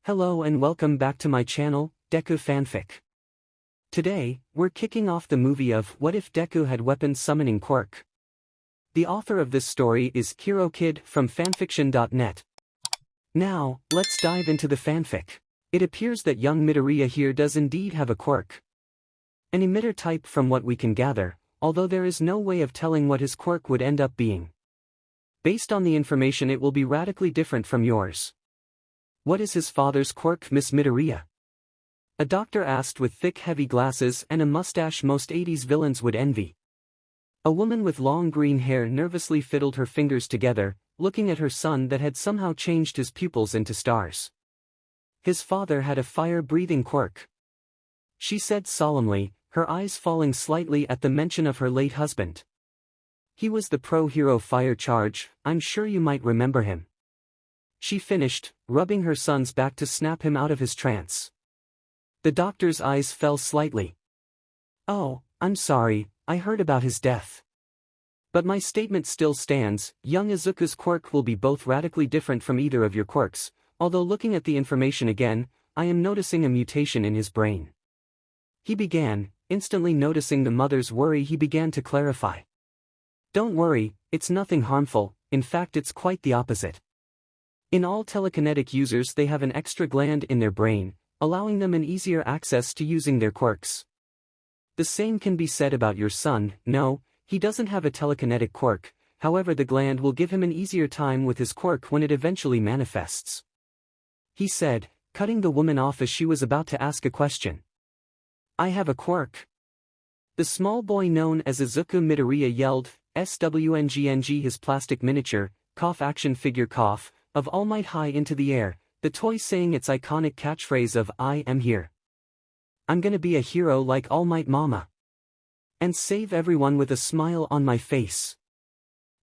Hello and welcome back to my channel, Deku Fanfic. Today, we're kicking off the movie of What If Deku Had Weapons Summoning Quirk. The author of this story is HeroKid from fanfiction.net. Now, let's dive into the fanfic. It appears that young Midoriya here does indeed have a quirk. An emitter type from what we can gather, although there is no way of telling what his quirk would end up being. Based on the information, it will be radically different from yours. What is his father's quirk, Miss Midoriya? A doctor asked with thick heavy glasses and a mustache most 80s villains would envy. A woman with long green hair nervously fiddled her fingers together, looking at her son that had somehow changed his pupils into stars. His father had a fire-breathing quirk, she said solemnly, her eyes falling slightly at the mention of her late husband. He was the pro-hero Fire Charge, I'm sure you might remember him. She finished, rubbing her son's back to snap him out of his trance. The doctor's eyes fell slightly. Oh, I'm sorry, I heard about his death. But my statement still stands, young Izuku's quirk will be both radically different from either of your quirks, although looking at the information again, I am noticing a mutation in his brain. He began, instantly noticing the mother's worry. He began to clarify. Don't worry, it's nothing harmful, in fact it's quite the opposite. In all telekinetic users they have an extra gland in their brain, allowing them an easier access to using their quirks. The same can be said about your son. No, he doesn't have a telekinetic quirk, however the gland will give him an easier time with his quirk when it eventually manifests. He said, cutting the woman off as she was about to ask a question. I have a quirk. The small boy known as Izuku Midoriya yelled, SWNGNG, his plastic miniature, action figure of All Might high into the air, the toy saying its iconic catchphrase of I am here. I'm gonna be a hero like All Might Mama. And save everyone with a smile on my face.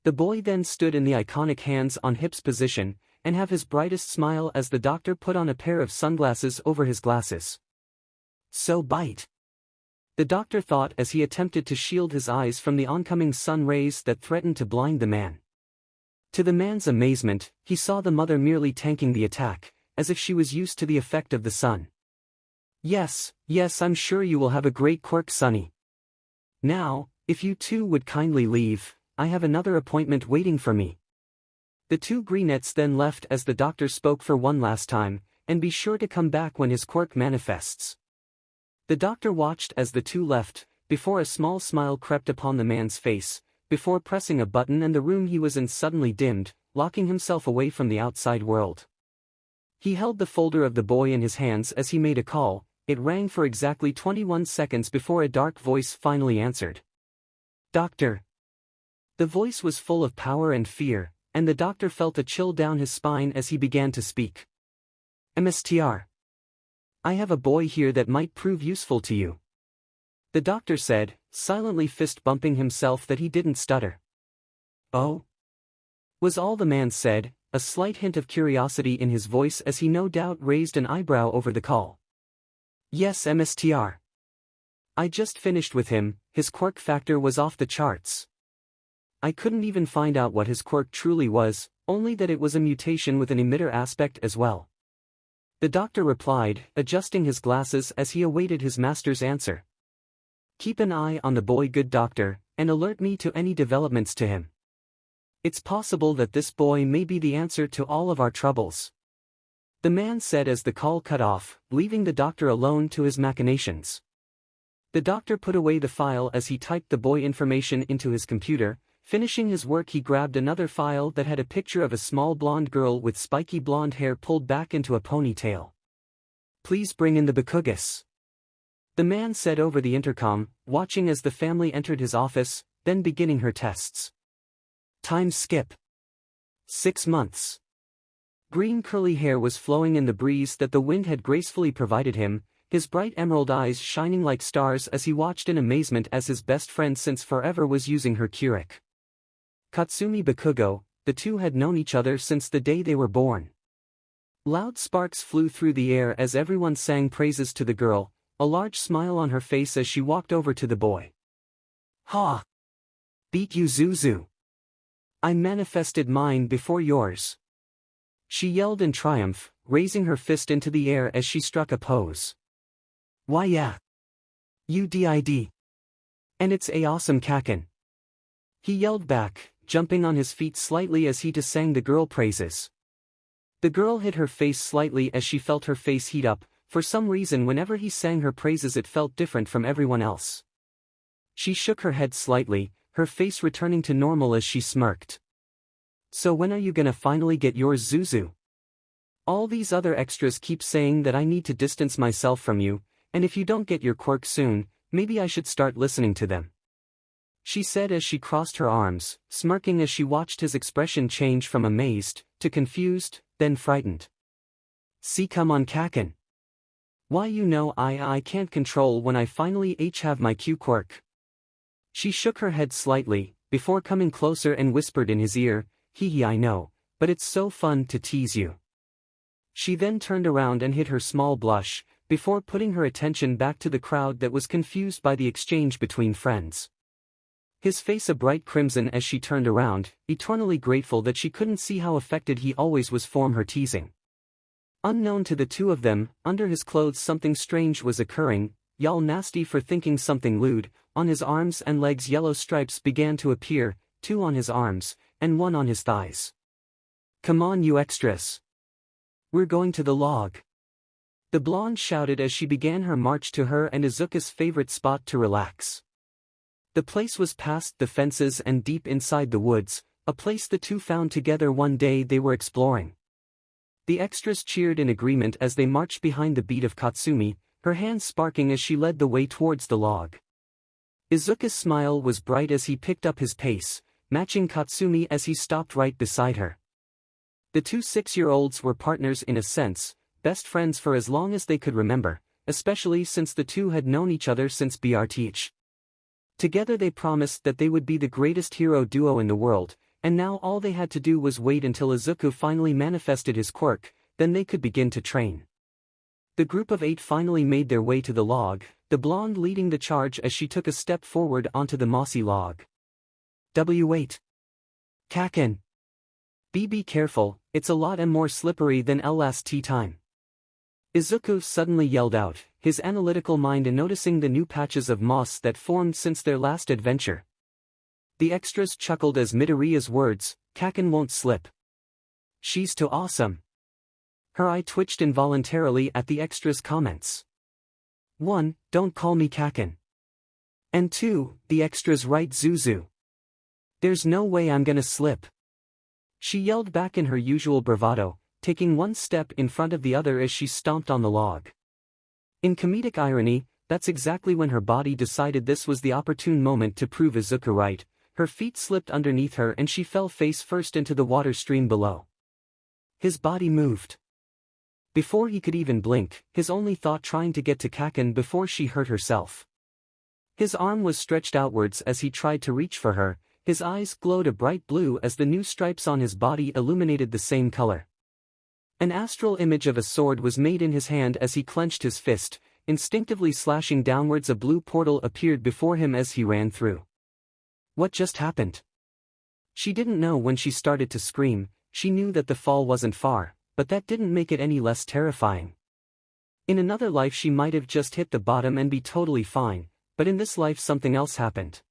The boy then stood in the iconic hands on hips position, and have his brightest smile as the doctor put on a pair of sunglasses over his glasses. So bite. The doctor thought as he attempted to shield his eyes from the oncoming sun rays that threatened to blind the man. To the man's amazement, he saw the mother merely tanking the attack, as if she was used to the effect of the sun. Yes, I'm sure you will have a great quirk, Sonny. Now, if you two would kindly leave, I have another appointment waiting for me. The two greenettes then left as the doctor spoke for one last time, and be sure to come back when his quirk manifests. The doctor watched as the two left, before a small smile crept upon the man's face, before pressing a button and the room he was in suddenly dimmed, locking himself away from the outside world. He held the folder of the boy in his hands as he made a call. It rang for exactly 21 seconds before a dark voice finally answered. Doctor. The voice was full of power and fear, and the doctor felt a chill down his spine as he began to speak. Mstr. I have a boy here that might prove useful to you. The doctor said, silently fist-bumping himself that he didn't stutter. Oh? Was all the man said, a slight hint of curiosity in his voice as he no doubt raised an eyebrow over the call. Yes, Mstr. I just finished with him, his quirk factor was off the charts. I couldn't even find out what his quirk truly was, only that it was a mutation with an emitter aspect as well. The doctor replied, adjusting his glasses as he awaited his master's answer. Keep an eye on the boy, good doctor, and alert me to any developments to him. It's possible that this boy may be the answer to all of our troubles. The man said as the call cut off, leaving the doctor alone to his machinations. The doctor put away the file as he typed the boy information into his computer. Finishing his work, he grabbed another file that had a picture of a small blonde girl with spiky blonde hair pulled back into a ponytail. Please bring in the Bakugas. The man said over the intercom, watching as the family entered his office, then beginning her tests. Time skip. 6 months. Green curly hair was flowing in the breeze that the wind had gracefully provided him, his bright emerald eyes shining like stars as he watched in amazement as his best friend since forever was using her Quirk. Katsumi Bakugo, the two had known each other since the day they were born. Loud sparks flew through the air as everyone sang praises to the girl, a large smile on her face as she walked over to the boy. Ha! Beat you, Zuzu! I manifested mine before yours. She yelled in triumph, raising her fist into the air as she struck a pose. "Why yeah. You did. And it's a awesome kaken," he yelled back, jumping on his feet slightly as he sang the girl praises. The girl hid her face slightly as she felt her face heat up. For some reason whenever he sang her praises it felt different from everyone else. She shook her head slightly, her face returning to normal as she smirked. "So when are you gonna finally get yours, Zuzu? All these other extras keep saying that I need to distance myself from you, and if you don't get your quirk soon, maybe I should start listening to them," she said as she crossed her arms, smirking as she watched his expression change from amazed, to confused, then frightened. "See, come on kaken. Why I can't control when I finally have my Q quirk." She shook her head slightly, before coming closer and whispered in his ear, "Hee I know, but it's so fun to tease you." She then turned around and hid her small blush, before putting her attention back to the crowd that was confused by the exchange between friends. His face a bright crimson as she turned around, eternally grateful that she couldn't see how affected he always was from her teasing. Unknown to the two of them, under his clothes something strange was occurring. Y'all nasty for thinking something lewd. On his arms and legs yellow stripes began to appear, 2 on his arms, and 1 on his thighs. "Come on you extras. We're going to the log," the blonde shouted as she began her march to her and Izuku's favorite spot to relax. The place was past the fences and deep inside the woods, a place the two found together one day they were exploring. The extras cheered in agreement as they marched behind the beat of Katsumi, her hands sparking as she led the way towards the log. Izuku's smile was bright as he picked up his pace, matching Katsumi as he stopped right beside her. The two 6-year-olds were partners in a sense, best friends for as long as they could remember, especially since the two had known each other since BRTH. Together they promised that they would be the greatest hero duo in the world, and now all they had to do was wait until Izuku finally manifested his quirk, then they could begin to train. The group of 8 finally made their way to the log, the blonde leading the charge as she took a step forward onto the mossy log. "W8. Kaken. Be careful, it's a lot more slippery than last tea time," Izuku suddenly yelled out, his analytical mind noticing the new patches of moss that formed since their last adventure. The extras chuckled as Midoriya's words, "Kaken won't slip. She's too awesome." Her eye twitched involuntarily at the extras' comments. 1. Don't call me Kaken. And 2. The extras right Zuzu. There's no way I'm gonna slip. She yelled back in her usual bravado, taking one step in front of the other as she stomped on the log. In comedic irony, that's exactly when her body decided this was the opportune moment to prove Izuku right. Her feet slipped underneath her and she fell face first into the water stream below. His body moved. Before he could even blink, his only thought trying to get to Kaken before she hurt herself. His arm was stretched outwards as he tried to reach for her, his eyes glowed a bright blue as the new stripes on his body illuminated the same color. An astral image of a sword was made in his hand as he clenched his fist, instinctively slashing downwards. A blue portal appeared before him as he ran through. What just happened? She didn't know when she started to scream. She knew that the fall wasn't far, but that didn't make it any less terrifying. In another life she might have just hit the bottom and be totally fine, but in this life something else happened.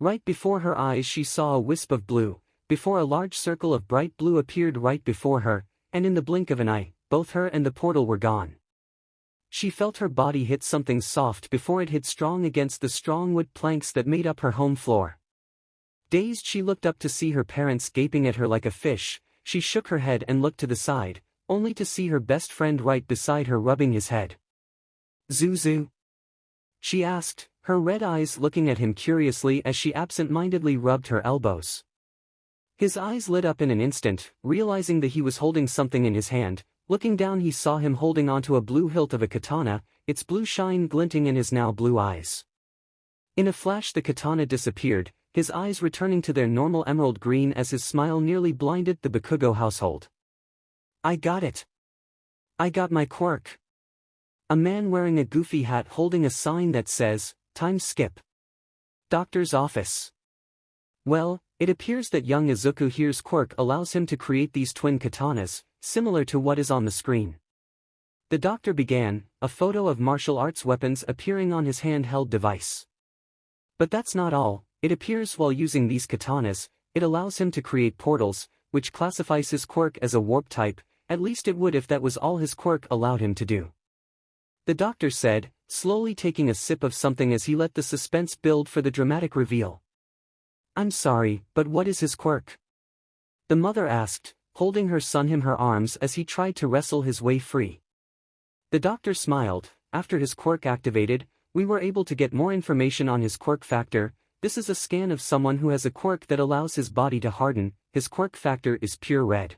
Right before her eyes she saw a wisp of blue, before a large circle of bright blue appeared right before her, and in the blink of an eye, both her and the portal were gone. She felt her body hit something soft before it hit strong against the strong wood planks that made up her home floor. Dazed she looked up to see her parents gaping at her like a fish. She shook her head and looked to the side, only to see her best friend right beside her rubbing his head. "Zuzu?" she asked, her red eyes looking at him curiously as she absent-mindedly rubbed her elbows. His eyes lit up in an instant, realizing that he was holding something in his hand. Looking down he saw him holding onto a blue hilt of a katana, its blue shine glinting in his now blue eyes. In a flash the katana disappeared, his eyes returning to their normal emerald green as his smile nearly blinded the Bakugo household. "I got it. I got my quirk." A man wearing a goofy hat holding a sign that says, "Time skip. Doctor's office." Well, it appears that young Izuku here's quirk allows him to create these twin katanas, similar to what is on the screen. The doctor began, a photo of martial arts weapons appearing on his handheld device. But that's not all. It appears while using these katanas, it allows him to create portals, which classifies his quirk as a warp type, at least it would if that was all his quirk allowed him to do. The doctor said, slowly taking a sip of something as he let the suspense build for the dramatic reveal. I'm sorry, but what is his quirk? The mother asked, holding her son in her arms as he tried to wrestle his way free. The doctor smiled. After his quirk activated, we were able to get more information on his quirk factor. This is a scan of someone who has a quirk that allows his body to harden. His quirk factor is pure red.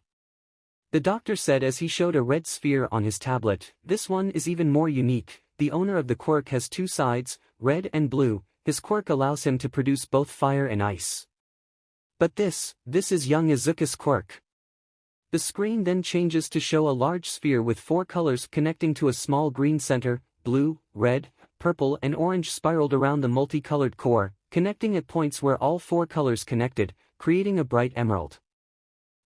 The doctor said as he showed a red sphere on his tablet. This one is even more unique. The owner of the quirk has two sides, red and blue. His quirk allows him to produce both fire and ice. But this is young Izuku's quirk. The screen then changes to show a large sphere with 4 colors connecting to a small green center, blue, red, purple and orange spiraled around the multicolored core, connecting at points where all 4 colors connected, creating a bright emerald.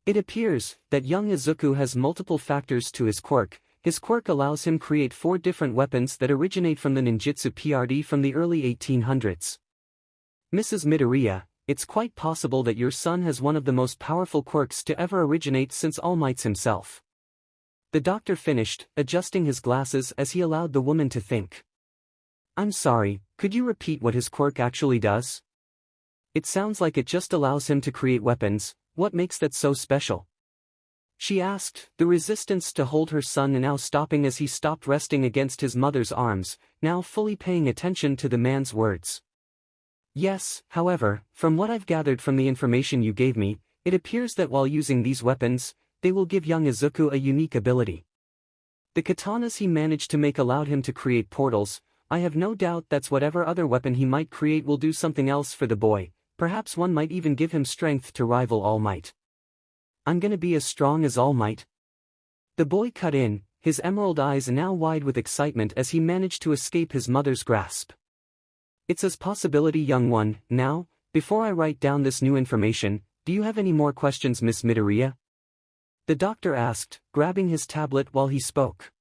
It appears that young Izuku has multiple factors to his quirk. His quirk allows him create 4 different weapons that originate from the Ninjitsu PRD from the early 1800s. Mrs. Midoriya, it's quite possible that your son has one of the most powerful quirks to ever originate since All Might's himself. The doctor finished, adjusting his glasses as he allowed the woman to think. I'm sorry, could you repeat what his quirk actually does? It sounds like it just allows him to create weapons. What makes that so special? She asked, the resistance to hold her son now stopping as he stopped resting against his mother's arms, now fully paying attention to the man's words. Yes, however, from what I've gathered from the information you gave me, it appears that while using these weapons, they will give young Izuku a unique ability. The katanas he managed to make allowed him to create portals. I have no doubt that's whatever other weapon he might create will do something else for the boy. Perhaps one might even give him strength to rival All Might. I'm gonna be as strong as All Might. The boy cut in, his emerald eyes now wide with excitement as he managed to escape his mother's grasp. It's a possibility, young one. Now, before I write down this new information, do you have any more questions, Miss Midoriya? The doctor asked, grabbing his tablet while he spoke.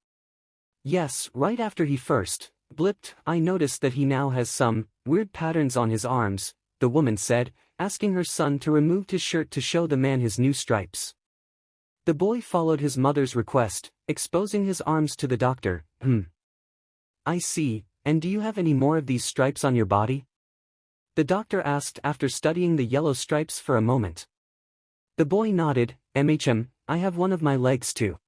Yes, right after he first blipped, I noticed that he now has some weird patterns on his arms, the woman said, asking her son to remove his shirt to show the man his new stripes. The boy followed his mother's request, exposing his arms to the doctor. I see, and do you have any more of these stripes on your body? The doctor asked after studying the yellow stripes for a moment. The boy nodded. I have one of my legs too.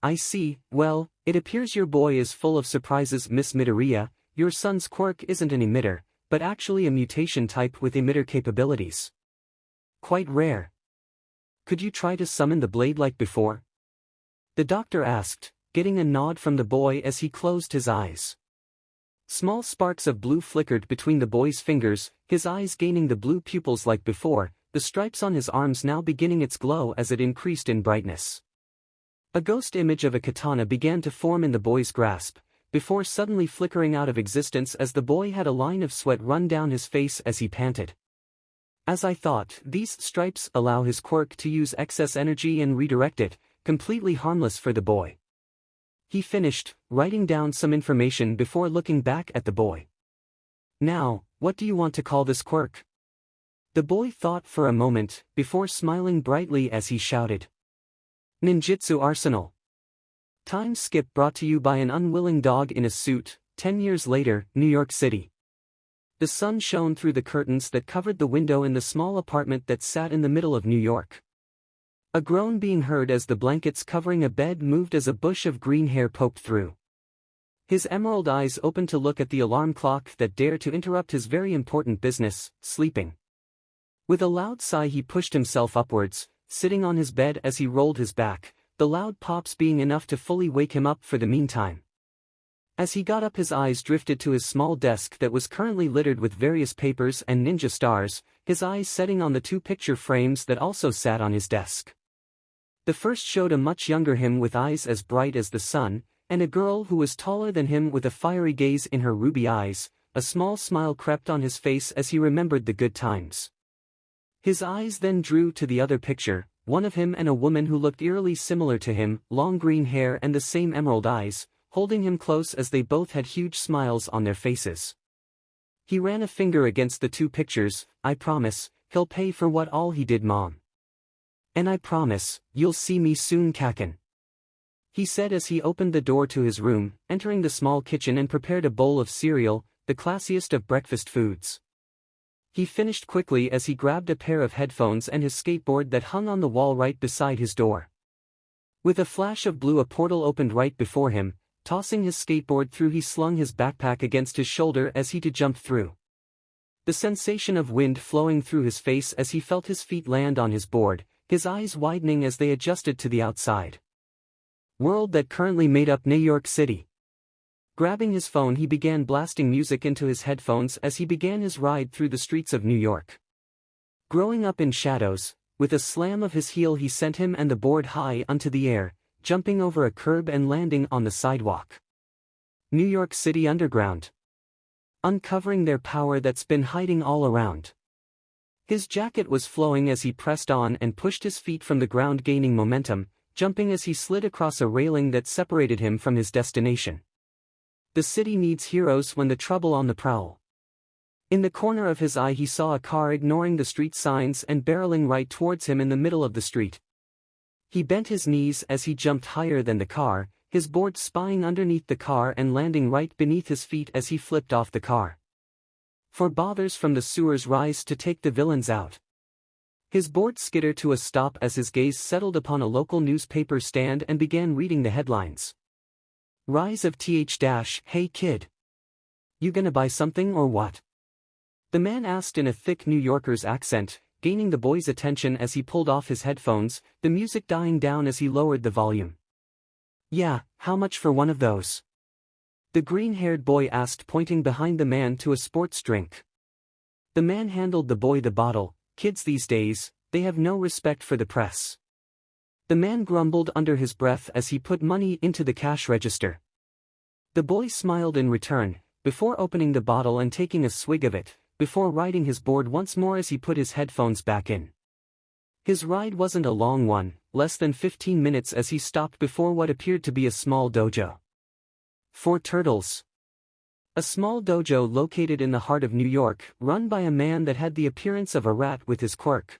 I see. Well, it appears your boy is full of surprises, Miss Midoriya. Your son's quirk isn't an emitter, but actually a mutation type with emitter capabilities. Quite rare. Could you try to summon the blade like before? The doctor asked, getting a nod from the boy as he closed his eyes. Small sparks of blue flickered between the boy's fingers, his eyes gaining the blue pupils like before, the stripes on his arms now beginning its glow as it increased in brightness. A ghost image of a katana began to form in the boy's grasp, before suddenly flickering out of existence as the boy had a line of sweat run down his face as he panted. As I thought, these stripes allow his quirk to use excess energy and redirect it, completely harmless for the boy. He finished, writing down some information before looking back at the boy. Now, what do you want to call this quirk? The boy thought for a moment, before smiling brightly as he shouted. Ninjitsu Arsenal. Time skip brought to you by an unwilling dog in a suit. 10 years later, New York City. The sun shone through the curtains that covered the window in the small apartment that sat in the middle of New York. A groan being heard as the blankets covering a bed moved as a bush of green hair poked through. His emerald eyes opened to look at the alarm clock that dared to interrupt his very important business, sleeping. With a loud sigh he pushed himself upwards, sitting on his bed as he rolled his back, the loud pops being enough to fully wake him up for the meantime. As he got up his eyes drifted to his small desk that was currently littered with various papers and ninja stars, his eyes setting on the 2 picture frames that also sat on his desk. The first showed a much younger him with eyes as bright as the sun, and a girl who was taller than him with a fiery gaze in her ruby eyes. A small smile crept on his face as he remembered the good times. His eyes then drew to the other picture, one of him and a woman who looked eerily similar to him, long green hair and the same emerald eyes, holding him close as they both had huge smiles on their faces. He ran a finger against the two pictures. I promise, he'll pay for what all he did, Mom. And I promise, you'll see me soon, Kaken. He said as he opened the door to his room, entering the small kitchen and prepared a bowl of cereal, the classiest of breakfast foods. He finished quickly as he grabbed a pair of headphones and his skateboard that hung on the wall right beside his door. With a flash of blue, a portal opened right before him. Tossing his skateboard through, he slung his backpack against his shoulder as he jumped through. The sensation of wind flowing through his face as he felt his feet land on his board, his eyes widening as they adjusted to the outside world that currently made up New York City. Grabbing his phone, he began blasting music into his headphones as he began his ride through the streets of New York. Growing up in shadows, with a slam of his heel he sent him and the board high onto the air, jumping over a curb and landing on the sidewalk. New York City Underground. Uncovering their power that's been hiding all around. His jacket was flowing as he pressed on and pushed his feet from the ground, gaining momentum, jumping as he slid across a railing that separated him from his destination. The city needs heroes when the trouble on the prowl. In the corner of his eye he saw a car ignoring the street signs and barreling right towards him in the middle of the street. He bent his knees as he jumped higher than the car, his board spying underneath the car and landing right beneath his feet as he flipped off the car. For bothers from the sewers rise to take the villains out. His board skittered to a stop as his gaze settled upon a local newspaper stand and began reading the headlines. Rise of Hey kid. You gonna buy something or what? The man asked in a thick New Yorker's accent, gaining the boy's attention as he pulled off his headphones, the music dying down as he lowered the volume. Yeah, how much for one of those? The green-haired boy asked, pointing behind the man to a sports drink. The man handed the boy the bottle. Kids these days, they have no respect for the press. The man grumbled under his breath as he put money into the cash register. The boy smiled in return, before opening the bottle and taking a swig of it, before riding his board once more as he put his headphones back in. His ride wasn't a long one, less than 15 minutes, as he stopped before what appeared to be a small dojo. For turtles. A small dojo located in the heart of New York, run by a man that had the appearance of a rat with his quirk.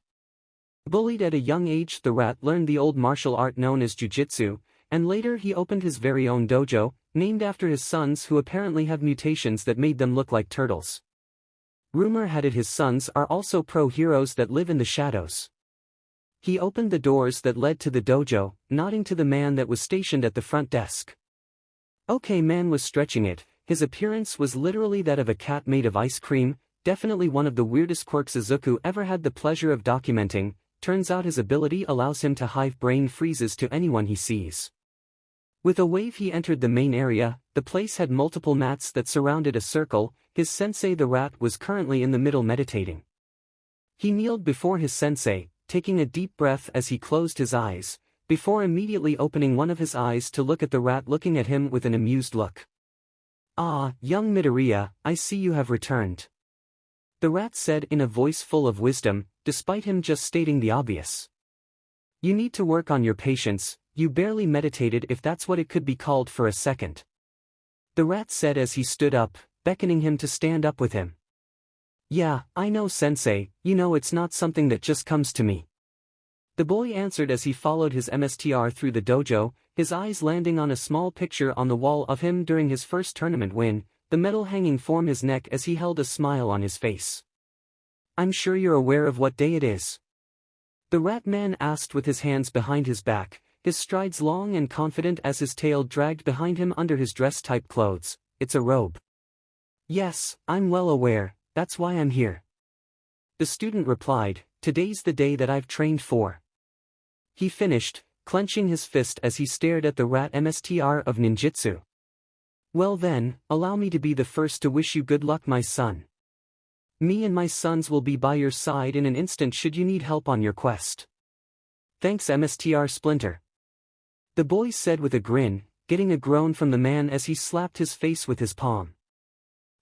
Bullied at a young age, the rat learned the old martial art known as Jiu-Jitsu, and later he opened his very own dojo, named after his sons who apparently have mutations that made them look like turtles. Rumor had it his sons are also pro-heroes that live in the shadows. He opened the doors that led to the dojo, nodding to the man that was stationed at the front desk. Okay, man was stretching it. His appearance was literally that of a cat made of ice cream, definitely one of the weirdest quirks Izuku ever had the pleasure of documenting. Turns out his ability allows him to hive brain freezes to anyone he sees. With a wave he entered the main area. The place had multiple mats that surrounded a circle. His sensei the rat was currently in the middle meditating. He kneeled before his sensei, taking a deep breath as he closed his eyes, before immediately opening one of his eyes to look at the rat looking at him with an amused look. Ah, young Midoriya, I see you have returned. The rat said in a voice full of wisdom, despite him just stating the obvious. You need to work on your patience, you barely meditated if that's what it could be called for a second. The rat said as he stood up, beckoning him to stand up with him. Yeah, I know sensei, you know it's not something that just comes to me. The boy answered as he followed his MSTR through the dojo, his eyes landing on a small picture on the wall of him during his first tournament win, the medal hanging from his neck as he held a smile on his face. I'm sure you're aware of what day it is. The rat man asked with his hands behind his back, his strides long and confident as his tail dragged behind him under his dress-type clothes. It's a robe. Yes, I'm well aware, that's why I'm here. The student replied, today's the day that I've trained for. He finished, clenching his fist as he stared at the rat MSTR of Ninjitsu. Well then, allow me to be the first to wish you good luck, my son. Me and my sons will be by your side in an instant should you need help on your quest. Thanks MSTR Splinter. The boy said with a grin, getting a groan from the man as he slapped his face with his palm.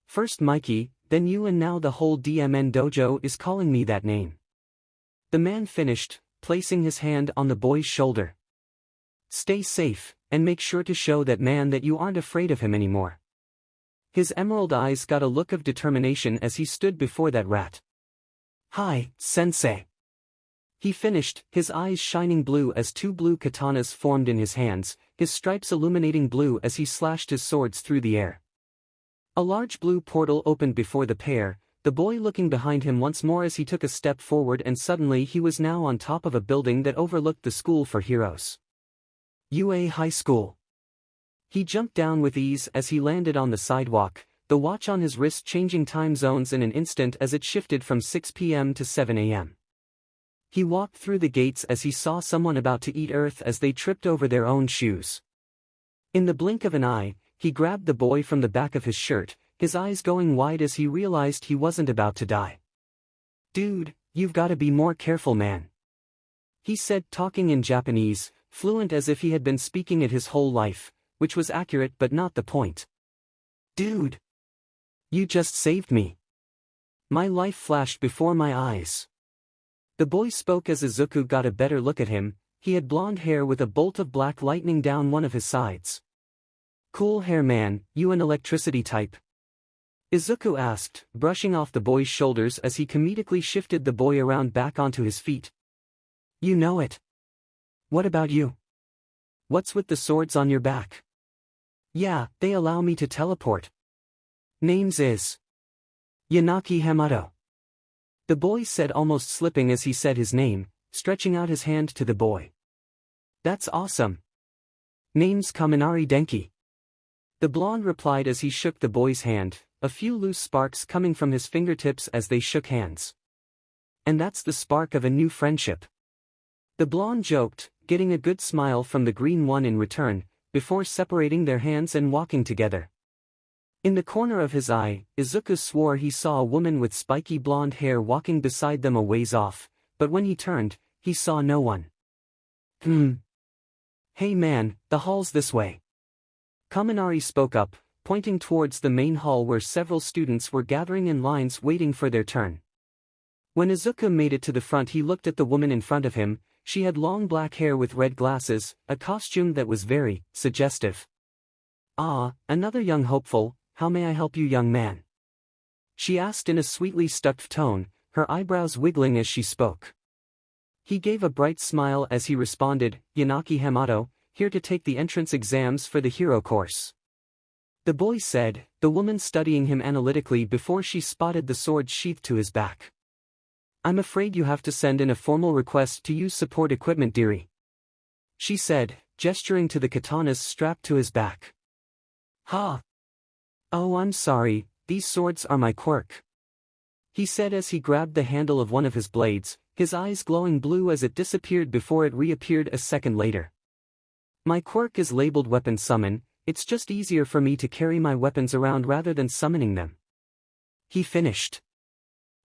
First Mikey, then you, and now the whole DMN dojo is calling me that name. The man finished, placing his hand on the boy's shoulder. Stay safe, and make sure to show that man that you aren't afraid of him anymore. His emerald eyes got a look of determination as he stood before that rat. Hi, sensei. He finished, his eyes shining blue as two blue katanas formed in his hands, his stripes illuminating blue as he slashed his swords through the air. A large blue portal opened before the pair, the boy looking behind him once more as he took a step forward, and suddenly he was now on top of a building that overlooked the school for heroes. UA High School. He jumped down with ease as he landed on the sidewalk, the watch on his wrist changing time zones in an instant as it shifted from 6 p.m. to 7 a.m. He walked through the gates as he saw someone about to eat earth as they tripped over their own shoes. In the blink of an eye, he grabbed the boy from the back of his shirt, his eyes going wide as he realized he wasn't about to die. Dude, you've gotta be more careful, man. He said, talking in Japanese, fluent as if he had been speaking it his whole life, which was accurate but not the point. Dude. You just saved me. My life flashed before my eyes. The boy spoke as Izuku got a better look at him. He had blonde hair with a bolt of black lightning down one of his sides. Cool hair, man, you an electricity type? Izuku asked, brushing off the boy's shoulders as he comedically shifted the boy around back onto his feet. You know it. What about you? What's with the swords on your back? Yeah, they allow me to teleport. Names is Yanaki Hamato. The boy said, almost slipping as he said his name, stretching out his hand to the boy. That's awesome. Name's Kaminari Denki. The blonde replied as he shook the boy's hand, a few loose sparks coming from his fingertips as they shook hands. And that's the spark of a new friendship. The blonde joked, getting a good smile from the green one in return, before separating their hands and walking together. In the corner of his eye, Izuku swore he saw a woman with spiky blonde hair walking beside them a ways off, but when he turned, he saw no one. Hey man, the hall's this way. Kaminari spoke up, pointing towards the main hall where several students were gathering in lines waiting for their turn. When Izuku made it to the front, he looked at the woman in front of him. She had long black hair with red glasses, a costume that was very suggestive. Ah, another young hopeful. How may I help you, young man? She asked in a sweetly stuffed tone, her eyebrows wiggling as she spoke. He gave a bright smile as he responded, Yanaki Hamato, here to take the entrance exams for the hero course. The boy said, the woman studying him analytically before she spotted the sword sheathed to his back. I'm afraid you have to send in a formal request to use support equipment, dearie. She said, gesturing to the katanas strapped to his back. Ha! Oh, I'm sorry, these swords are my quirk. He said as he grabbed the handle of one of his blades, his eyes glowing blue as it disappeared before it reappeared a second later. My quirk is labeled Weapon Summon. It's just easier for me to carry my weapons around rather than summoning them. He finished.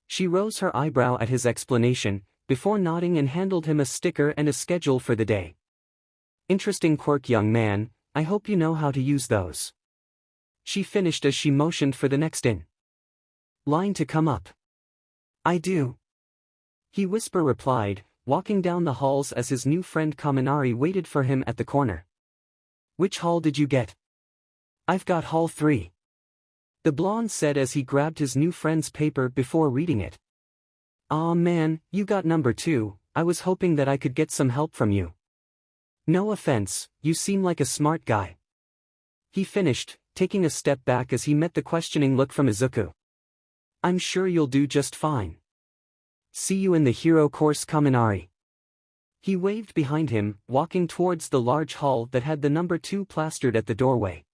She rose her eyebrow at his explanation, before nodding and handed him a sticker and a schedule for the day. Interesting quirk, young man, I hope you know how to use those. She finished as she motioned for the next in line to come up. I do. He whisper replied, walking down the halls as his new friend Kaminari waited for him at the corner. Which hall did you get? I've got hall 3. The blonde said as he grabbed his new friend's paper before reading it. Aw man, you got number 2, I was hoping that I could get some help from you. No offense, you seem like a smart guy. He finished, taking a step back as he met the questioning look from Izuku. I'm sure you'll do just fine. See you in the hero course, Kaminari. He waved behind him, walking towards the large hall that had the number 2 plastered at the doorway.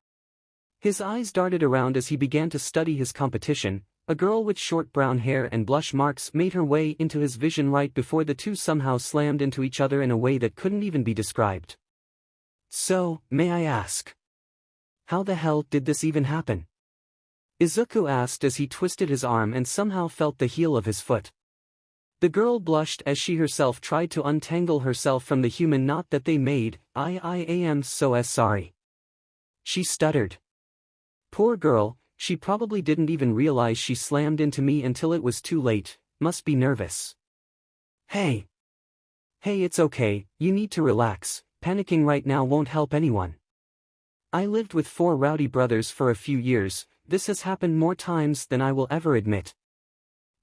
His eyes darted around as he began to study his competition. A girl with short brown hair and blush marks made her way into his vision right before the two somehow slammed into each other in a way that couldn't even be described. So, may I ask? How the hell did this even happen? Izuku asked as he twisted his arm and somehow felt the heel of his foot. The girl blushed as she herself tried to untangle herself from the human knot that they made. I am so sorry. She stuttered. Poor girl, she probably didn't even realize she slammed into me until it was too late, must be nervous. Hey! Hey, it's okay, you need to relax, panicking right now won't help anyone. I lived with 4 rowdy brothers for a few years, this has happened more times than I will ever admit.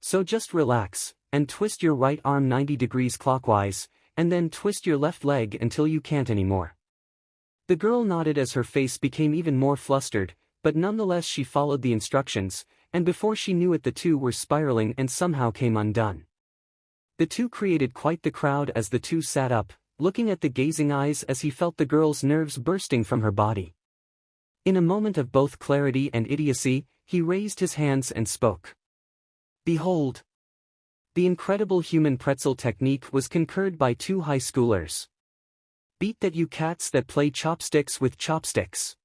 So just relax, and twist your right arm 90 degrees clockwise, and then twist your left leg until you can't anymore. The girl nodded as her face became even more flustered, but nonetheless she followed the instructions, and before she knew it the two were spiraling and somehow came undone. The two created quite the crowd as the two sat up, looking at the gazing eyes as he felt the girl's nerves bursting from her body. In a moment of both clarity and idiocy, he raised his hands and spoke. Behold! The incredible human pretzel technique was concurred by 2 high schoolers. Beat that, you cats that play chopsticks with chopsticks.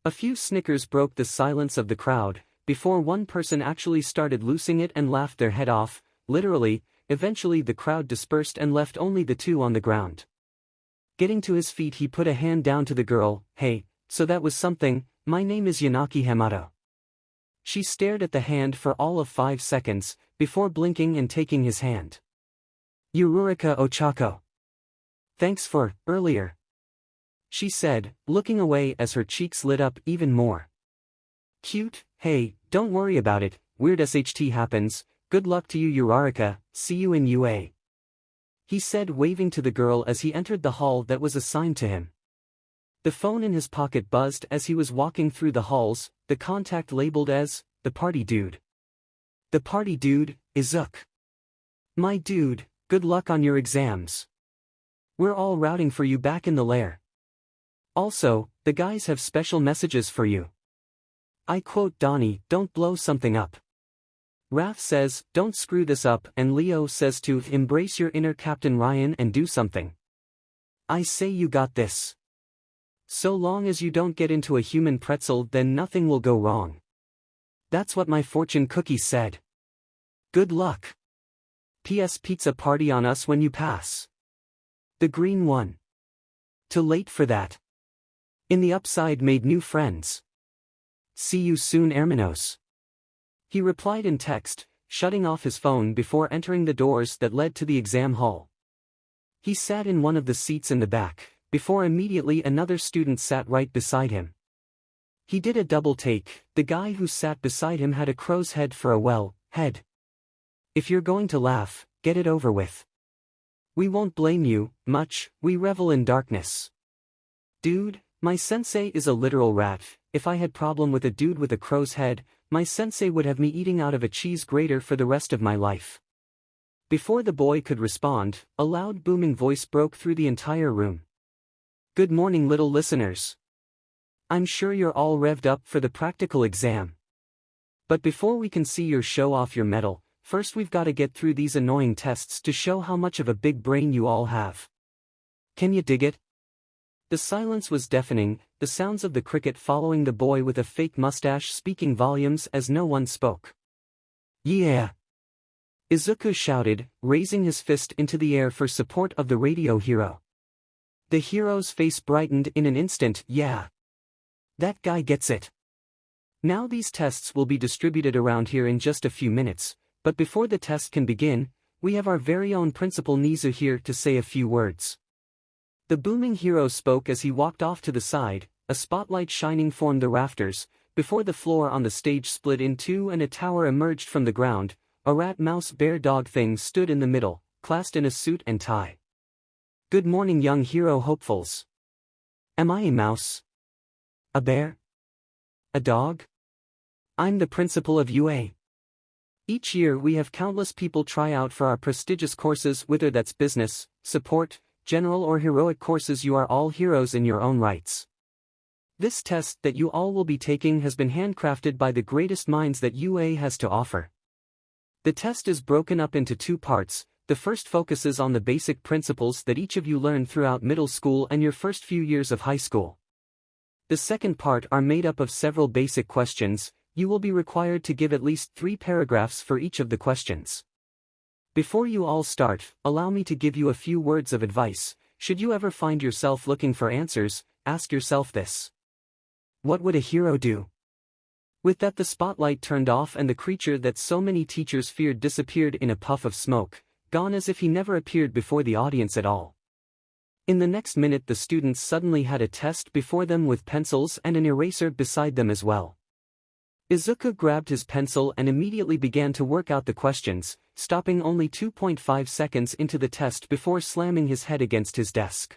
A few snickers broke the silence of the crowd, before one person actually started losing it and laughed their head off, literally. Eventually the crowd dispersed and left only the two on the ground. Getting to his feet he put a hand down to the girl. Hey, so that was something, my name is Yanaki Hamato. She stared at the hand for all of 5 seconds, before blinking and taking his hand. Yururika Ochako. Thanks for, earlier. She said, looking away as her cheeks lit up even more. Cute, hey, don't worry about it, weird SHT happens, good luck to you Yurarika, see you in UA. He said, waving to the girl as he entered the hall that was assigned to him. The phone in his pocket buzzed as he was walking through the halls, the contact labeled as, the party dude. The party dude, Izuku. My dude, good luck on your exams. We're all rooting for you back in the lair. Also, the guys have special messages for you. I quote Donnie, don't blow something up. Raph says, don't screw this up, and Leo says to embrace your inner Captain Ryan and do something. I say you got this. So long as you don't get into a human pretzel then nothing will go wrong. That's what my fortune cookie said. Good luck. PS pizza party on us when you pass. The green one. Too late for that. In the upside made new friends. See you soon Hermanos. He replied in text, shutting off his phone before entering the doors that led to the exam hall. He sat in one of the seats in the back, before immediately another student sat right beside him. He did a double take, the guy who sat beside him had a crow's head for a head. If you're going to laugh, get it over with. We won't blame you, much, we revel in darkness. Dude, my sensei is a literal rat, if I had problem with a dude with a crow's head, my sensei would have me eating out of a cheese grater for the rest of my life. Before the boy could respond, a loud booming voice broke through the entire room. Good morning little listeners. I'm sure you're all revved up for the practical exam. But before we can see your show off your medal, first we've got to get through these annoying tests to show how much of a big brain you all have. Can you dig it? The silence was deafening, the sounds of the cricket following the boy with a fake mustache speaking volumes as no one spoke. Yeah! Izuku shouted, raising his fist into the air for support of the radio hero. The hero's face brightened in an instant. Yeah! That guy gets it. Now these tests will be distributed around here in just a few minutes, but before the test can begin, we have our very own Principal Nizu here to say a few words. The booming hero spoke as he walked off to the side, a spotlight shining from the rafters, before the floor on the stage split in two and a tower emerged from the ground. A rat mouse bear dog thing stood in the middle, classed in a suit and tie. Good morning young hero hopefuls. Am I a mouse? A bear? A dog? I'm the principal of UA. Each year we have countless people try out for our prestigious courses, whether that's business, support, general or heroic courses. You are all heroes in your own rights. This test that you all will be taking has been handcrafted by the greatest minds that UA has to offer. The test is broken up into 2 parts. The first focuses on the basic principles that each of you learned throughout middle school and your first few years of high school. The second part are made up of several basic questions. You will be required to give at least 3 paragraphs for each of the questions. Before you all start, allow me to give you a few words of advice. Should you ever find yourself looking for answers, ask yourself this. What would a hero do? With that, the spotlight turned off and the creature that so many teachers feared disappeared in a puff of smoke. gone as if he never appeared before the audience at all. In the next minute the students suddenly had a test before them with pencils and an eraser beside them as well. Izuku grabbed his pencil and immediately began to work out the questions, stopping only 2.5 seconds into the test before slamming his head against his desk.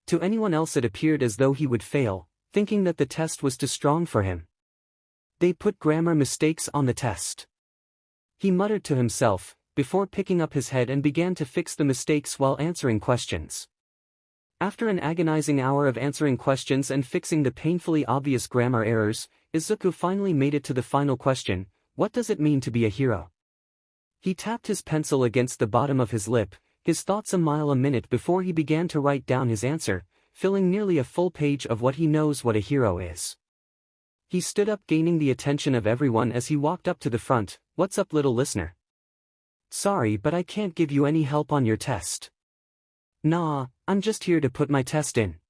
To anyone else it appeared as though he would fail, thinking that the test was too strong for him. They put grammar mistakes on the test. He muttered to himself, before picking up his head and began to fix the mistakes while answering questions. After an agonizing hour of answering questions and fixing the painfully obvious grammar errors, Izuku finally made it to the final question: what does it mean to be a hero? He tapped his pencil against the bottom of his lip, his thoughts a mile a minute before he began to write down his answer, filling nearly a full page of what he knows what a hero is. He stood up, gaining the attention of everyone as he walked up to the front. "What's up, little listener? Sorry, but I can't give you any help on your test." "Nah, I'm just here to put my test in,"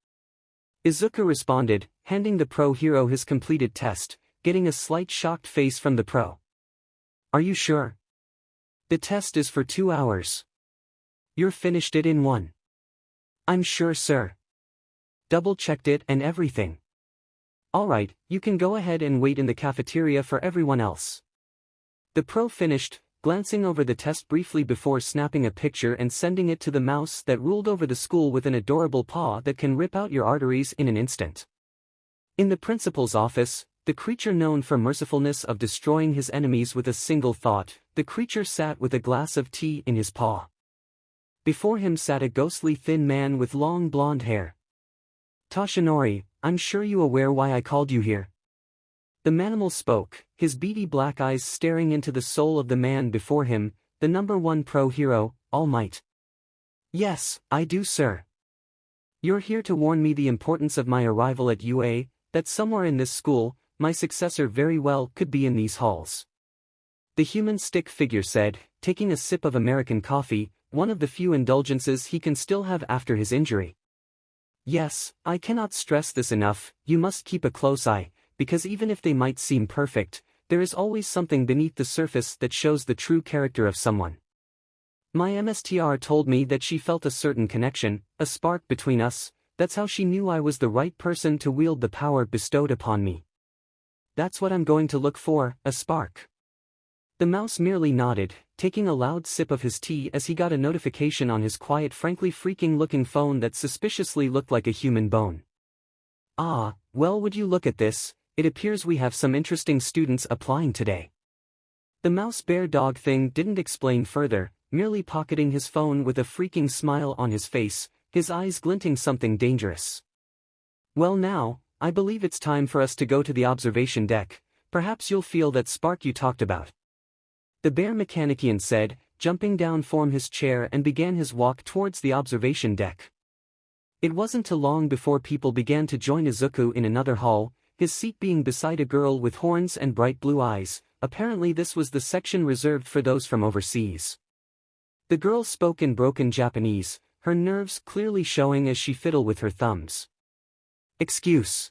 Izuku responded, handing the pro hero his completed test, getting a slight shocked face from the pro. "Are you sure? The test is for 2 hours. You're finished it in 1. "I'm sure, sir. Double-checked it and everything." "Alright, you can go ahead and wait in the cafeteria for everyone else." The pro finished, glancing over the test briefly before snapping a picture and sending it to the mouse that ruled over the school with an adorable paw that can rip out your arteries in an instant. In the principal's office, the creature known for mercifulness of destroying his enemies with a single thought, the creature sat with a glass of tea in his paw. Before him sat a ghostly thin man with long blonde hair. "Toshinori, I'm sure you aware why I called you here?" The manimal spoke, his beady black eyes staring into the soul of the man before him, the #1 pro hero, All Might. "Yes, I do, sir. You're here to warn me the importance of my arrival at UA, that somewhere in this school, my successor very well could be in these halls." The human stick figure said, taking a sip of American coffee, one of the few indulgences he can still have after his injury. "Yes, I cannot stress this enough, you must keep a close eye, because even if they might seem perfect, there is always something beneath the surface that shows the true character of someone. My MSTR told me that she felt a certain connection, a spark between us. That's how she knew I was the right person to wield the power bestowed upon me. That's what I'm going to look for, a spark." The mouse merely nodded, taking a loud sip of his tea as he got a notification on his quiet, frankly freaking-looking phone that suspiciously looked like a human bone. "Ah, well, would you look at this, it appears we have some interesting students applying today." The mouse bear dog thing didn't explain further, merely pocketing his phone with a freaking smile on his face, his eyes glinting something dangerous. "Well now, I believe it's time for us to go to the observation deck. Perhaps you'll feel that spark you talked about," the bear mechanician said, jumping down from his chair and began his walk towards the observation deck. It wasn't too long before people began to join Izuku in another hall, his seat being beside a girl with horns and bright blue eyes. Apparently this was the section reserved for those from overseas. The girl spoke in broken Japanese, her nerves clearly showing as she fiddled with her thumbs. "Excuse.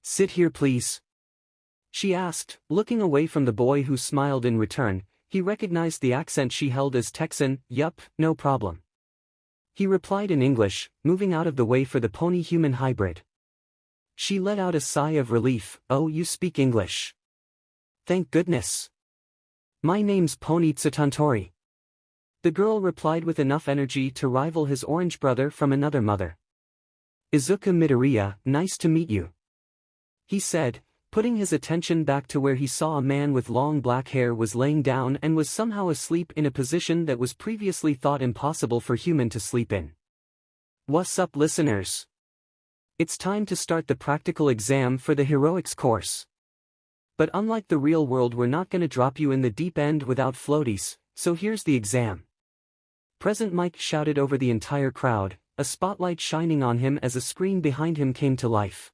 Sit here please," she asked, looking away from the boy who smiled in return. He recognized the accent she held as Texan. "Yup, no problem," he replied in English, moving out of the way for the pony-human hybrid. She let out a sigh of relief. "Oh, you speak English. Thank goodness. My name's Pony Tsutantori," the girl replied with enough energy to rival his orange brother from another mother. "Izuku Midoriya, nice to meet you," he said, putting his attention back to where he saw a man with long black hair was laying down and was somehow asleep in a position that was previously thought impossible for human to sleep in. "What's up, listeners? It's time to start the practical exam for the heroics course. But unlike the real world, we're not gonna drop you in the deep end without floaties, so here's the exam." Present Mike shouted over the entire crowd, a spotlight shining on him as a screen behind him came to life.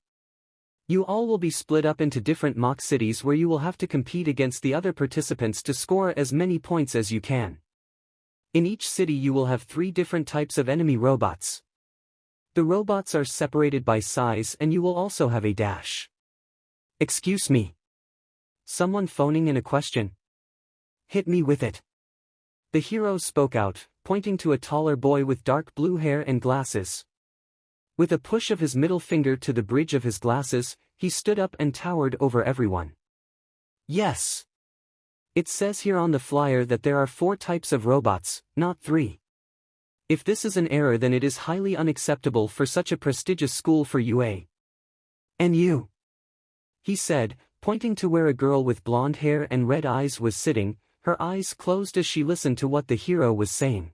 "You all will be split up into different mock cities where you will have to compete against the other participants to score as many points as you can. In each city you will have 3 different types of enemy robots. The robots are separated by size and you will also have a dash." "Excuse me. Someone phoning in a question? Hit me with it." The hero spoke out, pointing to a taller boy with dark blue hair and glasses. With a push of his middle finger to the bridge of his glasses, he stood up and towered over everyone. Yes. It says here on the flyer that there are 4 types of robots, not 3. If this is an error, then it is highly unacceptable for such a prestigious school for UA. And you? He said, pointing to where a girl with blonde hair and red eyes was sitting, her eyes closed as she listened to what the hero was saying.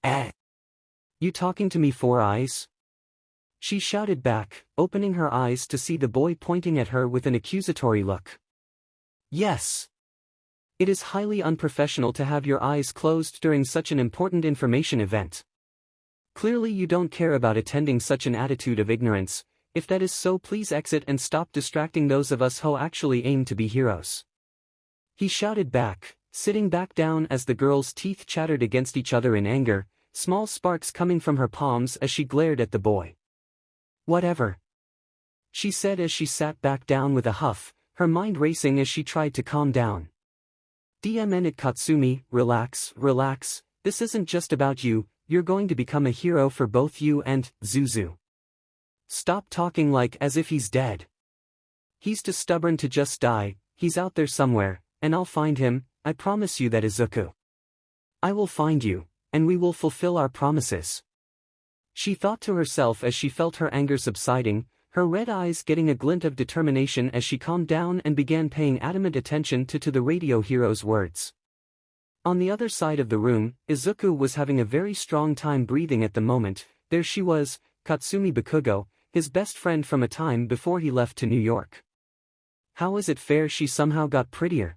You talking to me, 4 eyes? She shouted back, opening her eyes to see the boy pointing at her with an accusatory look. Yes. It is highly unprofessional to have your eyes closed during such an important information event. Clearly you don't care about attending such an attitude of ignorance. If that is so, please exit and stop distracting those of us who actually aim to be heroes. He shouted back, sitting back down as the girl's teeth chattered against each other in anger, small sparks coming from her palms as she glared at the boy. Whatever. She said as she sat back down with a huff, her mind racing as she tried to calm down. DMN it Katsumi, relax, relax, this isn't just about you, you're going to become a hero for both you and Zuzu. Stop talking like as if he's dead. He's too stubborn to just die, he's out there somewhere, and I'll find him, I promise you that, Izuku. I will find you, and we will fulfill our promises. She thought to herself as she felt her anger subsiding, her red eyes getting a glint of determination as she calmed down and began paying adamant attention to the radio hero's words. On the other side of the room, Izuku was having a very strong time breathing at the moment. There she was, Katsumi Bakugo, his best friend from a time before he left to New York. How is it fair she somehow got prettier?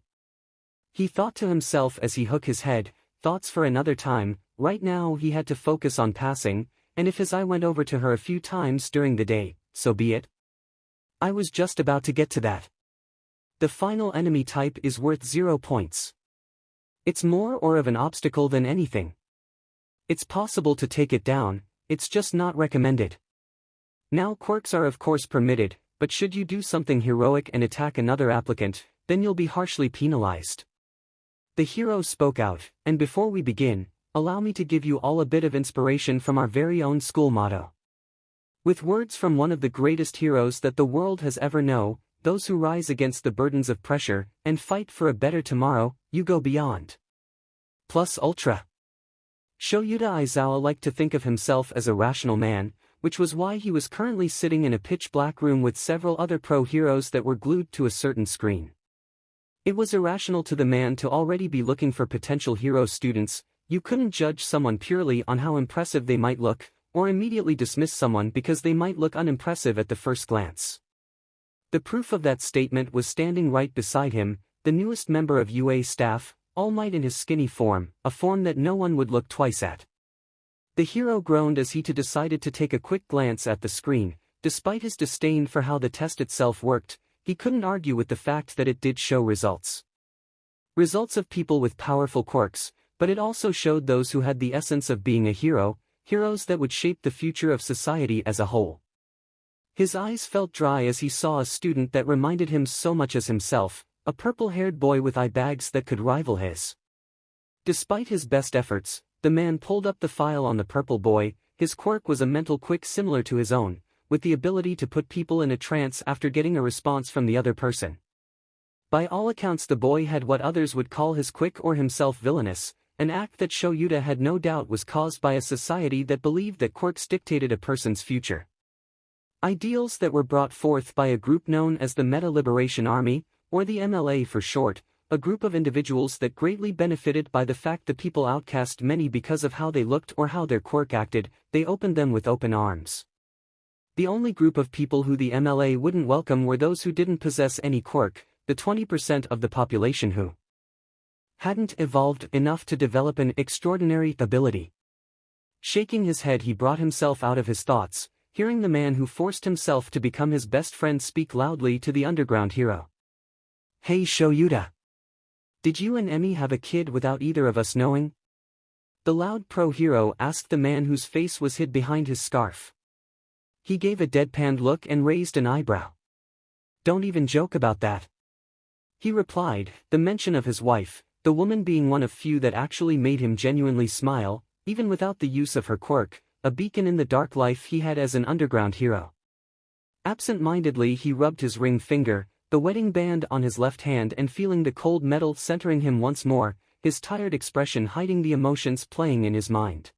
He thought to himself as he shook his head, thoughts for another time. Right now he had to focus on passing, and if his eye went over to her a few times during the day, so be it. I was just about to get to that. The final enemy type is worth 0 points. It's more or of an obstacle than anything. It's possible to take it down, it's just not recommended. Now quirks are of course permitted, but should you do something heroic and attack another applicant, then you'll be harshly penalized. The hero spoke out, and before we begin, allow me to give you all a bit of inspiration from our very own school motto. With words from one of the greatest heroes that the world has ever known, those who rise against the burdens of pressure, and fight for a better tomorrow, you go beyond. Plus ultra. Shouyuta Aizawa liked to think of himself as a rational man, which was why he was currently sitting in a pitch-black room with several other pro heroes that were glued to a certain screen. It was irrational to the man to already be looking for potential hero students. You couldn't judge someone purely on how impressive they might look, or immediately dismiss someone because they might look unimpressive at the first glance. The proof of that statement was standing right beside him, the newest member of UA staff, All Might in his skinny form, a form that no one would look twice at. The hero groaned as he decided to take a quick glance at the screen. Despite his disdain for how the test itself worked, he couldn't argue with the fact that it did show results. Results of people with powerful quirks, but it also showed those who had the essence of being a hero, heroes that would shape the future of society as a whole. His eyes felt dry as he saw a student that reminded him so much as himself, a purple-haired boy with eye bags that could rival his. Despite his best efforts, the man pulled up the file on the purple boy. His quirk was a mental quick similar to his own, with the ability to put people in a trance after getting a response from the other person. By all accounts, the boy had what others would call his quick or himself villainous, an act that Shouyuta had no doubt was caused by a society that believed that quirks dictated a person's future. Ideals that were brought forth by a group known as the Meta Liberation Army, or the MLA for short, a group of individuals that greatly benefited by the fact that people outcast many because of how they looked or how their quirk acted. They opened them with open arms. The only group of people who the MLA wouldn't welcome were those who didn't possess any quirk, the 20% of the population who hadn't evolved enough to develop an extraordinary ability. Shaking his head, he brought himself out of his thoughts, hearing the man who forced himself to become his best friend speak loudly to the underground hero. Hey Shouyuta. Did you and Emi have a kid without either of us knowing? The loud pro hero asked the man whose face was hid behind his scarf. He gave a deadpanned look and raised an eyebrow. Don't even joke about that. He replied, the mention of his wife, the woman being one of few that actually made him genuinely smile, even without the use of her quirk, a beacon in the dark life he had as an underground hero. Absent-mindedly he rubbed his ring finger, the wedding band on his left hand, and feeling the cold metal centering him once more, his tired expression hiding the emotions playing in his mind.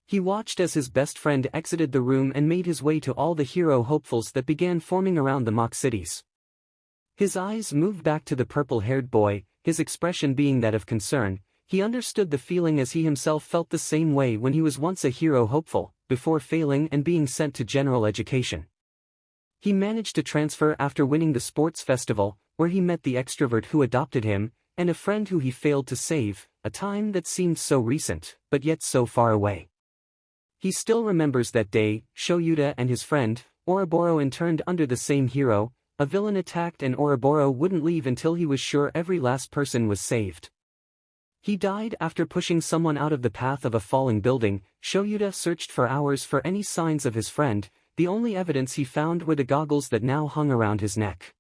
He watched as his best friend exited the room and made his way to all the hero hopefuls that began forming around the mock cities. His eyes moved back to the purple-haired boy, his expression being that of concern. He understood the feeling as he himself felt the same way when he was once a hero hopeful, before failing and being sent to general education. He managed to transfer after winning the sports festival, where he met the extrovert who adopted him, and a friend who he failed to save, a time that seemed so recent, but yet so far away. He still remembers that day. Shoyuta and his friend, Ouroboros, interned under the same hero. A villain attacked and Ouroboros wouldn't leave until he was sure every last person was saved. He died after pushing someone out of the path of a falling building. Shoyuta searched for hours for any signs of his friend. The only evidence he found were the goggles that now hung around his neck.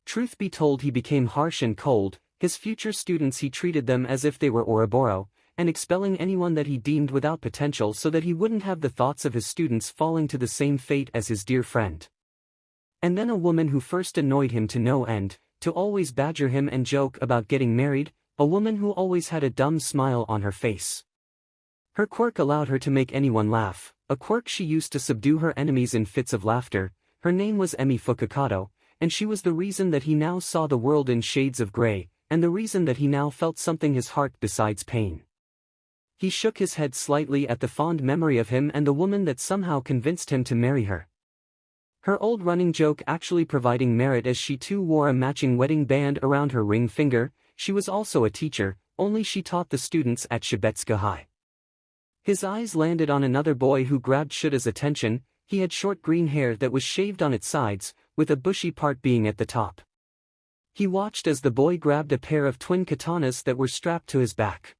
Truth be told, he became harsh and cold. His future students, he treated them as if they were Ouroboros, and expelling anyone that he deemed without potential so that he wouldn't have the thoughts of his students falling to the same fate as his dear friend. And then a woman who first annoyed him to no end, to always badger him and joke about getting married, a woman who always had a dumb smile on her face. Her quirk allowed her to make anyone laugh, a quirk she used to subdue her enemies in fits of laughter. Her name was Emi Fukakato, and she was the reason that he now saw the world in shades of gray, and the reason that he now felt something his heart besides pain. He shook his head slightly at the fond memory of him and the woman that somehow convinced him to marry her. Her old running joke actually providing merit, as she too wore a matching wedding band around her ring finger. She was also a teacher, only she taught the students at Shibetsuka High. His eyes landed on another boy who grabbed Shuta's attention. He had short green hair that was shaved on its sides, with a bushy part being at the top. He watched as the boy grabbed a pair of twin katanas that were strapped to his back.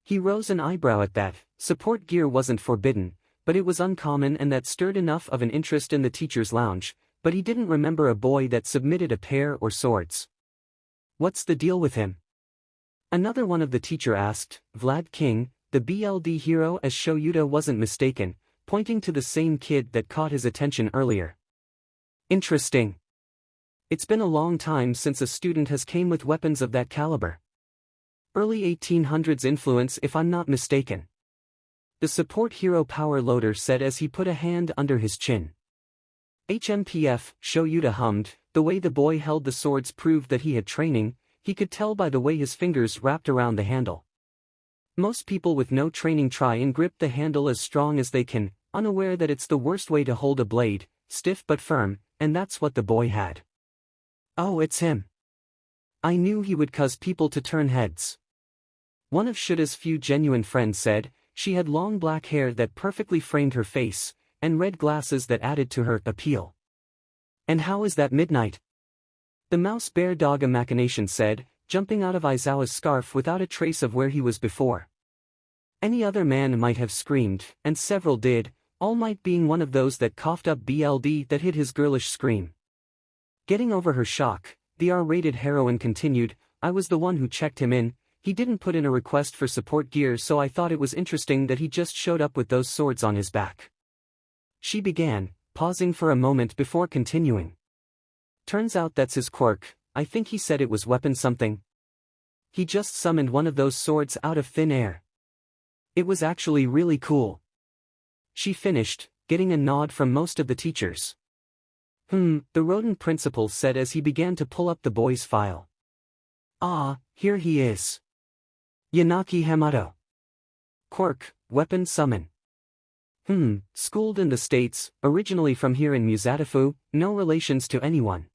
He rose an eyebrow at that. Support gear wasn't forbidden, but it was uncommon, and that stirred enough of an interest in the teacher's lounge, but he didn't remember a boy that submitted a pair or swords. What's the deal with him? Another one of the teacher asked. Vlad King, the BLD hero, as Shoyuta wasn't mistaken, pointing to the same kid that caught his attention earlier. Interesting. It's been a long time since a student has came with weapons of that caliber. Early 1800s influence, if I'm not mistaken. The support hero power loader said as he put a hand under his chin. HMPF, Shoyuta hummed. The way the boy held the swords proved that he had training. He could tell by the way his fingers wrapped around the handle. Most people with no training try and grip the handle as strong as they can, unaware that it's the worst way to hold a blade, stiff but firm, and that's what the boy had. Oh, it's him. I knew he would cause people to turn heads. One of Shuta's few genuine friends said. She had long black hair that perfectly framed her face, and red glasses that added to her appeal. And how is that midnight? The mouse bear dog a machination said, jumping out of Aizawa's scarf without a trace of where he was before. Any other man might have screamed, and several did, All Might being one of those that coughed up BLD that hid his girlish scream. Getting over her shock, the R-rated heroine continued, I was the one who checked him in. He didn't put in a request for support gear, so I thought it was interesting that he just showed up with those swords on his back. She began, pausing for a moment before continuing. Turns out that's his quirk. I think he said it was weapon something. He just summoned one of those swords out of thin air. It was actually really cool. She finished, getting a nod from most of the teachers. The rodent principal said as he began to pull up the boy's file. Ah, here he is. Yanaki Hamato. Quirk, weapon summon. Schooled in the States, originally from here in Musatifu, no relations to anyone.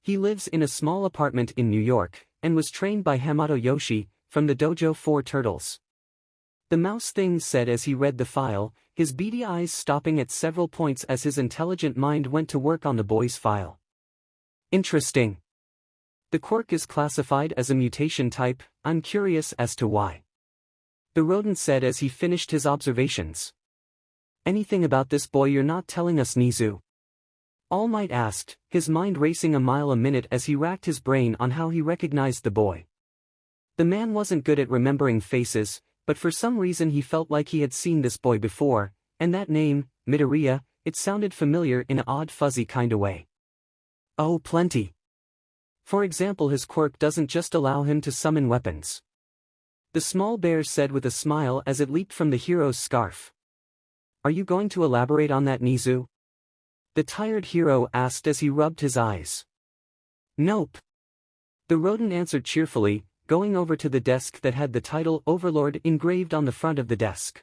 He lives in a small apartment in New York, and was trained by Hamato Yoshi, from the dojo Four Turtles. The mouse thing said as he read the file, his beady eyes stopping at several points as his intelligent mind went to work on the boy's file. Interesting. The quirk is classified as a mutation type. I'm curious as to why. The rodent said as he finished his observations. Anything about this boy you're not telling us, Nizu? All Might asked, his mind racing a mile a minute as he racked his brain on how he recognized the boy. The man wasn't good at remembering faces, but for some reason he felt like he had seen this boy before, and that name, Midoriya, it sounded familiar in an odd fuzzy kinda way. Oh, plenty. For example, his quirk doesn't just allow him to summon weapons. The small bear said with a smile as it leaped from the hero's scarf. Are you going to elaborate on that, Nizu? The tired hero asked as he rubbed his eyes. Nope. The rodent answered cheerfully, going over to the desk that had the title Overlord engraved on the front of the desk.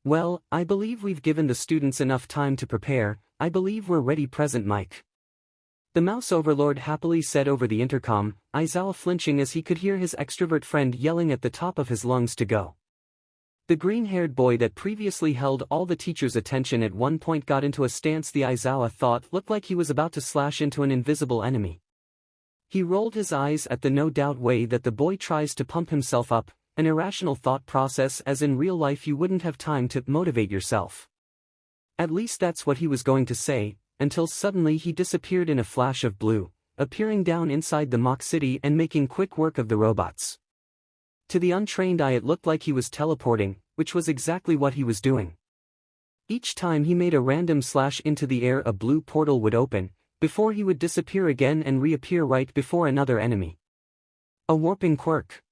Well, I believe we've given the students enough time to prepare. I believe we're ready, present Mike. The mouse overlord happily said over the intercom, Aizawa flinching as he could hear his extrovert friend yelling at the top of his lungs to go. The green-haired boy that previously held all the teacher's attention at one point got into a stance the Aizawa thought looked like he was about to slash into an invisible enemy. He rolled his eyes at the no-doubt way that the boy tries to pump himself up, an irrational thought process as in real life you wouldn't have time to motivate yourself. At least that's what he was going to say, until suddenly he disappeared in a flash of blue, appearing down inside the mock city and making quick work of the robots. To the untrained eye it looked like he was teleporting, which was exactly what he was doing. Each time he made a random slash into the air a blue portal would open, before he would disappear again and reappear right before another enemy. A warping quirk.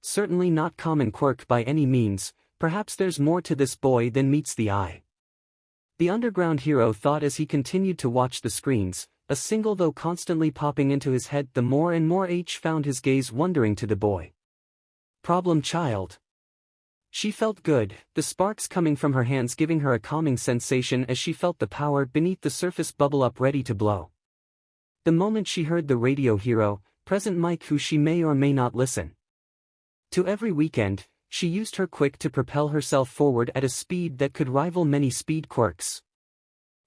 Certainly not common quirk by any means, perhaps there's more to this boy than meets the eye. The underground hero thought as he continued to watch the screens, a single though constantly popping into his head the more and more H found his gaze wandering to the boy. Problem child. She felt good, the sparks coming from her hands giving her a calming sensation as she felt the power beneath the surface bubble up ready to blow. The moment she heard the radio hero, present Mike who she may or may not listen to every weekend, she used her quick to propel herself forward at a speed that could rival many speed quirks.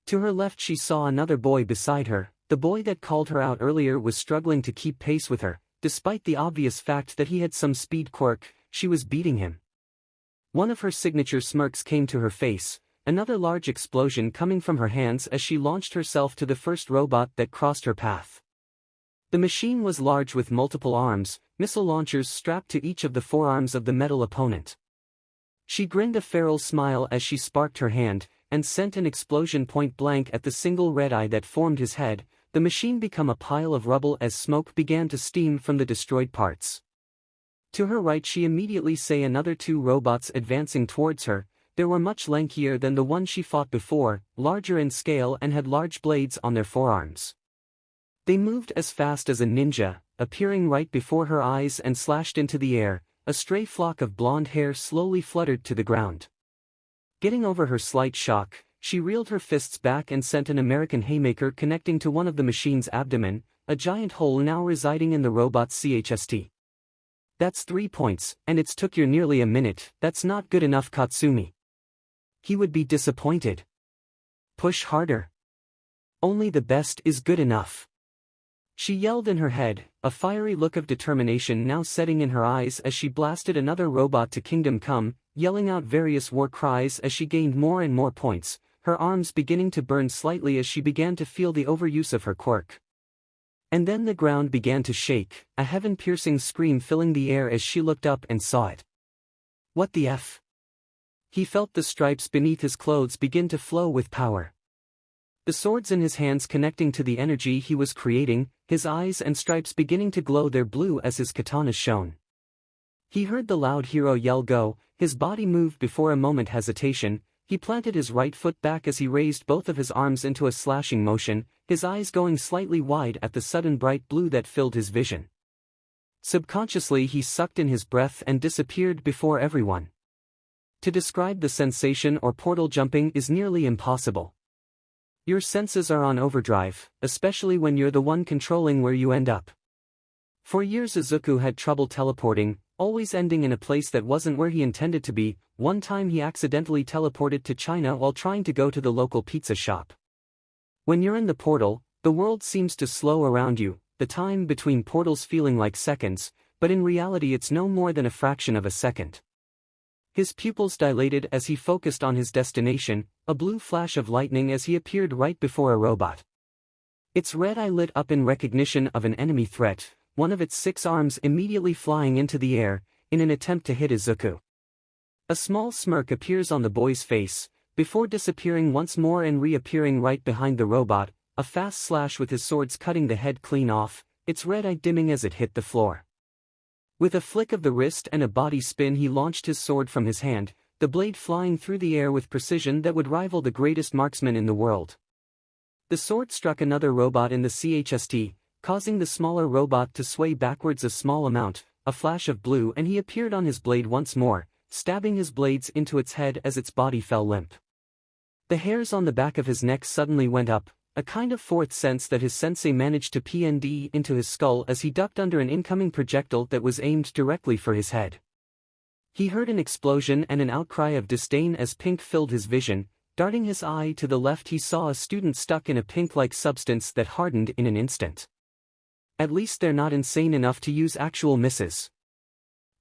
To her left she saw another boy beside her, the boy that called her out earlier was struggling to keep pace with her, despite the obvious fact that he had some speed quirk, she was beating him. One of her signature smirks came to her face, another large explosion coming from her hands as she launched herself to the first robot that crossed her path. The machine was large with multiple arms, missile launchers strapped to each of the forearms of the metal opponent. She grinned a feral smile as she sparked her hand, and sent an explosion point blank at the single red eye that formed his head, the machine become a pile of rubble as smoke began to steam from the destroyed parts. To her right she immediately saw another two robots advancing towards her. They were much lankier than the one she fought before, larger in scale and had large blades on their forearms. They moved as fast as a ninja, appearing right before her eyes and slashed into the air. A stray flock of blonde hair slowly fluttered to the ground. Getting over her slight shock, she reeled her fists back and sent an American haymaker connecting to one of the machine's abdomen, a giant hole now residing in the robot's chest. That's 3 points, and it's took you nearly a minute. That's not good enough, Katsumi. He would be disappointed. Push harder. Only the best is good enough. She yelled in her head, a fiery look of determination now setting in her eyes as she blasted another robot to Kingdom Come, yelling out various war cries as she gained more and more points, her arms beginning to burn slightly as she began to feel the overuse of her quirk. And then the ground began to shake, a heaven-piercing scream filling the air as she looked up and saw it. What the F? He felt the stripes beneath his clothes begin to flow with power. The swords in his hands connecting to the energy he was creating, his eyes and stripes beginning to glow their blue as his katanas shone. He heard the loud hero yell go, his body moved before a moment hesitation, he planted his right foot back as he raised both of his arms into a slashing motion, his eyes going slightly wide at the sudden bright blue that filled his vision. Subconsciously he sucked in his breath and disappeared before everyone. To describe the sensation or portal jumping is nearly impossible. Your senses are on overdrive, especially when you're the one controlling where you end up. For years Izuku had trouble teleporting, always ending in a place that wasn't where he intended to be. One time he accidentally teleported to China while trying to go to the local pizza shop. When you're in the portal, the world seems to slow around you, the time between portals feeling like seconds, but in reality it's no more than a fraction of a second. His pupils dilated as he focused on his destination, a blue flash of lightning as he appeared right before a robot. Its red eye lit up in recognition of an enemy threat, one of its 6 arms immediately flying into the air, in an attempt to hit Izuku. A small smirk appears on the boy's face, before disappearing once more and reappearing right behind the robot, a fast slash with his swords cutting the head clean off, its red eye dimming as it hit the floor. With a flick of the wrist and a body spin he launched his sword from his hand, the blade flying through the air with precision that would rival the greatest marksman in the world. The sword struck another robot in the chst, causing the smaller robot to sway backwards a small amount, a flash of blue, and he appeared on his blade once more, stabbing his blades into its head as its body fell limp. The hairs on the back of his neck suddenly went up, a kind of fourth sense that his sensei managed to PND into his skull as he ducked under an incoming projectile that was aimed directly for his head. He heard an explosion and an outcry of disdain as pink filled his vision. Darting his eye to the left he saw a student stuck in a pink-like substance that hardened in an instant. At least they're not insane enough to use actual misses.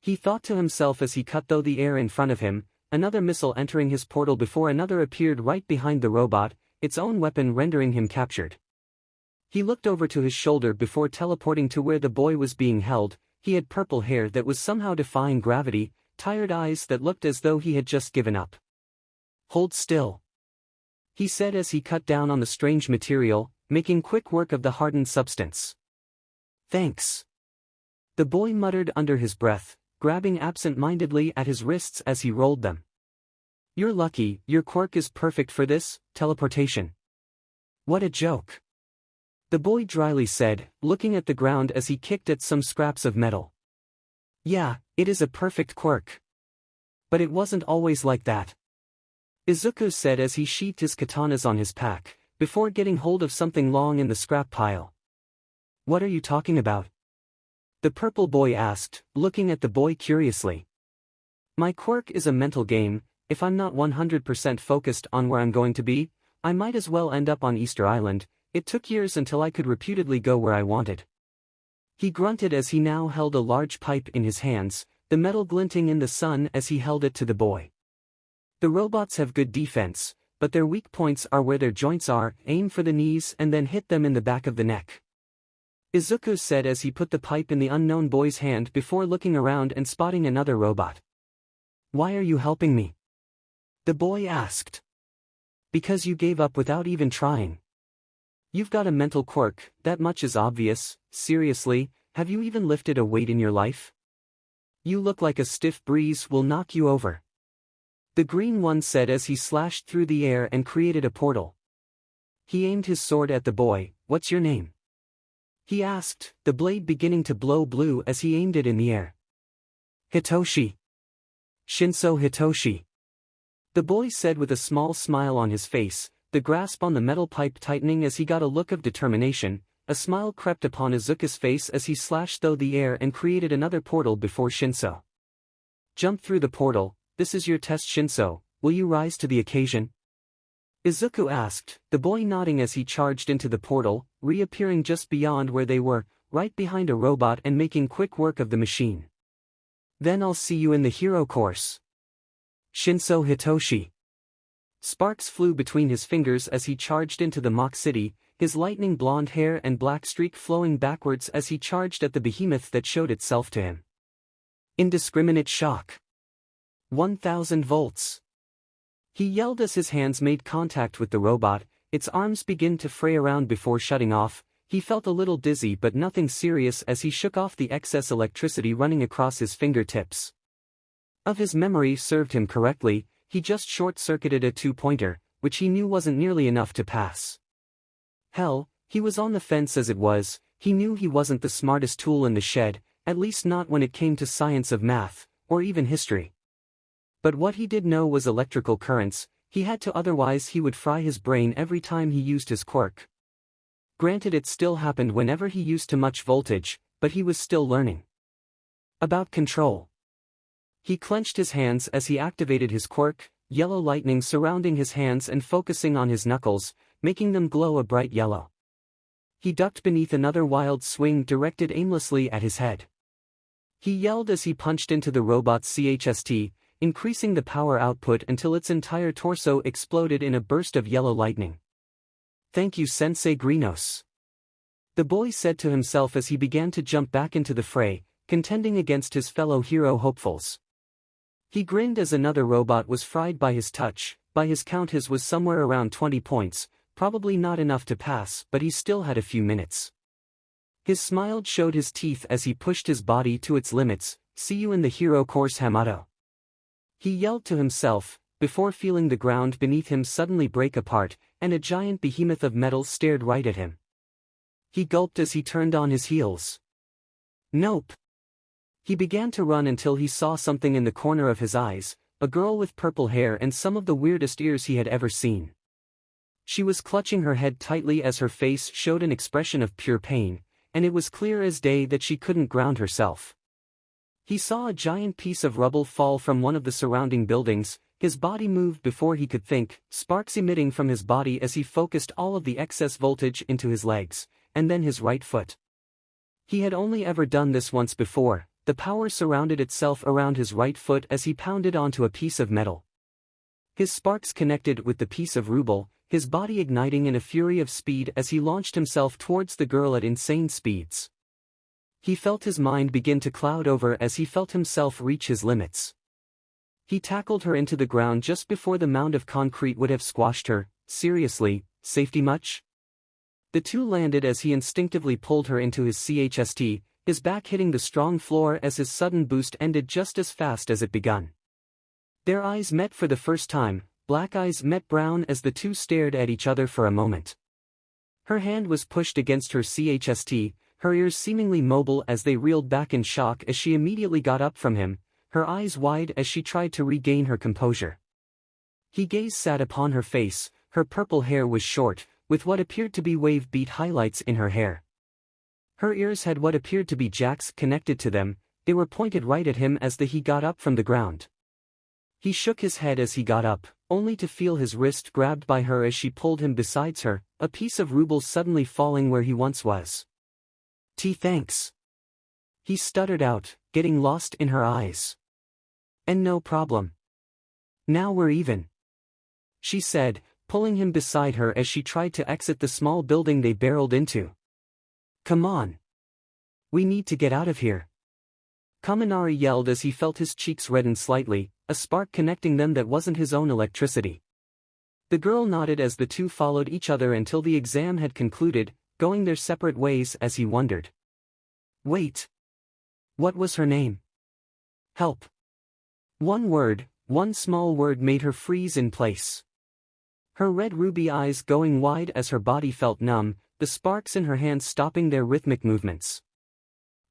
He thought to himself as he cut through the air in front of him, another missile entering his portal before another appeared right behind the robot, its own weapon rendering him captured. He looked over to his shoulder before teleporting to where the boy was being held. He had purple hair that was somehow defying gravity, tired eyes that looked as though he had just given up. "Hold still," he said as he cut down on the strange material, making quick work of the hardened substance. "Thanks," the boy muttered under his breath, grabbing absent-mindedly at his wrists as he rolled them. "You're lucky, your quirk is perfect for this, teleportation." "What a joke," the boy dryly said, looking at the ground as he kicked at some scraps of metal. "Yeah, it is a perfect quirk. But it wasn't always like that," Izuku said as he sheathed his katanas on his pack, before getting hold of something long in the scrap pile. "What are you talking about?" the purple boy asked, looking at the boy curiously. "My quirk is a mental game. If I'm not 100% focused on where I'm going to be, I might as well end up on Easter Island. It took years until I could reputedly go where I wanted." He grunted as he now held a large pipe in his hands, the metal glinting in the sun as he held it to the boy. "The robots have good defense, but their weak points are where their joints are. Aim for the knees and then hit them in the back of the neck," Izuku said as he put the pipe in the unknown boy's hand before looking around and spotting another robot. "Why are you helping me?" the boy asked. "Because you gave up without even trying. You've got a mental quirk, that much is obvious. Seriously, have you even lifted a weight in your life? You look like a stiff breeze will knock you over," the green one said as he slashed through the air and created a portal. He aimed his sword at the boy. "What's your name?" he asked, the blade beginning to blow blue as he aimed it in the air. "Hitoshi. Shinso Hitoshi," the boy said with a small smile on his face, the grasp on the metal pipe tightening as he got a look of determination. A smile crept upon Izuku's face as he slashed through the air and created another portal before Shinso. "Jump through the portal. This is your test, Shinso. Will you rise to the occasion?" Izuku asked, the boy nodding as he charged into the portal, reappearing just beyond where they were, right behind a robot and making quick work of the machine. "Then I'll see you in the hero course. Shinso Hitoshi." Sparks flew between his fingers as he charged into the mock city, his lightning blonde hair and black streak flowing backwards as he charged at the behemoth that showed itself to him. Indiscriminate shock. 1,000 volts. He yelled as his hands made contact with the robot, its arms began to fray around before shutting off. He felt a little dizzy but nothing serious as he shook off the excess electricity running across his fingertips. If his memory served him correctly, he just short-circuited a two-pointer, which he knew wasn't nearly enough to pass. Hell, he was on the fence as it was. He knew he wasn't the smartest tool in the shed, at least not when it came to science of math, or even history. But what he did know was electrical currents. He had to, otherwise he would fry his brain every time he used his quirk. Granted, it still happened whenever he used too much voltage, but he was still learning about control. He clenched his hands as he activated his quirk, yellow lightning surrounding his hands and focusing on his knuckles, making them glow a bright yellow. He ducked beneath another wild swing directed aimlessly at his head. He yelled as he punched into the robot's chst, increasing the power output until its entire torso exploded in a burst of yellow lightning. "Thank you, Sensei Grinos." The boy said to himself as he began to jump back into the fray, contending against his fellow hero hopefuls. He grinned as another robot was fried by his touch. By his count his was somewhere around 20 points, probably not enough to pass, but he still had a few minutes. His smile showed his teeth as he pushed his body to its limits. See you in the hero course, Hamato. He yelled to himself, before feeling the ground beneath him suddenly break apart, and a giant behemoth of metal stared right at him. He gulped as he turned on his heels. Nope. He began to run until he saw something in the corner of his eyes, a girl with purple hair and some of the weirdest ears he had ever seen. She was clutching her head tightly as her face showed an expression of pure pain, and it was clear as day that she couldn't ground herself. He saw a giant piece of rubble fall from one of the surrounding buildings. His body moved before he could think, sparks emitting from his body as he focused all of the excess voltage into his legs, and then his right foot. He had only ever done this once before. The power surrounded itself around his right foot as he pounded onto a piece of metal. His sparks connected with the piece of rubble, his body igniting in a fury of speed as he launched himself towards the girl at insane speeds. He felt his mind begin to cloud over as he felt himself reach his limits. He tackled her into the ground just before the mound of concrete would have squashed her. Seriously, safety much? The two landed as he instinctively pulled her into his chst, his back hitting the strong floor as his sudden boost ended just as fast as it begun. Their eyes met for the first time. Black eyes met brown as the two stared at each other for a moment. Her hand was pushed against her chst, her ears seemingly mobile as they reeled back in shock as she immediately got up from him, her eyes wide as she tried to regain her composure. His gaze sat upon her face. Her purple hair was short, with what appeared to be wave-beat highlights in her hair. Her ears had what appeared to be jacks connected to them. They were pointed right at him as he got up from the ground. He shook his head as he got up, only to feel his wrist grabbed by her as she pulled him besides her, a piece of ruble suddenly falling where he once was. Thanks. He stuttered out, getting lost in her eyes. And no problem. Now we're even. She said, pulling him beside her as she tried to exit the small building they barreled into. Come on. We need to get out of here. Kaminari yelled as he felt his cheeks redden slightly, a spark connecting them that wasn't his own electricity. The girl nodded as the two followed each other until the exam had concluded, going their separate ways as he wondered. Wait. What was her name? Help. One word, one small word made her freeze in place. Her red ruby eyes going wide as her body felt numb, the sparks in her hands stopping their rhythmic movements.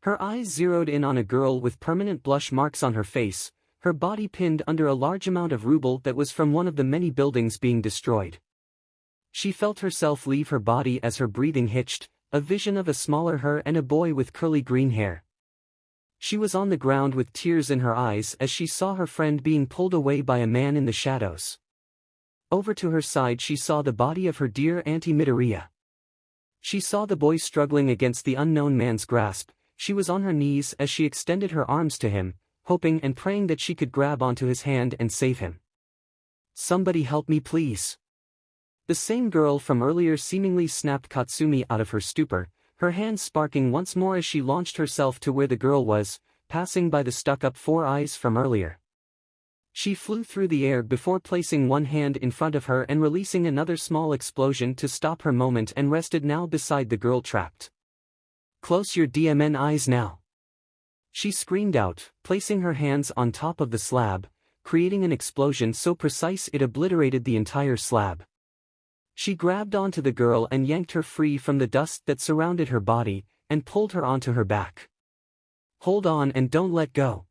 Her eyes zeroed in on a girl with permanent blush marks on her face, her body pinned under a large amount of ruble that was from one of the many buildings being destroyed. She felt herself leave her body as her breathing hitched, a vision of a smaller her and a boy with curly green hair. She was on the ground with tears in her eyes as she saw her friend being pulled away by a man in the shadows. Over to her side she saw the body of her dear Auntie Midoriya. She saw the boy struggling against the unknown man's grasp. She was on her knees as she extended her arms to him, hoping and praying that she could grab onto his hand and save him. Somebody help me please. The same girl from earlier seemingly snapped Katsumi out of her stupor, her hands sparking once more as she launched herself to where the girl was, passing by the stuck-up four eyes from earlier. She flew through the air before placing one hand in front of her and releasing another small explosion to stop her moment and rested now beside the girl trapped. Close your DMN eyes now. She screamed out, placing her hands on top of the slab, creating an explosion so precise it obliterated the entire slab. She grabbed onto the girl and yanked her free from the dust that surrounded her body, and pulled her onto her back. Hold on and don't let go.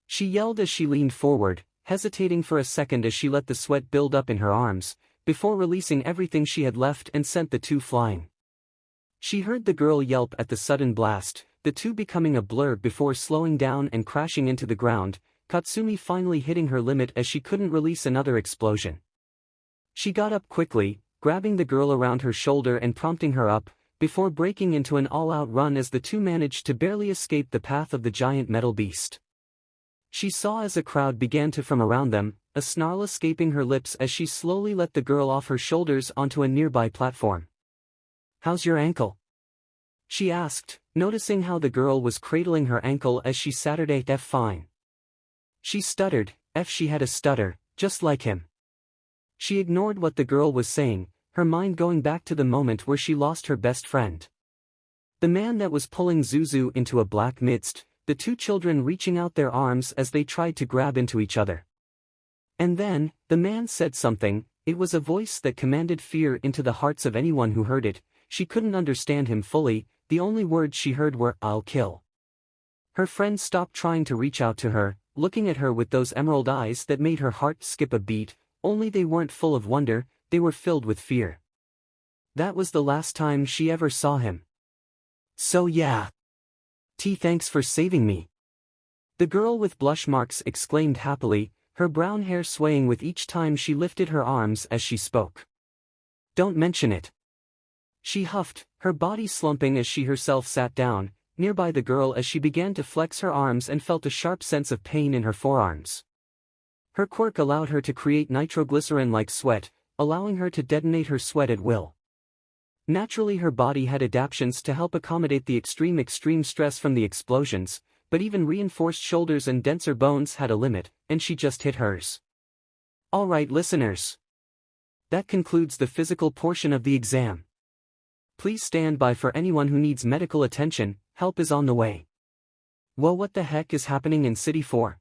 She yelled as she leaned forward, hesitating for a second as she let the sweat build up in her arms, before releasing everything she had left and sent the two flying. She heard the girl yelp at the sudden blast, the two becoming a blur before slowing down and crashing into the ground, Katsumi finally hitting her limit as she couldn't release another explosion. She got up quickly, grabbing the girl around her shoulder and prompting her up, before breaking into an all-out run as the two managed to barely escape the path of the giant metal beast. She saw as a crowd began to form around them, a snarl escaping her lips as she slowly let the girl off her shoulders onto a nearby platform. How's your ankle? she asked, noticing how the girl was cradling her ankle as she Saturday F fine. She stuttered, F she had a stutter, just like him. She ignored what the girl was saying, her mind going back to the moment where she lost her best friend. The man that was pulling Zuzu into a black mist, the two children reaching out their arms as they tried to grab into each other. And then, the man said something, it was a voice that commanded fear into the hearts of anyone who heard it. She couldn't understand him fully, the only words she heard were, I'll kill. Her friend stopped trying to reach out to her, looking at her with those emerald eyes that made her heart skip a beat, only they weren't full of wonder, they were filled with fear. That was the last time she ever saw him. So yeah. Thanks for saving me. The girl with blush marks exclaimed happily, her brown hair swaying with each time she lifted her arms as she spoke. Don't mention it. She huffed, her body slumping as she herself sat down, nearby the girl as she began to flex her arms and felt a sharp sense of pain in her forearms. Her quirk allowed her to create nitroglycerin-like sweat, allowing her to detonate her sweat at will. Naturally her body had adaptations to help accommodate the extreme stress from the explosions, but even reinforced shoulders and denser bones had a limit, and she just hit hers. Alright listeners. That concludes the physical portion of the exam. Please stand by for anyone who needs medical attention, help is on the way. Whoa, what the heck is happening in City 4?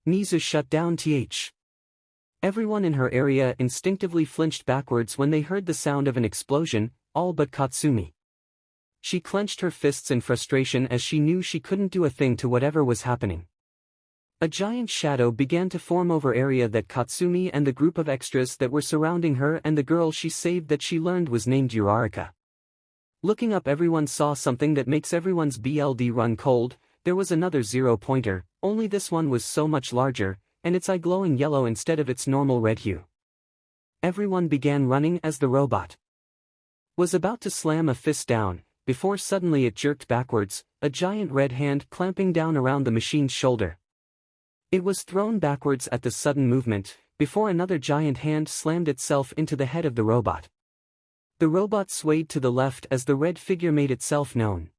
Nizu shut down th. Everyone in her area instinctively flinched backwards when they heard the sound of an explosion, all but Katsumi. She clenched her fists in frustration as she knew she couldn't do a thing to whatever was happening. A giant shadow began to form over area that Katsumi and the group of extras that were surrounding her and the girl she saved that she learned was named Uraraka. Looking up, everyone saw something that makes everyone's BLD run cold. There was another 0-pointer, only this one was so much larger, and its eye glowing yellow instead of its normal red hue. Everyone began running as the robot was about to slam a fist down, before suddenly it jerked backwards, a giant red hand clamping down around the machine's shoulder. It was thrown backwards at the sudden movement, before another giant hand slammed itself into the head of the robot. The robot swayed to the left as the red figure made itself known.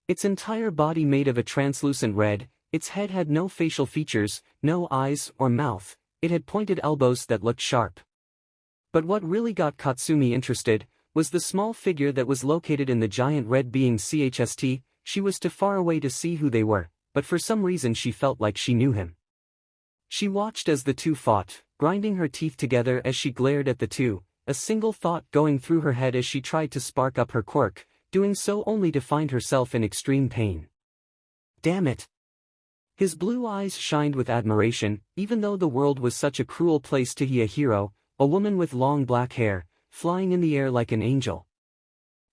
Its entire body made of a translucent red, its head had no facial features, no eyes or mouth, it had pointed elbows that looked sharp. But what really got Katsumi interested was the small figure that was located in the giant red being's chest. She was too far away to see who they were, but for some reason she felt like she knew him. She watched as the two fought, grinding her teeth together as she glared at the two, a single thought going through her head as she tried to spark up her quirk, doing so only to find herself in extreme pain. Damn it! His blue eyes shined with admiration, even though the world was such a cruel place to be a hero, a woman with long black hair, flying in the air like an angel.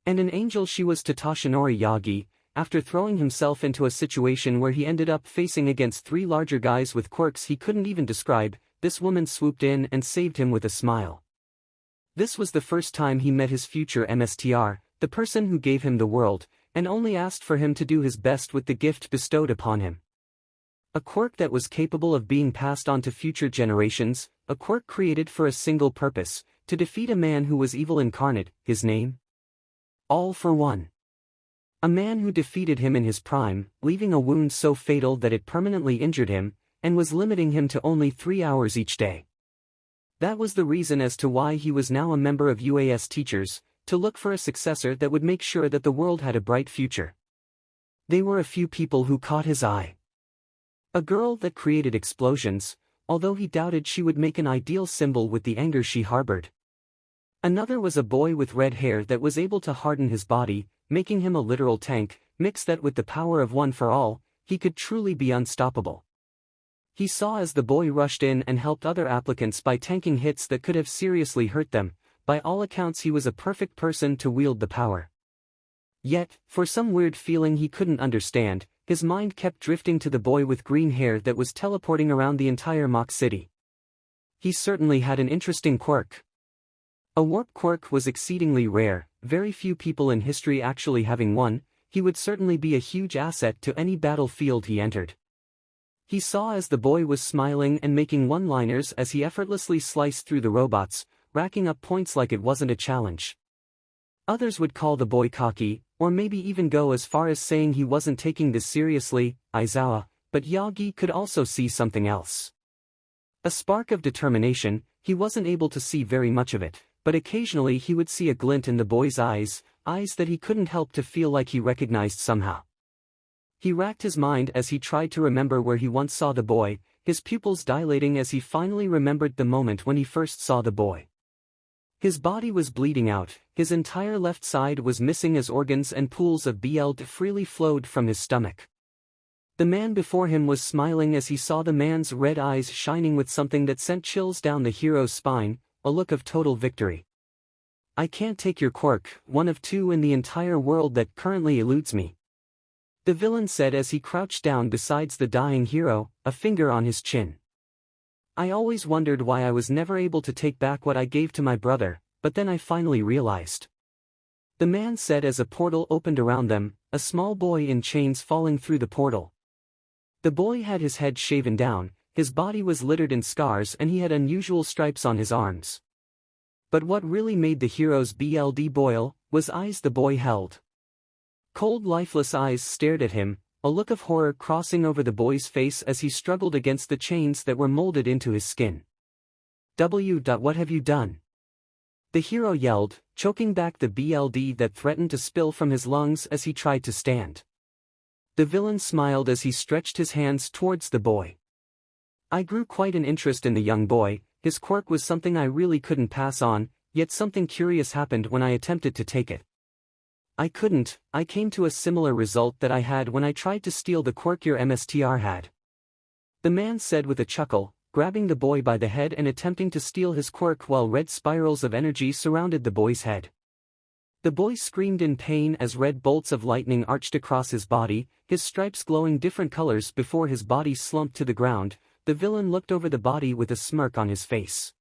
And an angel she was to Toshinori Yagi, after throwing himself into a situation where he ended up facing against 3 larger guys with quirks he couldn't even describe, this woman swooped in and saved him with a smile. This was the first time he met his future MSTR, the person who gave him the world, and only asked for him to do his best with the gift bestowed upon him. A quirk that was capable of being passed on to future generations, a quirk created for a single purpose, to defeat a man who was evil incarnate, his name? All for one. A man who defeated him in his prime, leaving a wound so fatal that it permanently injured him, and was limiting him to only 3 hours each day. That was the reason as to why he was now a member of UAS teachers, to look for a successor that would make sure that the world had a bright future. There were a few people who caught his eye. A girl that created explosions, although he doubted she would make an ideal symbol with the anger she harbored. Another was a boy with red hair that was able to harden his body, making him a literal tank. Mix that with the power of One for All, he could truly be unstoppable. He saw as the boy rushed in and helped other applicants by tanking hits that could have seriously hurt them. By all accounts he was a perfect person to wield the power. Yet, for some weird feeling he couldn't understand, his mind kept drifting to the boy with green hair that was teleporting around the entire Mach City. He certainly had an interesting quirk. A warp quirk was exceedingly rare, very few people in history actually having one. He would certainly be a huge asset to any battlefield he entered. He saw as the boy was smiling and making one-liners as he effortlessly sliced through the robots, racking up points like it wasn't a challenge. Others would call the boy cocky, or maybe even go as far as saying he wasn't taking this seriously, Aizawa, but Yagi could also see something else. A spark of determination. He wasn't able to see very much of it, but occasionally he would see a glint in the boy's eyes that he couldn't help to feel like he recognized somehow. He racked his mind as he tried to remember where he once saw the boy, his pupils dilating as he finally remembered the moment when he first saw the boy. His body was bleeding out, his entire left side was missing as organs and pools of blood freely flowed from his stomach. The man before him was smiling as he saw the man's red eyes shining with something that sent chills down the hero's spine, a look of total victory. I can't take your quirk, one of two in the entire world that currently eludes me. The villain said as he crouched down beside the dying hero, a finger on his chin. I always wondered why I was never able to take back what I gave to my brother, but then I finally realized. The man said as a portal opened around them, a small boy in chains falling through the portal. The boy had his head shaven down, his body was littered in scars and he had unusual stripes on his arms. But what really made the hero's blood boil, was eyes the boy held. Cold lifeless eyes stared at him, a look of horror crossing over the boy's face as he struggled against the chains that were molded into his skin. What have you done? The hero yelled, choking back the blood that threatened to spill from his lungs as he tried to stand. The villain smiled as he stretched his hands towards the boy. I grew quite an interest in the young boy, his quirk was something I really couldn't pass on, yet something curious happened when I attempted to take it. I couldn't. I came to a similar result that I had when I tried to steal the quirk your MSTR had. The man said with a chuckle, grabbing the boy by the head and attempting to steal his quirk while red spirals of energy surrounded the boy's head. The boy screamed in pain as red bolts of lightning arched across his body, his stripes glowing different colors before his body slumped to the ground. The villain looked over the body with a smirk on his face.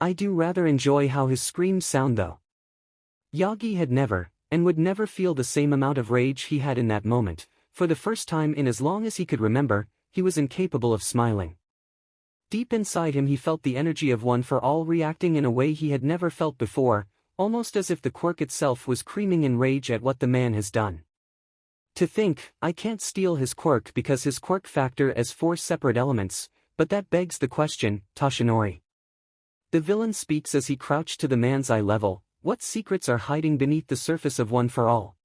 I do rather enjoy how his screams sound though. Yagi had never, and would never feel the same amount of rage he had in that moment. For the first time in as long as he could remember, he was incapable of smiling. Deep inside him he felt the energy of One for All reacting in a way he had never felt before, almost as if the quirk itself was screaming in rage at what the man has done. To think, I can't steal his quirk because his quirk factor as 4 separate elements, but that begs the question, Toshinori. The villain speaks as he crouched to the man's eye level, what secrets are hiding beneath the surface of One for All?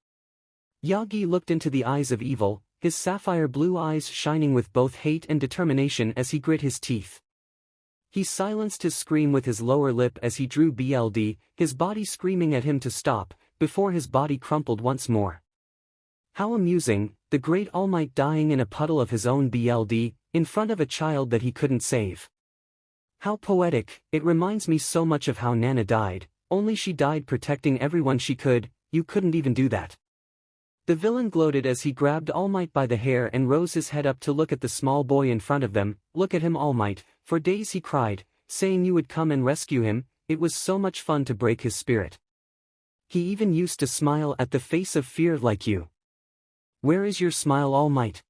Yagi looked into the eyes of evil, his sapphire blue eyes shining with both hate and determination as he grit his teeth. He silenced his scream with his lower lip as he drew blood, his body screaming at him to stop, before his body crumpled once more. How amusing, the great All Might dying in a puddle of his own blood, in front of a child that he couldn't save. How poetic, it reminds me so much of how Nana died, only she died protecting everyone she could, you couldn't even do that. The villain gloated as he grabbed All Might by the hair and rose his head up to look at the small boy in front of them. Look at him, All Might, for days he cried, saying you would come and rescue him. It was so much fun to break his spirit. He even used to smile at the face of fear like you. Where is your smile, All Might?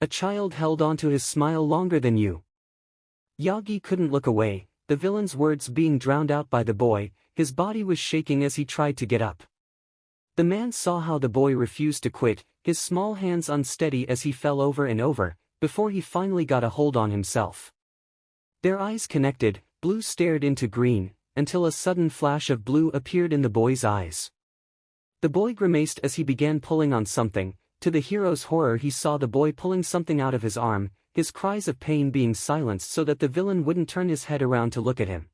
A child held on to his smile longer than you. Yagi couldn't look away, the villain's words being drowned out by the boy. His body was shaking as he tried to get up. The man saw how the boy refused to quit, his small hands unsteady as he fell over and over, before he finally got a hold on himself. Their eyes connected, blue stared into green, until a sudden flash of blue appeared in the boy's eyes. The boy grimaced as he began pulling on something. To the hero's horror he saw the boy pulling something out of his arm, his cries of pain being silenced so that the villain wouldn't turn his head around to look at him.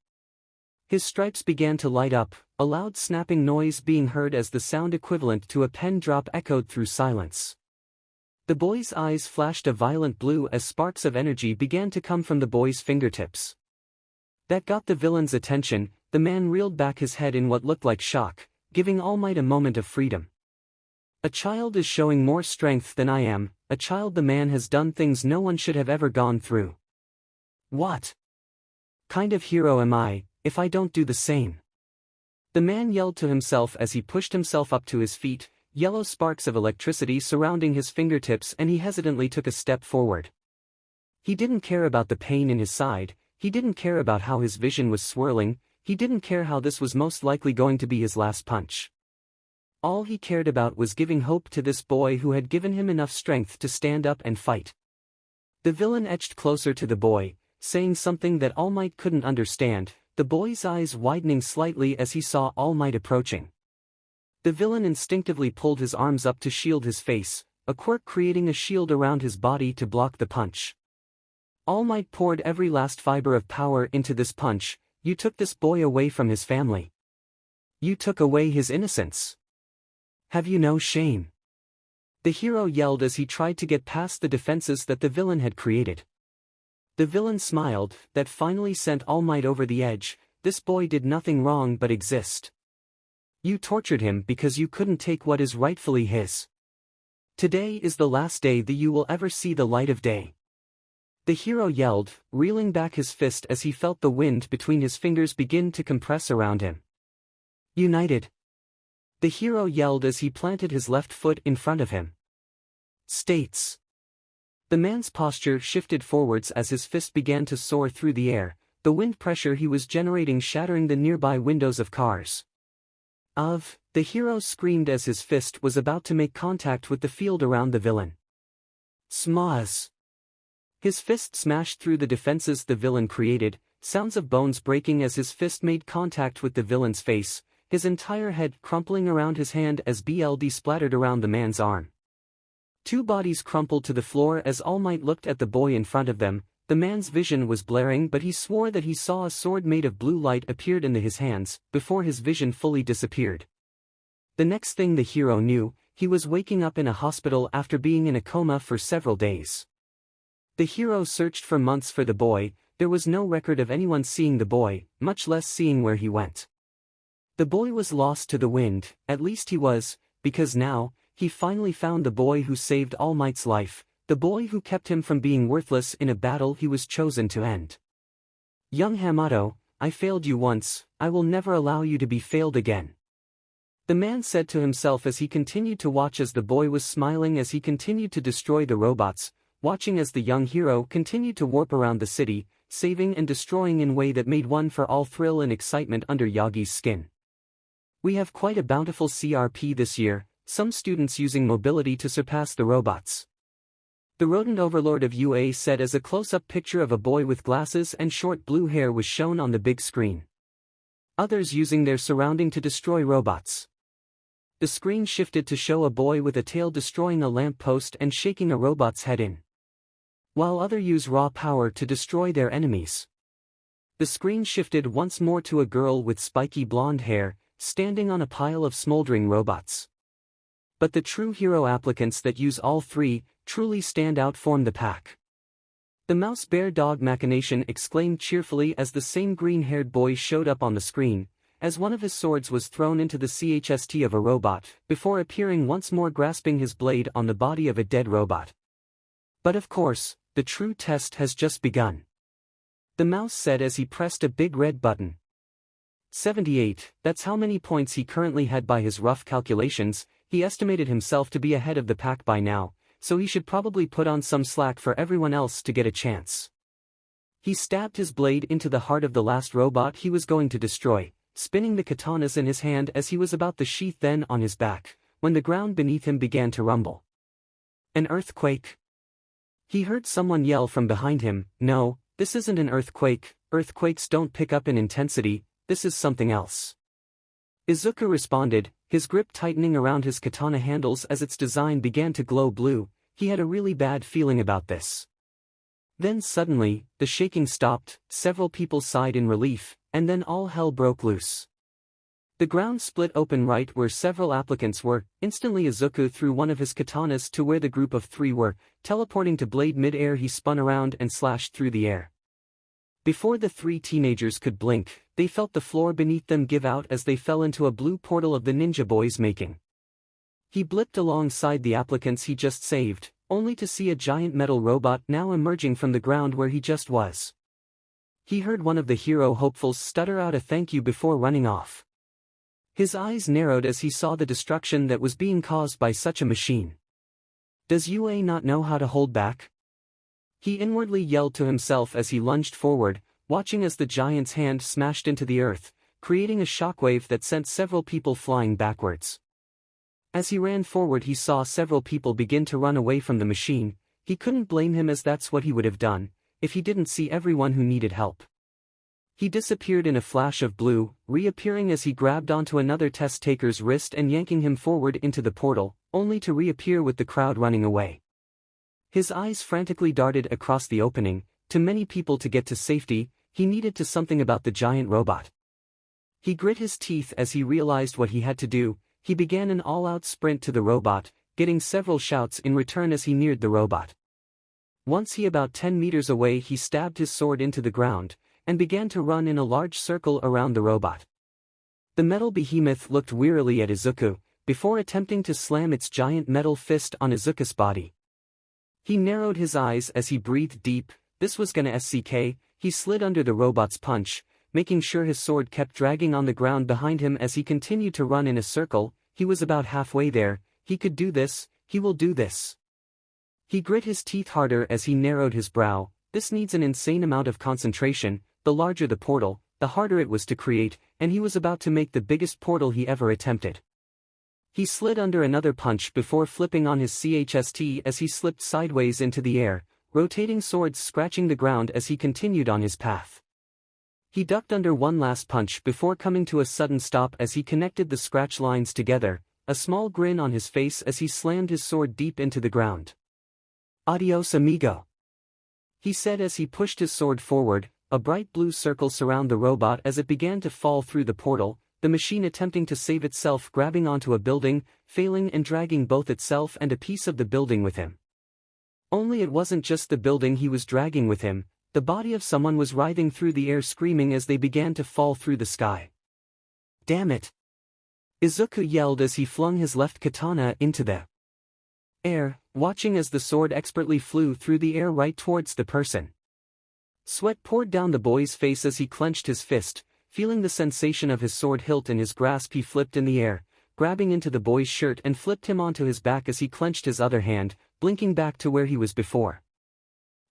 His stripes began to light up, a loud snapping noise being heard as the sound equivalent to a pen drop echoed through silence. The boy's eyes flashed a violent blue as sparks of energy began to come from the boy's fingertips. That got the villain's attention. The man reeled back his head in what looked like shock, giving All Might a moment of freedom. A child is showing more strength than I am, a child. The man has done things no one should have ever gone through. What kind of hero am I, if I don't do the same? The man yelled to himself as he pushed himself up to his feet, yellow sparks of electricity surrounding his fingertips, and he hesitantly took a step forward. He didn't care about the pain in his side, he didn't care about how his vision was swirling, He didn't care how this was most likely going to be his last punch. All he cared about was giving hope to this boy who had given him enough strength to stand up and fight. The villain edged closer to the boy, saying something that All Might couldn't understand, the boy's eyes widening slightly as he saw All Might approaching. The villain instinctively pulled his arms up to shield his face, a quirk creating a shield around his body to block the punch. All Might poured every last fiber of power into this punch. You took this boy away from his family. You took away his innocence. Have you no shame? The hero yelled as he tried to get past the defenses that the villain had created. The villain smiled, that finally sent All Might over the edge. This boy did nothing wrong but exist. You tortured him because you couldn't take what is rightfully his. Today is the last day that you will ever see the light of day. The hero yelled, reeling back his fist as he felt the wind between his fingers begin to compress around him. United. The hero yelled as he planted his left foot in front of him. States. The man's posture shifted forwards as his fist began to soar through the air, the wind pressure he was generating shattering the nearby windows of cars. The hero screamed as his fist was about to make contact with the field around the villain. Smaz. His fist smashed through the defenses the villain created, sounds of bones breaking as his fist made contact with the villain's face, his entire head crumpling around his hand as BLD splattered around the man's arm. Two bodies crumpled to the floor as All Might looked at the boy in front of them. The man's vision was blaring, but he swore that he saw a sword made of blue light appeared into his hands, before his vision fully disappeared. The next thing the hero knew, he was waking up in a hospital after being in a coma for several days. The hero searched for months for the boy. There was no record of anyone seeing the boy, much less seeing where he went. The boy was lost to the wind, at least he was, because now, he finally found the boy who saved All Might's life, the boy who kept him from being worthless in a battle he was chosen to end. Young Hamato, I failed you once, I will never allow you to be failed again. The man said to himself as he continued to watch as the boy was smiling as he continued to destroy the robots, watching as the young hero continued to warp around the city, saving and destroying in a way that made one for all thrill and excitement under Yagi's skin. We have quite a bountiful CRP this year, some students using mobility to surpass the robots. The rodent overlord of UA said as a close-up picture of a boy with glasses and short blue hair was shown on the big screen. Others using their surrounding to destroy robots. The screen shifted to show a boy with a tail destroying a lamp post and shaking a robot's head in. While others use raw power to destroy their enemies. The screen shifted once more to a girl with spiky blonde hair, standing on a pile of smoldering robots. But the true hero applicants that use all three, truly stand out form the pack. The mouse-bear-dog machination exclaimed cheerfully as the same green-haired boy showed up on the screen, as one of his swords was thrown into the chest of a robot, before appearing once more grasping his blade on the body of a dead robot. But of course, the true test has just begun. The mouse said as he pressed a big red button. 78, that's how many points he currently had by his rough calculations. He estimated himself to be ahead of the pack by now, so he should probably put on some slack for everyone else to get a chance. He stabbed his blade into the heart of the last robot he was going to destroy, spinning the katanas in his hand as he was about to sheath then on his back, when the ground beneath him began to rumble. An earthquake? He heard someone yell from behind him, no, this isn't an earthquake, earthquakes don't pick up in intensity, this is something else. Izuku responded, his grip tightening around his katana handles as its design began to glow blue. He had a really bad feeling about this. Then suddenly, the shaking stopped, several people sighed in relief, and then all hell broke loose. The ground split open right where several applicants were. Instantly Izuku threw one of his katanas to where the group of three were, teleporting to blade mid-air. He spun around and slashed through the air. Before the three teenagers could blink, they felt the floor beneath them give out as they fell into a blue portal of the ninja boy's making. He blipped alongside the applicants he just saved, only to see a giant metal robot now emerging from the ground where he just was. He heard one of the hero hopefuls stutter out a thank you before running off. His eyes narrowed as he saw the destruction that was being caused by such a machine. Does UA not know how to hold back? He inwardly yelled to himself as he lunged forward, watching as the giant's hand smashed into the earth, creating a shockwave that sent several people flying backwards. As he ran forward, he saw several people begin to run away from the machine. He couldn't blame him, as that's what he would have done if he didn't see everyone who needed help. He disappeared in a flash of blue, reappearing as he grabbed onto another test taker's wrist and yanking him forward into the portal, only to reappear with the crowd running away. His eyes frantically darted across the opening. To many people to get to safety, he needed to something about the giant robot. He grit his teeth as he realized what he had to do. He began an all-out sprint to the robot, getting several shouts in return as he neared the robot. Once he about 10 meters away, he stabbed his sword into the ground, and began to run in a large circle around the robot. The metal behemoth looked wearily at Izuku, before attempting to slam its giant metal fist on Izuku's body. He narrowed his eyes as he breathed deep. This was gonna SCK. He slid under the robot's punch, making sure his sword kept dragging on the ground behind him as he continued to run in a circle. He was about halfway there. He could do this. He will do this. He grit his teeth harder as he narrowed his brow. This needs an insane amount of concentration. The larger the portal, the harder it was to create, and he was about to make the biggest portal he ever attempted. He slid under another punch before flipping on his CHST as he slipped sideways into the air, rotating swords scratching the ground as he continued on his path. He ducked under one last punch before coming to a sudden stop as he connected the scratch lines together, a small grin on his face as he slammed his sword deep into the ground. "Adios, amigo," he said as he pushed his sword forward. A bright blue circle surrounded the robot as it began to fall through the portal, the machine attempting to save itself, grabbing onto a building, failing and dragging both itself and a piece of the building with him. Only it wasn't just the building he was dragging with him. The body of someone was writhing through the air, screaming as they began to fall through the sky. "Damn it!" Izuku yelled as he flung his left katana into the air, watching as the sword expertly flew through the air right towards the person. Sweat poured down the boy's face as he clenched his fist, feeling the sensation of his sword hilt in his grasp. He flipped in the air, grabbing into the boy's shirt and flipped him onto his back as he clenched his other hand, blinking back to where he was before.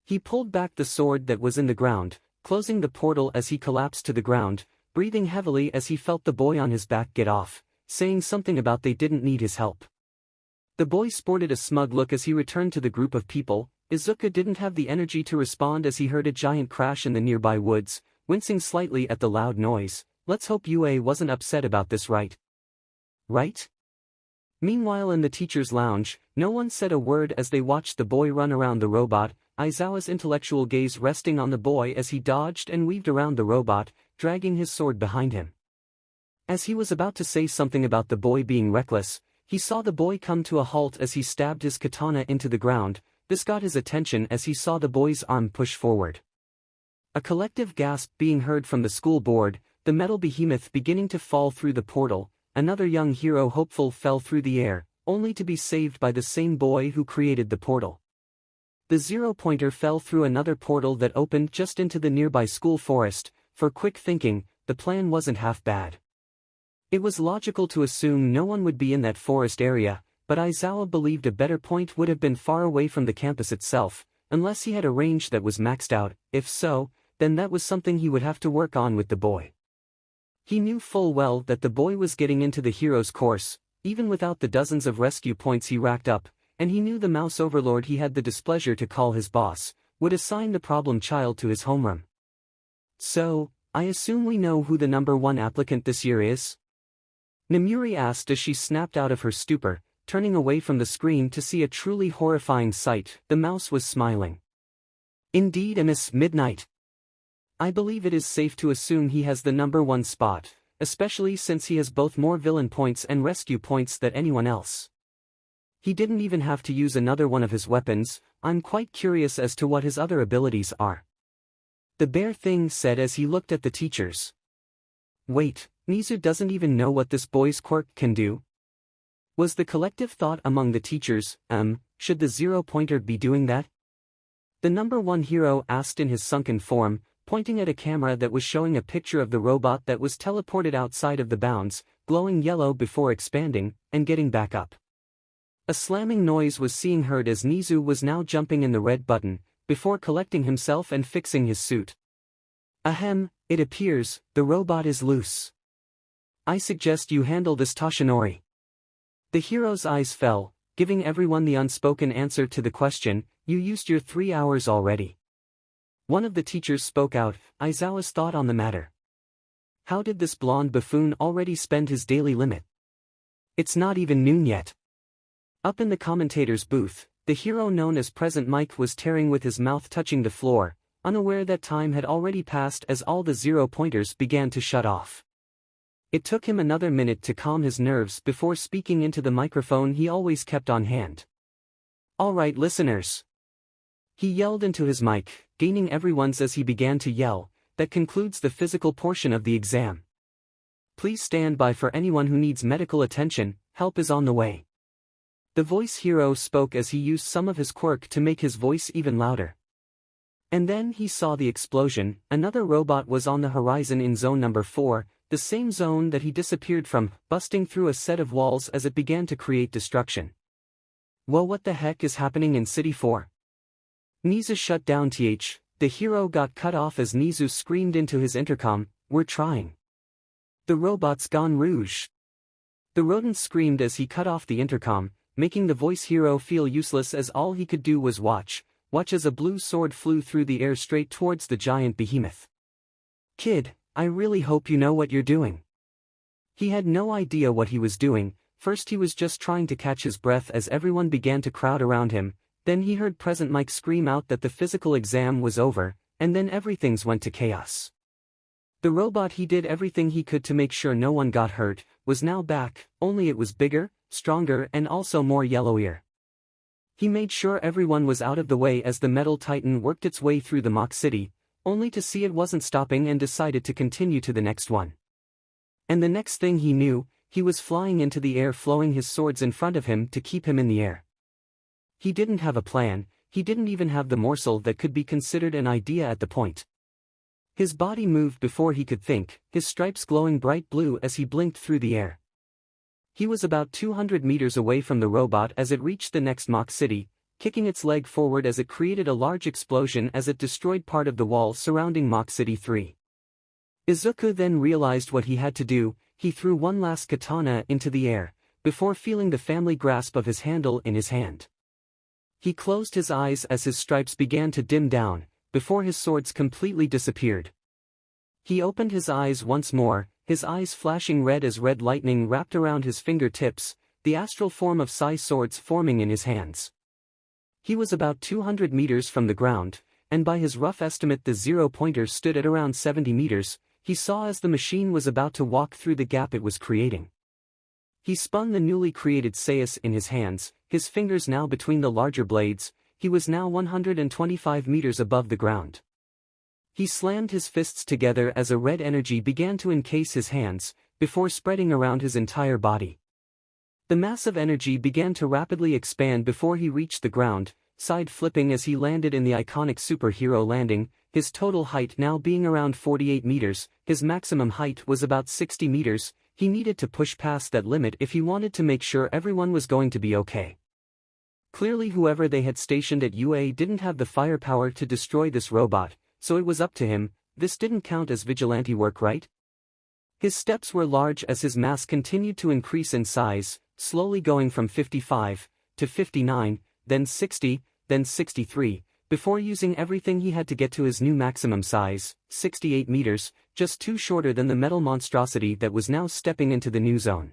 He pulled back the sword that was in the ground, closing the portal as he collapsed to the ground, breathing heavily as he felt the boy on his back get off, saying something about they didn't need his help. The boy sported a smug look as he returned to the group of people. Izuku didn't have the energy to respond as he heard a giant crash in the nearby woods, wincing slightly at the loud noise. Let's hope UA wasn't upset about this, right? Right? Meanwhile, in the teacher's lounge, no one said a word as they watched the boy run around the robot, Aizawa's intellectual gaze resting on the boy as he dodged and weaved around the robot, dragging his sword behind him. As he was about to say something about the boy being reckless, he saw the boy come to a halt as he stabbed his katana into the ground. This got his attention as he saw the boy's arm push forward. A collective gasp being heard from the school board, the metal behemoth beginning to fall through the portal. Another young hero hopeful fell through the air, only to be saved by the same boy who created the portal. The zero-pointer fell through another portal that opened just into the nearby school forest. For quick thinking, the plan wasn't half bad. It was logical to assume no one would be in that forest area, but Aizawa believed a better point would have been far away from the campus itself, unless he had a range that was maxed out. If so, then that was something he would have to work on with the boy. He knew full well that the boy was getting into the hero's course, even without the dozens of rescue points he racked up, and he knew the mouse overlord he had the displeasure to call his boss would assign the problem child to his homeroom. "So, I assume we know who the #1 applicant this year is?" Nemuri asked as she snapped out of her stupor, turning away from the screen to see a truly horrifying sight. The mouse was smiling. "Indeed, Miss Midnight. I believe it is safe to assume he has the #1 spot, especially since he has both more villain points and rescue points than anyone else. He didn't even have to use another one of his weapons. I'm quite curious as to what his other abilities are," the bear thing said as he looked at the teachers. "Wait, Nizu doesn't even know what this boy's quirk can do?" was the collective thought among the teachers. Should the zero-pointer be doing that?" the #1 hero asked in his sunken form, pointing at a camera that was showing a picture of the robot that was teleported outside of the bounds, glowing yellow before expanding, and getting back up. A slamming noise was being heard as Nizu was now jumping in the red button, before collecting himself and fixing his suit. "Ahem, it appears, the robot is loose," I suggest you handle this, Toshinori. The hero's eyes fell, giving everyone the unspoken answer to the question, you used your 3 hours already. One of the teachers spoke out, Aizawa's thought on the matter. How did this blonde buffoon already spend his daily limit? It's not even noon yet. Up in the commentator's booth, the hero known as Present Mike was tearing with his mouth touching the floor, unaware that time had already passed as all the 0-pointers began to shut off. It took him another minute to calm his nerves before speaking into the microphone he always kept on hand. Alright listeners. He yelled into his mic, gaining everyone's as he began to yell, that concludes the physical portion of the exam. Please stand by for anyone who needs medical attention, help is on the way. The voice hero spoke as he used some of his quirk to make his voice even louder. And then he saw the explosion. Another robot was on the horizon in zone number 4, the same zone that he disappeared from, busting through a set of walls as it began to create destruction. Well, what the heck is happening in City 4? Nizu shut down th. The hero got cut off as Nizu screamed into his intercom, we're trying. The robot's gone rouge. The rodent screamed as he cut off the intercom, making the voice hero feel useless as all he could do was watch as a blue sword flew through the air straight towards the giant behemoth. Kid, I really hope you know what you're doing. He had no idea what he was doing. First he was just trying to catch his breath as everyone began to crowd around him, then he heard Present Mike scream out that the physical exam was over, and then everything's went to chaos. The robot he did everything he could to make sure no one got hurt, was now back, only it was bigger, stronger and also more yellowier. He made sure everyone was out of the way as the metal titan worked its way through the mock city, only to see it wasn't stopping and decided to continue to the next one. And the next thing he knew, he was flying into the air flowing his swords in front of him to keep him in the air. He didn't have a plan, he didn't even have the morsel that could be considered an idea at the point. His body moved before he could think, his stripes glowing bright blue as he blinked through the air. He was about 200 meters away from the robot as it reached the next mock city, kicking its leg forward as it created a large explosion as it destroyed part of the wall surrounding Mach City 3. Izuku then realized what he had to do. He threw one last katana into the air, before feeling the family grasp of his handle in his hand. He closed his eyes as his stripes began to dim down, before his swords completely disappeared. He opened his eyes once more, his eyes flashing red as red lightning wrapped around his fingertips, the astral form of Sai swords forming in his hands. He was about 200 meters from the ground, and by his rough estimate the 0-pointer stood at around 70 meters, he saw as the machine was about to walk through the gap it was creating. He spun the newly created sais in his hands, his fingers now between the larger blades. He was now 125 meters above the ground. He slammed his fists together as a red energy began to encase his hands, before spreading around his entire body. The massive energy began to rapidly expand before he reached the ground, side flipping as he landed in the iconic superhero landing, his total height now being around 48 meters, his maximum height was about 60 meters, he needed to push past that limit if he wanted to make sure everyone was going to be okay. Clearly whoever they had stationed at UA didn't have the firepower to destroy this robot, so it was up to him. This didn't count as vigilante work, right? His steps were large as his mass continued to increase in size, slowly going from 55 to 59, then 60, then 63, before using everything he had to get to his new maximum size, 68 meters, just two shorter than the metal monstrosity that was now stepping into the new zone.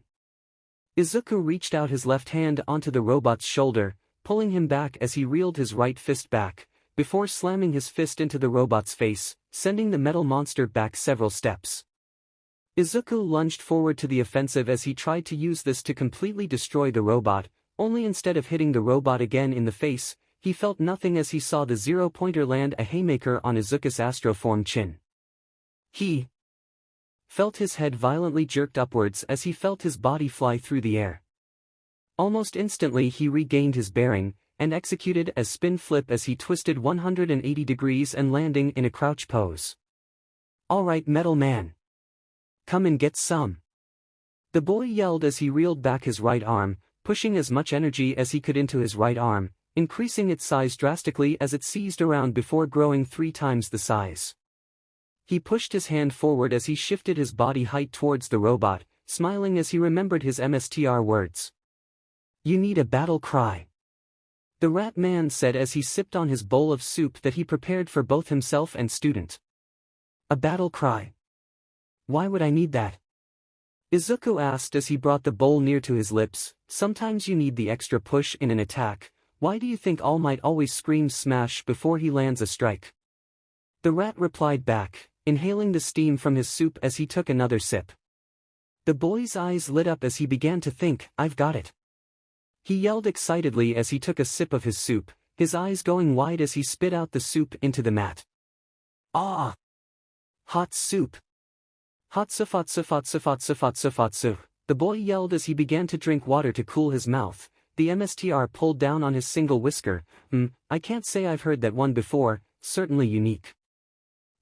Izuku reached out his left hand onto the robot's shoulder, pulling him back as he reeled his right fist back, before slamming his fist into the robot's face, sending the metal monster back several steps. Izuku lunged forward to the offensive as he tried to use this to completely destroy the robot, only instead of hitting the robot again in the face, he felt nothing as he saw the 0-pointer land a haymaker on Izuku's astroform chin. He felt his head violently jerked upwards as he felt his body fly through the air. Almost instantly he regained his bearing, and executed a spin flip as he twisted 180 degrees and landing in a crouch pose. "Alright, Metal Man. Come and get some." The boy yelled as he reeled back his right arm, pushing as much energy as he could into his right arm, increasing its size drastically as it seized around before growing 3 times the size. He pushed his hand forward as he shifted his body height towards the robot, smiling as he remembered his MSTR words. "You need a battle cry," the rat man said as he sipped on his bowl of soup that he prepared for both himself and student. "A battle cry? Why would I need that?" Izuku asked as he brought the bowl near to his lips. "Sometimes you need the extra push in an attack. Why do you think All Might always screams smash before he lands a strike?" The rat replied back, inhaling the steam from his soup as he took another sip. The boy's eyes lit up as he began to think, "I've got it." He yelled excitedly as he took a sip of his soup, his eyes going wide as he spit out the soup into the mat. "Ah! Hot soup! Hotsufatsufatsufatsufatsufatsu," the boy yelled as he began to drink water to cool his mouth. The MSTR pulled down on his single whisker. I can't say I've heard that one before, certainly unique."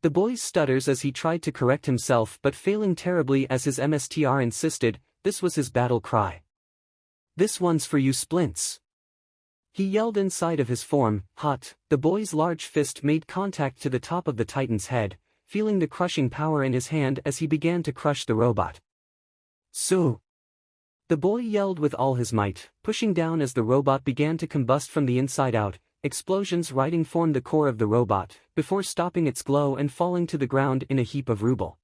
The boy stutters as he tried to correct himself but failing terribly as his MSTR insisted, this was his battle cry. "This one's for you, Splints." He yelled inside of his form, "Hot." The boy's large fist made contact to the top of the Titan's head, feeling the crushing power in his hand as he began to crush the robot. "So!" the boy yelled with all his might, pushing down as the robot began to combust from the inside out. Explosions riding formed the core of the robot, before stopping its glow and falling to the ground in a heap of rubble.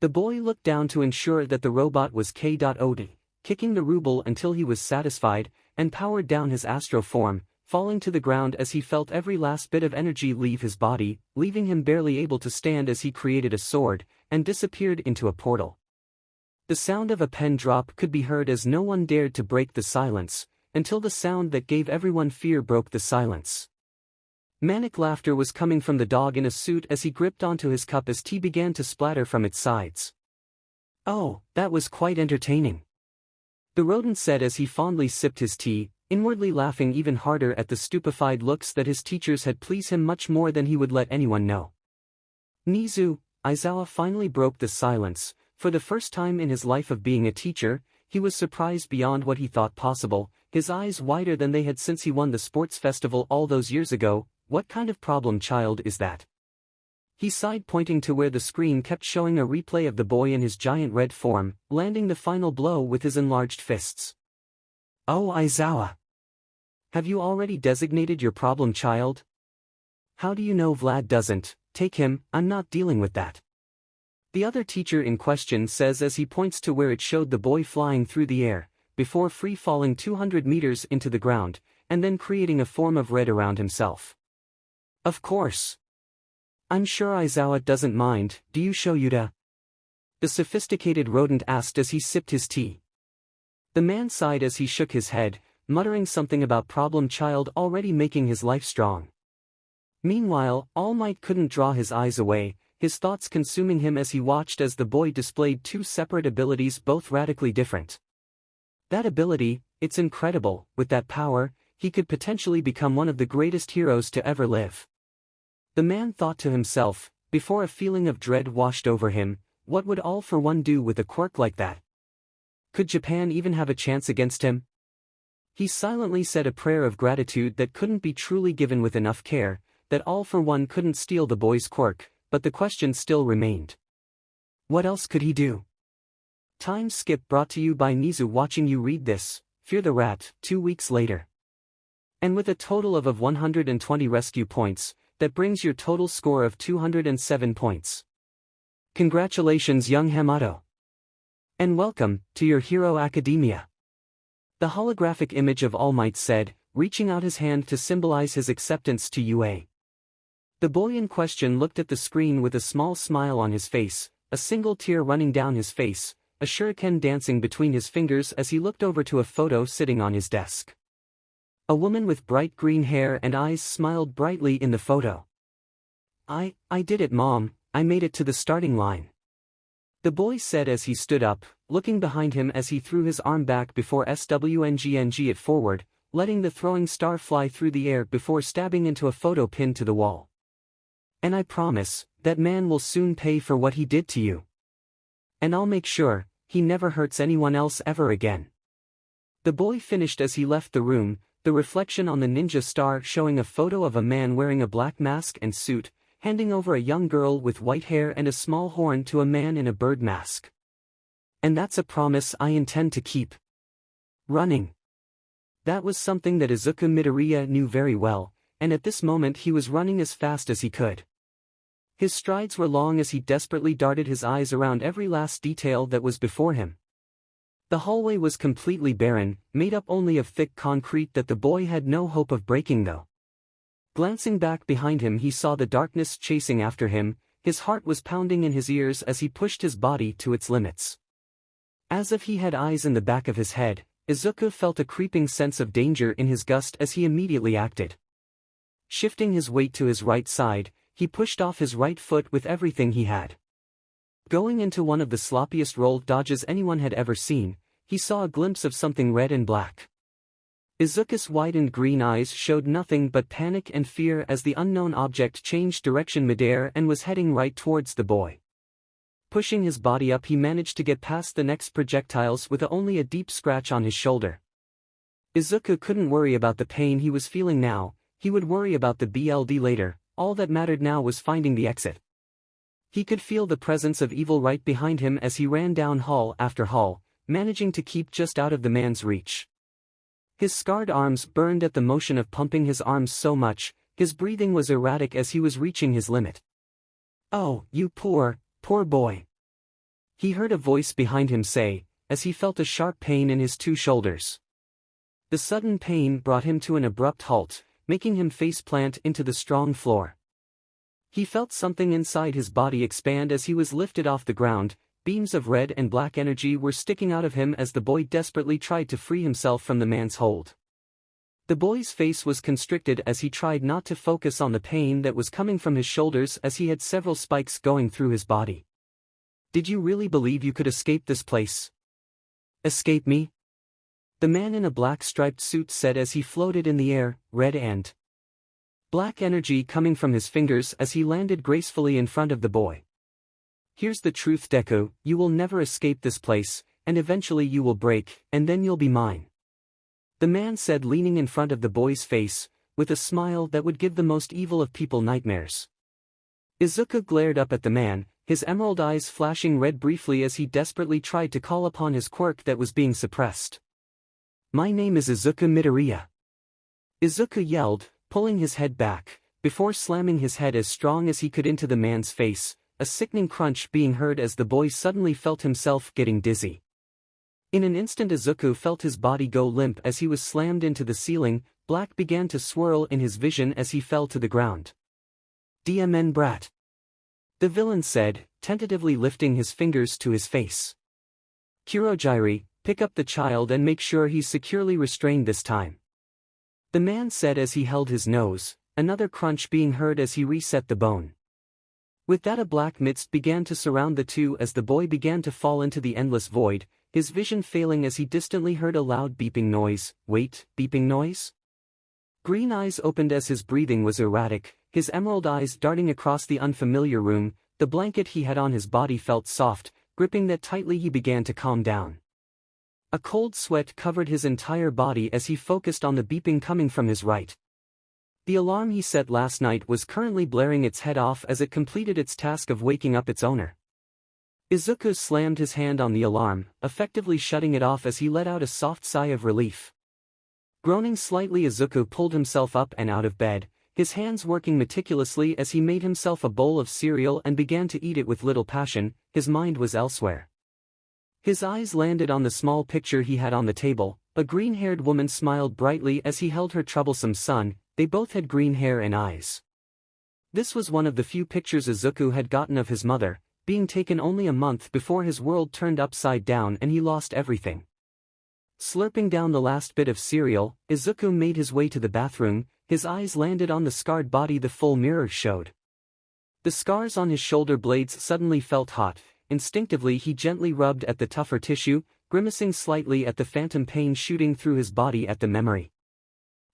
The boy looked down to ensure that the robot was K.O.D., kicking the rubble until he was satisfied, and powered down his astro form, falling to the ground as he felt every last bit of energy leave his body, leaving him barely able to stand as he created a sword, and disappeared into a portal. The sound of a pen drop could be heard as no one dared to break the silence, until the sound that gave everyone fear broke the silence. Manic laughter was coming from the dog in a suit as he gripped onto his cup as tea began to splatter from its sides. "Oh, that was quite entertaining," the rodent said as he fondly sipped his tea, inwardly laughing even harder at the stupefied looks that his teachers had pleased him much more than he would let anyone know. Aizawa finally broke the silence. For the first time in his life of being a teacher, he was surprised beyond what he thought possible, his eyes wider than they had since he won the sports festival all those years ago. "What kind of problem child is that?" He sighed, pointing to where the screen kept showing a replay of the boy in his giant red form, landing the final blow with his enlarged fists. "Oh, Aizawa! Have you already designated your problem child?" "How do you know Vlad doesn't? Take him, I'm not dealing with that," the other teacher in question says as he points to where it showed the boy flying through the air, before free-falling 200 meters into the ground, and then creating a form of red around himself. "Of course. I'm sure Aizawa doesn't mind. Do you show Yuta?" the sophisticated rodent asked as he sipped his tea. The man sighed as he shook his head, muttering something about problem child already making his life strong. Meanwhile, All Might couldn't draw his eyes away, his thoughts consuming him as he watched as the boy displayed two separate abilities both radically different. That ability, it's incredible, with that power, he could potentially become one of the greatest heroes to ever live. The man thought to himself, before a feeling of dread washed over him, what would All for One do with a quirk like that? Could Japan even have a chance against him? He silently said a prayer of gratitude that couldn't be truly given with enough care, that All for One couldn't steal the boy's quirk, but the question still remained. What else could he do? Time skip brought to you by Nizu. Watching you read this, Fear the Rat, 2 weeks later. And with a total of 120 rescue points, that brings your total score of 207 points. Congratulations, young Hamato. And welcome to your Hero Academia. The holographic image of All Might said, reaching out his hand to symbolize his acceptance to UA. The boy in question looked at the screen with a small smile on his face, a single tear running down his face, a shuriken dancing between his fingers as he looked over to a photo sitting on his desk. A woman with bright green hair and eyes smiled brightly in the photo. I did it, Mom, I made it to the starting line," the boy said as he stood up, looking behind him as he threw his arm back before swngng it forward, letting the throwing star fly through the air before stabbing into a photo pinned to the wall. "And I promise, that man will soon pay for what he did to you. And I'll make sure, he never hurts anyone else ever again." The boy finished as he left the room, the reflection on the ninja star showing a photo of a man wearing a black mask and suit, handing over a young girl with white hair and a small horn to a man in a bird mask. And that's a promise I intend to keep. Running. That was something that Izuku Midoriya knew very well, and at this moment he was running as fast as he could. His strides were long as he desperately darted his eyes around every last detail that was before him. The hallway was completely barren, made up only of thick concrete that the boy had no hope of breaking though. Glancing back behind him, he saw the darkness chasing after him. His heart was pounding in his ears as he pushed his body to its limits. As if he had eyes in the back of his head, Izuku felt a creeping sense of danger in his gust as he immediately acted. Shifting his weight to his right side, he pushed off his right foot with everything he had. Going into one of the sloppiest roll dodges anyone had ever seen, he saw a glimpse of something red and black. Izuku's widened green eyes showed nothing but panic and fear as the unknown object changed direction midair and was heading right towards the boy. Pushing his body up, he managed to get past the next projectiles with only a deep scratch on his shoulder. Izuku couldn't worry about the pain he was feeling now, he would worry about the BLD later. All that mattered now was finding the exit. He could feel the presence of evil right behind him as he ran down hall after hall, managing to keep just out of the man's reach. His scarred arms burned at the motion of pumping his arms so much, his breathing was erratic as he was reaching his limit. "Oh, you poor boy," he heard a voice behind him say, as he felt a sharp pain in his two shoulders. The sudden pain brought him to an abrupt halt, making him face-plant into the strong floor. He felt something inside his body expand as he was lifted off the ground. Beams of red and black energy were sticking out of him as the boy desperately tried to free himself from the man's hold. The boy's face was constricted as he tried not to focus on the pain that was coming from his shoulders as he had several spikes going through his body. "Did you really believe you could escape this place?" "Escape me?" the man in a black striped suit said as he floated in the air, red and black energy coming from his fingers as he landed gracefully in front of the boy. "Here's the truth, Deku, you will never escape this place, and eventually you will break, and then you'll be mine," the man said, leaning in front of the boy's face, with a smile that would give the most evil of people nightmares. Izuku glared up at the man, his emerald eyes flashing red briefly as he desperately tried to call upon his quirk that was being suppressed. "My name is Izuku Midoriya," Izuku yelled, pulling his head back, before slamming his head as strong as he could into the man's face, a sickening crunch being heard as the boy suddenly felt himself getting dizzy. In an instant Izuku felt his body go limp as he was slammed into the ceiling. Black began to swirl in his vision as he fell to the ground. "DMN brat," the villain said, tentatively lifting his fingers to his face. "Kurogiri, pick up the child and make sure he's securely restrained this time," the man said as he held his nose, another crunch being heard as he reset the bone. With that, a black mist began to surround the two as the boy began to fall into the endless void, his vision failing as he distantly heard a loud beeping noise. "Wait, beeping noise?" Green eyes opened as his breathing was erratic, his emerald eyes darting across the unfamiliar room. The blanket he had on his body felt soft, gripping that tightly. He began to calm down. A cold sweat covered his entire body as he focused on the beeping coming from his right. The alarm he set last night was currently blaring its head off as it completed its task of waking up its owner. Izuku slammed his hand on the alarm, effectively shutting it off as he let out a soft sigh of relief. Groaning slightly, Izuku pulled himself up and out of bed, his hands working meticulously as he made himself a bowl of cereal and began to eat it with little passion. His mind was elsewhere. His eyes landed on the small picture he had on the table. A green-haired woman smiled brightly as he held her troublesome son. They both had green hair and eyes. This was one of the few pictures Izuku had gotten of his mother, being taken only a month before his world turned upside down and he lost everything. Slurping down the last bit of cereal, Izuku made his way to the bathroom. His eyes landed on the scarred body the full mirror showed. The scars on his shoulder blades suddenly felt hot. Instinctively he gently rubbed at the tougher tissue, grimacing slightly at the phantom pain shooting through his body at the memory.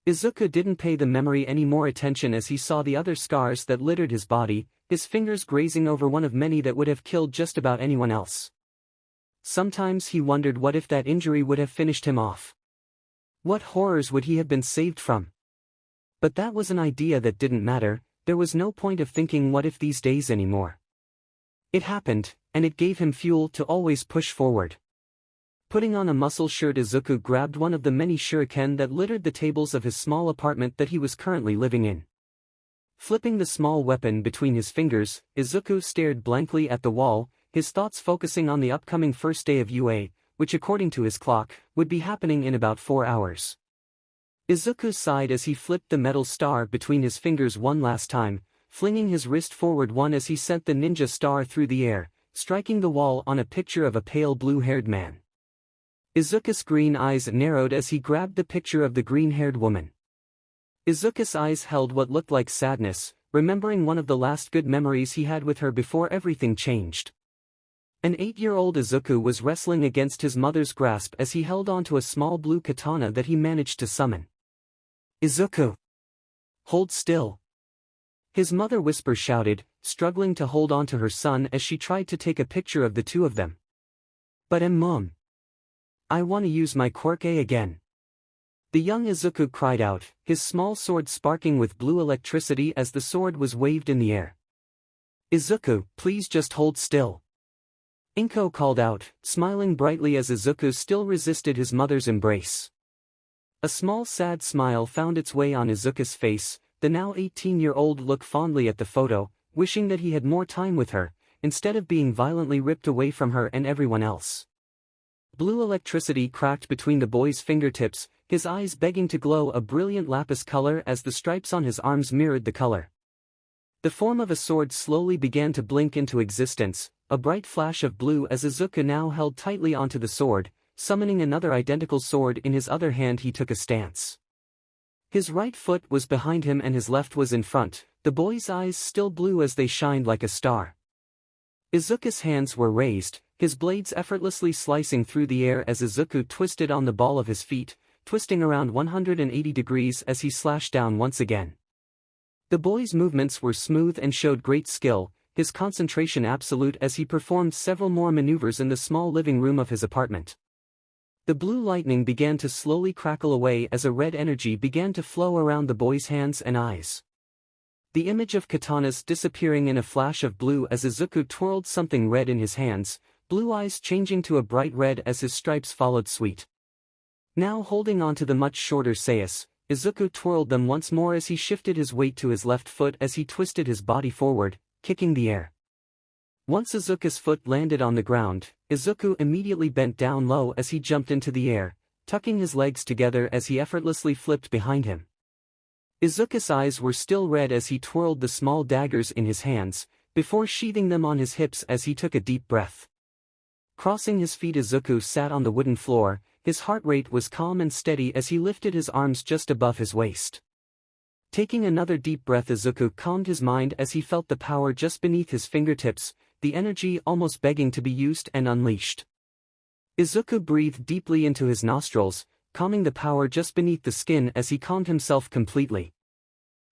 Izuku didn't pay the memory any more attention as he saw the other scars that littered his body, his fingers grazing over one of many that would have killed just about anyone else. Sometimes he wondered what if that injury would have finished him off. What horrors would he have been saved from? But that was an idea that didn't matter. There was no point of thinking what if these days anymore. It happened, and it gave him fuel to always push forward. Putting on a muscle shirt, Izuku grabbed one of the many shuriken that littered the tables of his small apartment that he was currently living in. Flipping the small weapon between his fingers, Izuku stared blankly at the wall, his thoughts focusing on the upcoming first day of UA, which according to his clock, would be happening in about 4 hours. Izuku sighed as he flipped the metal star between his fingers one last time, flinging his wrist forward one as he sent the ninja star through the air, striking the wall on a picture of a pale blue-haired man. Izuku's green eyes narrowed as he grabbed the picture of the green-haired woman. Izuku's eyes held what looked like sadness, remembering one of the last good memories he had with her before everything changed. An 8-year-old Izuku was wrestling against his mother's grasp as he held onto a small blue katana that he managed to summon. "Izuku! Hold still!" His mother whisper shouted, struggling to hold on to her son as she tried to take a picture of the two of them. "But Mom, I want to use my Quirk again." The young Izuku cried out, his small sword sparking with blue electricity as the sword was waved in the air. "Izuku, please just hold still." Inko called out, smiling brightly as Izuku still resisted his mother's embrace. A small sad smile found its way on Izuku's face, the now 18-year-old looked fondly at the photo, wishing that he had more time with her, instead of being violently ripped away from her and everyone else. Blue electricity cracked between the boy's fingertips, his eyes begging to glow a brilliant lapis color as the stripes on his arms mirrored the color. The form of a sword slowly began to blink into existence, a bright flash of blue as Izuku now held tightly onto the sword, summoning another identical sword in his other hand. He took a stance. His right foot was behind him and his left was in front, the boy's eyes still blue as they shined like a star. Izuku's hands were raised, his blades effortlessly slicing through the air as Izuku twisted on the ball of his feet, twisting around 180 degrees as he slashed down once again. The boy's movements were smooth and showed great skill, his concentration absolute as he performed several more maneuvers in the small living room of his apartment. The blue lightning began to slowly crackle away as a red energy began to flow around the boy's hands and eyes. The image of katanas disappearing in a flash of blue as Izuku twirled something red in his hands, blue eyes changing to a bright red as his stripes followed suit. Now holding on to the much shorter sais, Izuku twirled them once more as he shifted his weight to his left foot as he twisted his body forward, kicking the air. Once Izuku's foot landed on the ground, Izuku immediately bent down low as he jumped into the air, tucking his legs together as he effortlessly flipped behind him. Izuku's eyes were still red as he twirled the small daggers in his hands, before sheathing them on his hips as he took a deep breath. Crossing his feet, Izuku sat on the wooden floor, his heart rate was calm and steady as he lifted his arms just above his waist. Taking another deep breath, Izuku calmed his mind as he felt the power just beneath his fingertips, the energy almost begging to be used and unleashed. Izuku breathed deeply into his nostrils, calming the power just beneath the skin as he calmed himself completely.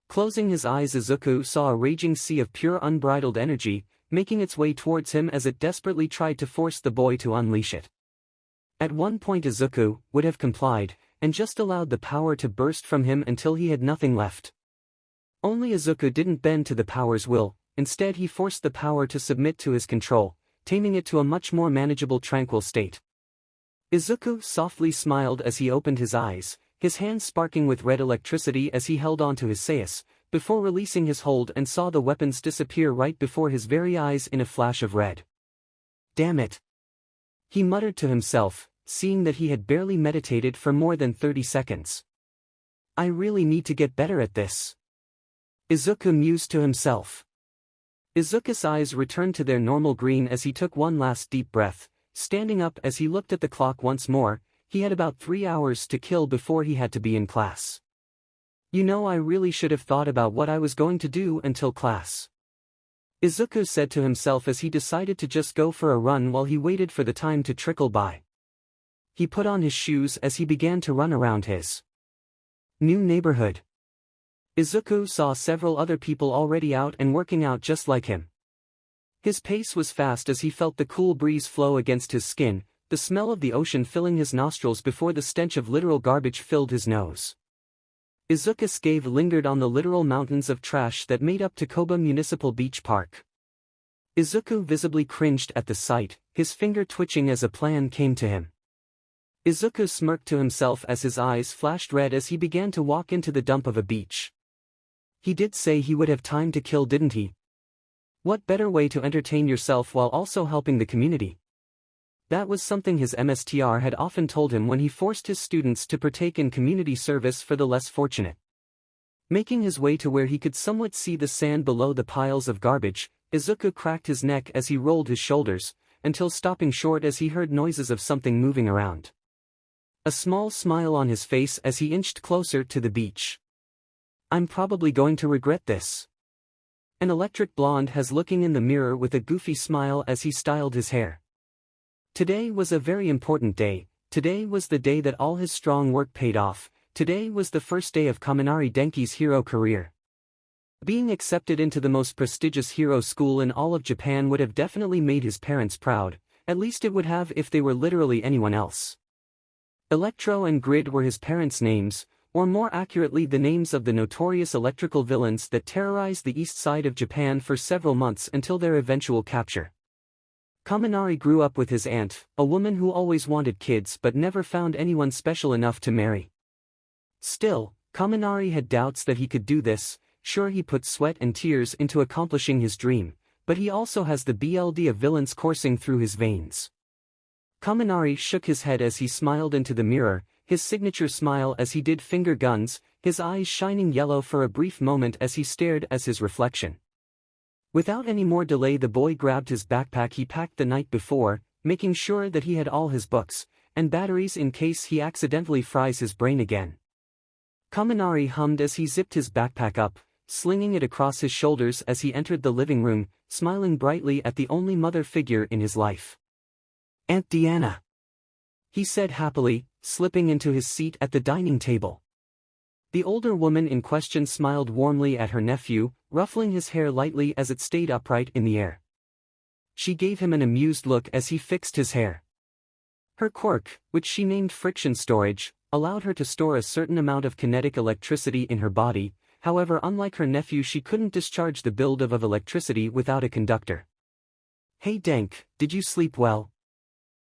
Closing his eyes, Izuku saw a raging sea of pure unbridled energy, making its way towards him as it desperately tried to force the boy to unleash it. At one point Izuku would have complied, and just allowed the power to burst from him until he had nothing left. Only Izuku didn't bend to the power's will, instead he forced the power to submit to his control, taming it to a much more manageable tranquil state. Izuku softly smiled as he opened his eyes, his hands sparking with red electricity as he held onto his sais, before releasing his hold and saw the weapons disappear right before his very eyes in a flash of red. "Damn it!" he muttered to himself, seeing that he had barely meditated for more than 30 seconds. "I really need to get better at this," Izuku mused to himself. Izuku's eyes returned to their normal green as he took one last deep breath, standing up as he looked at the clock once more. He had about 3 hours to kill before he had to be in class. I really should have thought about what I was going to do until class," Izuku said to himself as he decided to just go for a run while he waited for the time to trickle by. He put on his shoes as he began to run around his new neighborhood. Izuku saw several other people already out and working out just like him. His pace was fast as he felt the cool breeze flow against his skin, the smell of the ocean filling his nostrils before the stench of literal garbage filled his nose. Izuku's gaze lingered on the literal mountains of trash that made up Takoba Municipal Beach Park. Izuku visibly cringed at the sight, his finger twitching as a plan came to him. Izuku smirked to himself as his eyes flashed red as he began to walk into the dump of a beach. He did say he would have time to kill, didn't he? What better way to entertain yourself while also helping the community? That was something his MSTR had often told him when he forced his students to partake in community service for the less fortunate. Making his way to where he could somewhat see the sand below the piles of garbage, Izuku cracked his neck as he rolled his shoulders, until stopping short as he heard noises of something moving around. A small smile on his face as he inched closer to the beach. I'm probably going to regret this. An electric blonde has looking in the mirror with a goofy smile as he styled his hair. Today was a very important day. Today was the day that all his strong work paid off. Today was the first day of Kaminari Denki's hero career. Being accepted into the most prestigious hero school in all of Japan would have definitely made his parents proud, at least it would have if they were literally anyone else. Electro and Grid were his parents' names, or more accurately the names of the notorious electrical villains that terrorized the east side of Japan for several months until their eventual capture. Kaminari grew up with his aunt, a woman who always wanted kids but never found anyone special enough to marry. Still, Kaminari had doubts that he could do this. Sure, he put sweat and tears into accomplishing his dream, but he also has the BLD of villains coursing through his veins. Kaminari shook his head as he smiled into the mirror, his signature smile as he did finger guns, his eyes shining yellow for a brief moment as he stared at his reflection. Without any more delay, the boy grabbed his backpack he packed the night before, making sure that he had all his books and batteries in case he accidentally fries his brain again. Kaminari hummed as he zipped his backpack up, slinging it across his shoulders as he entered the living room, smiling brightly at the only mother figure in his life. Aunt Deanna, he said happily, slipping into his seat at the dining table. The older woman in question smiled warmly at her nephew, ruffling his hair lightly as it stayed upright in the air. She gave him an amused look as he fixed his hair. Her quirk, which she named friction storage, allowed her to store a certain amount of kinetic electricity in her body. However, unlike her nephew, she couldn't discharge the build of electricity without a conductor. Hey Denk, did you sleep well?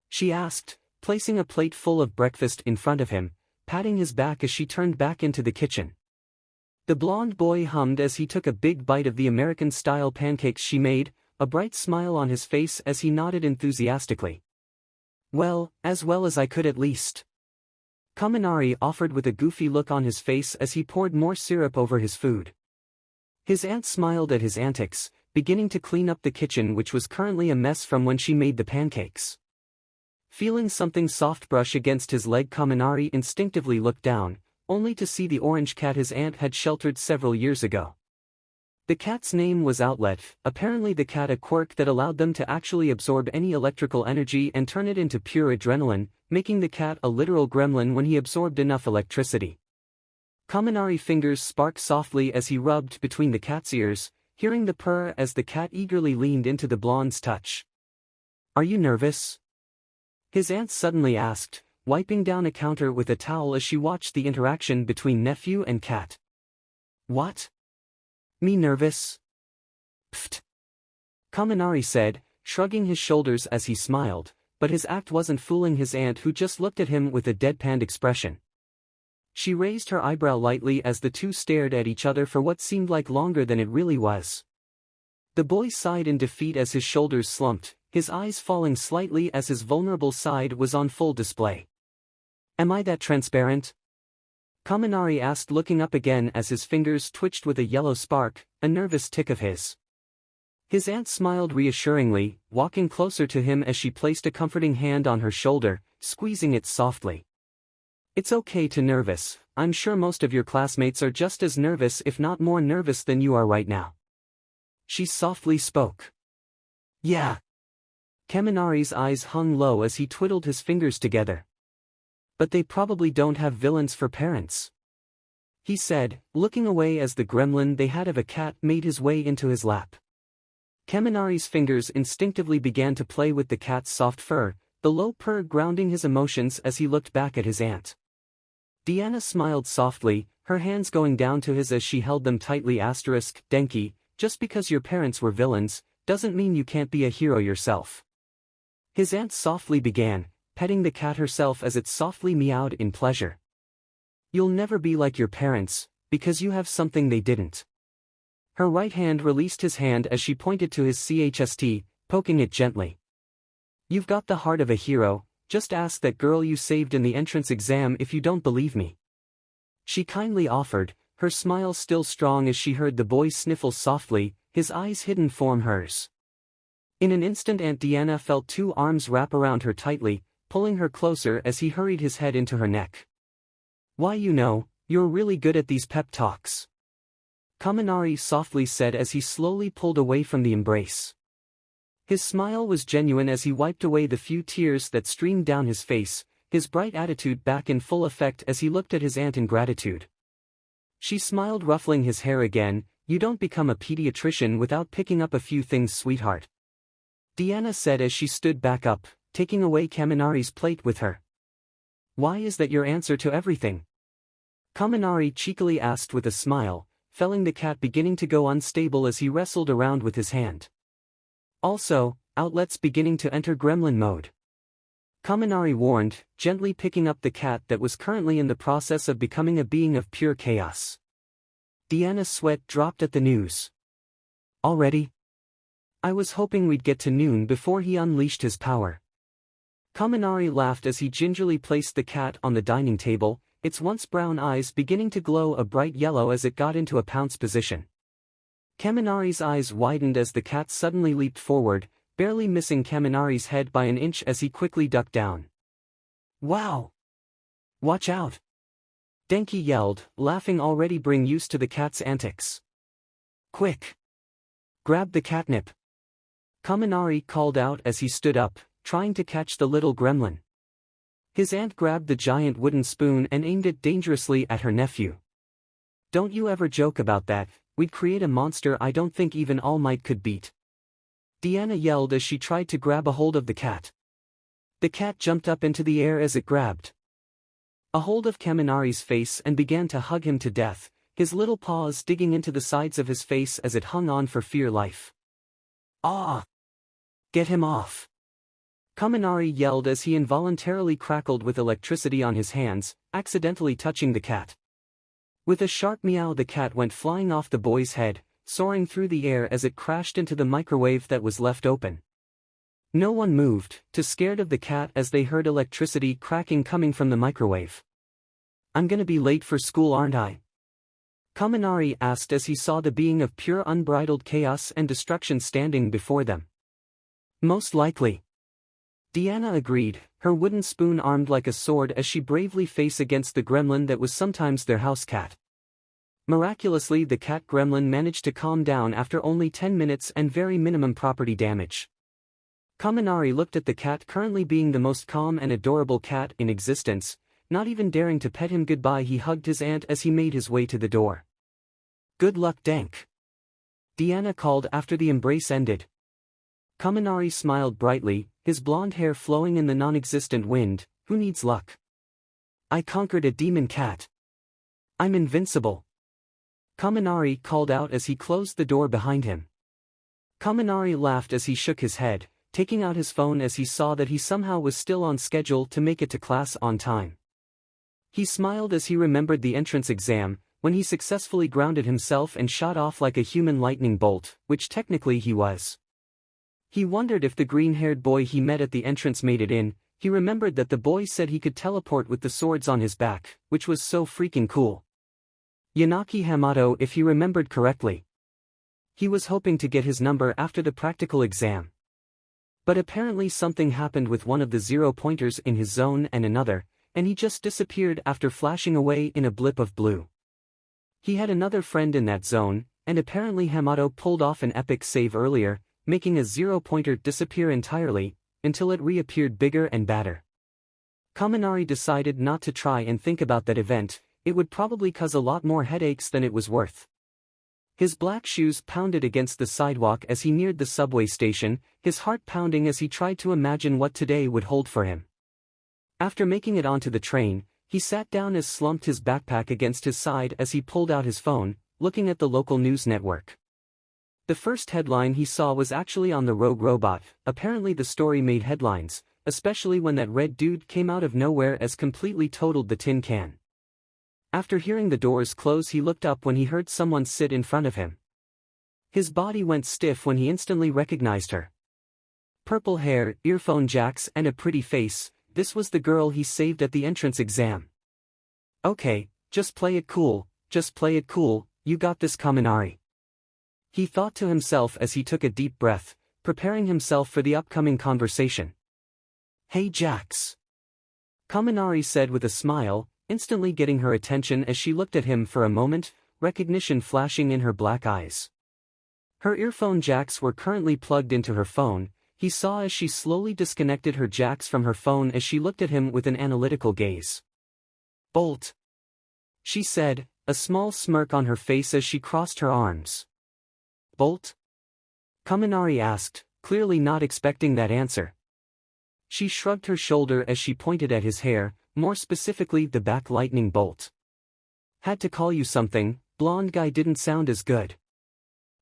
She asked, placing a plate full of breakfast in front of him, patting his back as she turned back into the kitchen. The blonde boy hummed as he took a big bite of the American-style pancakes she made, a bright smile on his face as he nodded enthusiastically. Well as I could at least. Kaminari offered with a goofy look on his face as he poured more syrup over his food. His aunt smiled at his antics, beginning to clean up the kitchen, which was currently a mess from when she made the pancakes. Feeling something soft brush against his leg, Kaminari instinctively looked down, only to see the orange cat his aunt had sheltered several years ago. The cat's name was Outlet, apparently the cat a quirk that allowed them to actually absorb any electrical energy and turn it into pure adrenaline, making the cat a literal gremlin when he absorbed enough electricity. Kaminari fingers sparked softly as he rubbed between the cat's ears, hearing the purr as the cat eagerly leaned into the blonde's touch. Are you nervous? His aunt suddenly asked, wiping down a counter with a towel as she watched the interaction between nephew and cat. What? Me nervous? Pfft. Kaminari said, shrugging his shoulders as he smiled, but his act wasn't fooling his aunt, who just looked at him with a deadpan expression. She raised her eyebrow lightly as the two stared at each other for what seemed like longer than it really was. The boy sighed in defeat as his shoulders slumped, his eyes falling slightly as his vulnerable side was on full display. Am I that transparent? Kaminari asked, looking up again as his fingers twitched with a yellow spark, a nervous tick of his. His aunt smiled reassuringly, walking closer to him as she placed a comforting hand on her shoulder, squeezing it softly. It's okay to nervous. I'm sure most of your classmates are just as nervous, if not more nervous than you are right now. She softly spoke. Yeah. Kaminari's eyes hung low as he twiddled his fingers together. But they probably don't have villains for parents, he said, looking away as the gremlin they had of a cat made his way into his lap. Kaminari's fingers instinctively began to play with the cat's soft fur, the low purr grounding his emotions as he looked back at his aunt. Deanna smiled softly, her hands going down to his as she held them tightly. Denki, just because your parents were villains, doesn't mean you can't be a hero yourself. His aunt softly began, petting the cat herself as it softly meowed in pleasure. You'll never be like your parents, because you have something they didn't. Her right hand released his hand as she pointed to his chest, poking it gently. You've got the heart of a hero, just ask that girl you saved in the entrance exam if you don't believe me. She kindly offered, her smile still strong as she heard the boy sniffle softly, his eyes hidden from hers. In an instant Aunt Deanna felt two arms wrap around her tightly, pulling her closer as he hurried his head into her neck. Why you're really good at these pep talks. Kaminari softly said as he slowly pulled away from the embrace. His smile was genuine as he wiped away the few tears that streamed down his face, his bright attitude back in full effect as he looked at his aunt in gratitude. She smiled, ruffling his hair again. You don't become a pediatrician without picking up a few things, sweetheart. Deanna said as she stood back up, taking away Kaminari's plate with her. Why is that your answer to everything? Kaminari cheekily asked with a smile, felling the cat beginning to go unstable as he wrestled around with his hand. Also, outlets beginning to enter gremlin mode. Kaminari warned, gently picking up the cat that was currently in the process of becoming a being of pure chaos. Deanna's sweat dropped at the news. Already? I was hoping we'd get to noon before he unleashed his power. Kaminari laughed as he gingerly placed the cat on the dining table, its once brown eyes beginning to glow a bright yellow as it got into a pounce position. Kaminari's eyes widened as the cat suddenly leaped forward, barely missing Kaminari's head by an inch as he quickly ducked down. Wow! Watch out! Denki yelled, laughing already bring used to the cat's antics. Quick! Grab the catnip! Kaminari called out as he stood up, trying to catch the little gremlin. His aunt grabbed the giant wooden spoon and aimed it dangerously at her nephew. Don't you ever joke about that, we'd create a monster I don't think even All Might could beat. Deanna yelled as she tried to grab a hold of the cat. The cat jumped up into the air as it grabbed a hold of Kaminari's face and began to hug him to death, his little paws digging into the sides of his face as it hung on for dear life. Ah! Get him off! Kaminari yelled as he involuntarily crackled with electricity on his hands, accidentally touching the cat. With a sharp meow, the cat went flying off the boy's head, soaring through the air as it crashed into the microwave that was left open. No one moved, too scared of the cat as they heard electricity cracking coming from the microwave. I'm gonna be late for school, aren't I? Kaminari asked as he saw the being of pure unbridled chaos and destruction standing before them. Most likely. Deanna agreed, her wooden spoon armed like a sword as she bravely faced against the gremlin that was sometimes their house cat. Miraculously, the cat gremlin managed to calm down after only 10 minutes and very minimum property damage. Kaminari looked at the cat, currently being the most calm and adorable cat in existence, not even daring to pet him goodbye. He hugged his aunt as he made his way to the door. Good luck, Dank. Deanna called after the embrace ended. Kaminari smiled brightly, his blonde hair flowing in the non-existent wind. Who needs luck? I conquered a demon cat. I'm invincible. Kaminari called out as he closed the door behind him. Kaminari laughed as he shook his head, taking out his phone as he saw that he somehow was still on schedule to make it to class on time. He smiled as he remembered the entrance exam, when he successfully grounded himself and shot off like a human lightning bolt, which technically he was. He wondered if the green-haired boy he met at the entrance made it in. He remembered that the boy said he could teleport with the swords on his back, which was so freaking cool. Yanaki Hamato, if he remembered correctly. He was hoping to get his number after the practical exam. But apparently something happened with one of the 0-pointers in his zone and another, and he just disappeared after flashing away in a blip of blue. He had another friend in that zone, and apparently Hamato pulled off an epic save earlier, making a 0-pointer disappear entirely, until it reappeared bigger and badder. Kaminari decided not to try and think about that event, it would probably cause a lot more headaches than it was worth. His black shoes pounded against the sidewalk as he neared the subway station, his heart pounding as he tried to imagine what today would hold for him. After making it onto the train, he sat down as slumped his backpack against his side as he pulled out his phone, looking at the local news network. The first headline he saw was actually on the Rogue Robot. Apparently the story made headlines, especially when that red dude came out of nowhere as completely totaled the tin can. After hearing the doors close, he looked up when he heard someone sit in front of him. His body went stiff when he instantly recognized her. Purple hair, earphone jacks, and a pretty face, this was the girl he saved at the entrance exam. Okay, just play it cool, you got this, Kaminari. He thought to himself as he took a deep breath, preparing himself for the upcoming conversation. Hey Jax. Kaminari said with a smile, instantly getting her attention as she looked at him for a moment, recognition flashing in her black eyes. Her earphone jacks were currently plugged into her phone. He saw as she slowly disconnected her jacks from her phone as she looked at him with an analytical gaze. Bolt. She said, a small smirk on her face as she crossed her arms. Bolt? Kaminari asked, clearly not expecting that answer. She shrugged her shoulder as she pointed at his hair, more specifically the back lightning bolt. Had to call you something, blonde guy didn't sound as good.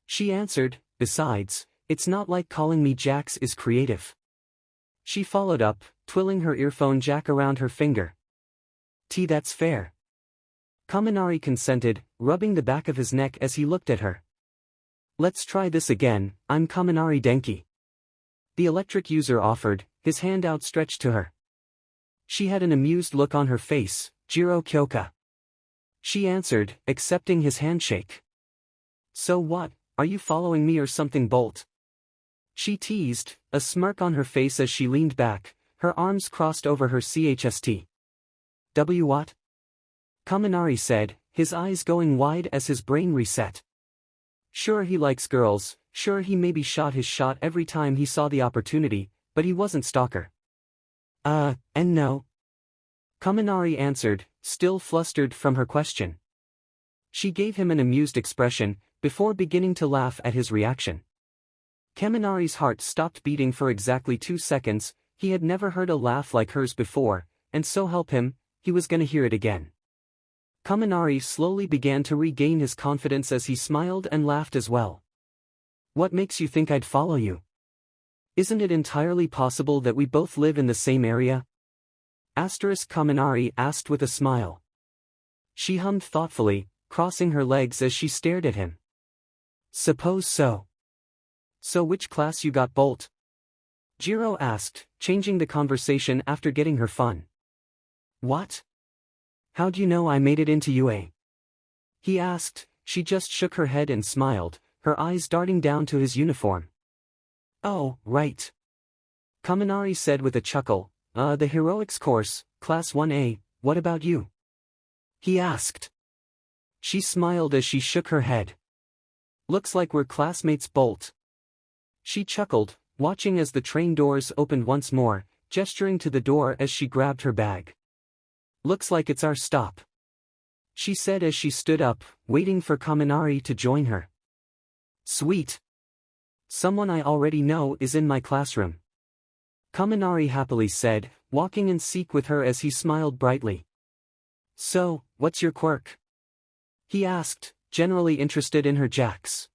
She answered, besides, it's not like calling me Jax is creative. She followed up, twirling her earphone jack around her finger. That's fair. Kaminari consented, rubbing the back of his neck as he looked at her. Let's try this again, I'm Kaminari Denki. The electric user offered, his hand outstretched to her. She had an amused look on her face, Jiro Kyoka. She answered, accepting his handshake. So what, are you following me or something, Bolt? She teased, a smirk on her face as she leaned back, her arms crossed over her chest. What? Kaminari said, his eyes going wide as his brain reset. Sure, he likes girls, sure, he maybe shot his shot every time he saw the opportunity, but he wasn't stalker. And no. Kaminari answered, still flustered from her question. She gave him an amused expression, before beginning to laugh at his reaction. Kaminari's heart stopped beating for exactly 2 seconds. He had never heard a laugh like hers before, and so help him, he was gonna hear it again. Kaminari slowly began to regain his confidence as he smiled and laughed as well. What makes you think I'd follow you? Isn't it entirely possible that we both live in the same area? Kaminari asked with a smile. She hummed thoughtfully, crossing her legs as she stared at him. Suppose so. So which class you got, Bolt? Jiro asked, changing the conversation after getting her fun. What? How'd you know I made it into UA? He asked. She just shook her head and smiled, her eyes darting down to his uniform. Oh, right. Kaminari said with a chuckle, the heroics course, class 1A, what about you? He asked. She smiled as she shook her head. Looks like we're classmates, Bolt. She chuckled, watching as the train doors opened once more, gesturing to the door as she grabbed her bag. Looks like it's our stop. She said as she stood up, waiting for Kaminari to join her. Sweet. Someone I already know is in my classroom. Kaminari happily said, walking in sync with her as he smiled brightly. So, what's your quirk? He asked, generally interested in her jacks.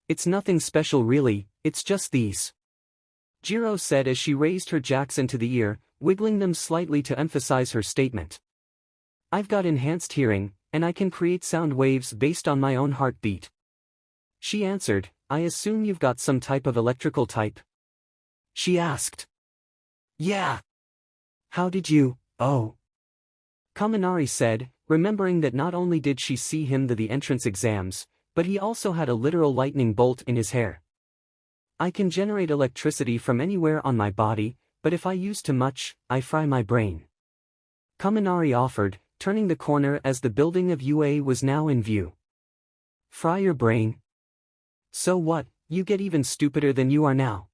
It's nothing special really, it's just these. Jiro said as she raised her jacks into the ear, wiggling them slightly to emphasize her statement. I've got enhanced hearing, and I can create sound waves based on my own heartbeat. She answered, I assume you've got some type of electrical type? She asked. Yeah. How did you, oh? Kaminari said, remembering that not only did she see him to the entrance exams, but he also had a literal lightning bolt in his hair. I can generate electricity from anywhere on my body, but if I use too much, I fry my brain. Kaminari offered, turning the corner as the building of UA was now in view. Fry your brain? So what, you get even stupider than you are now.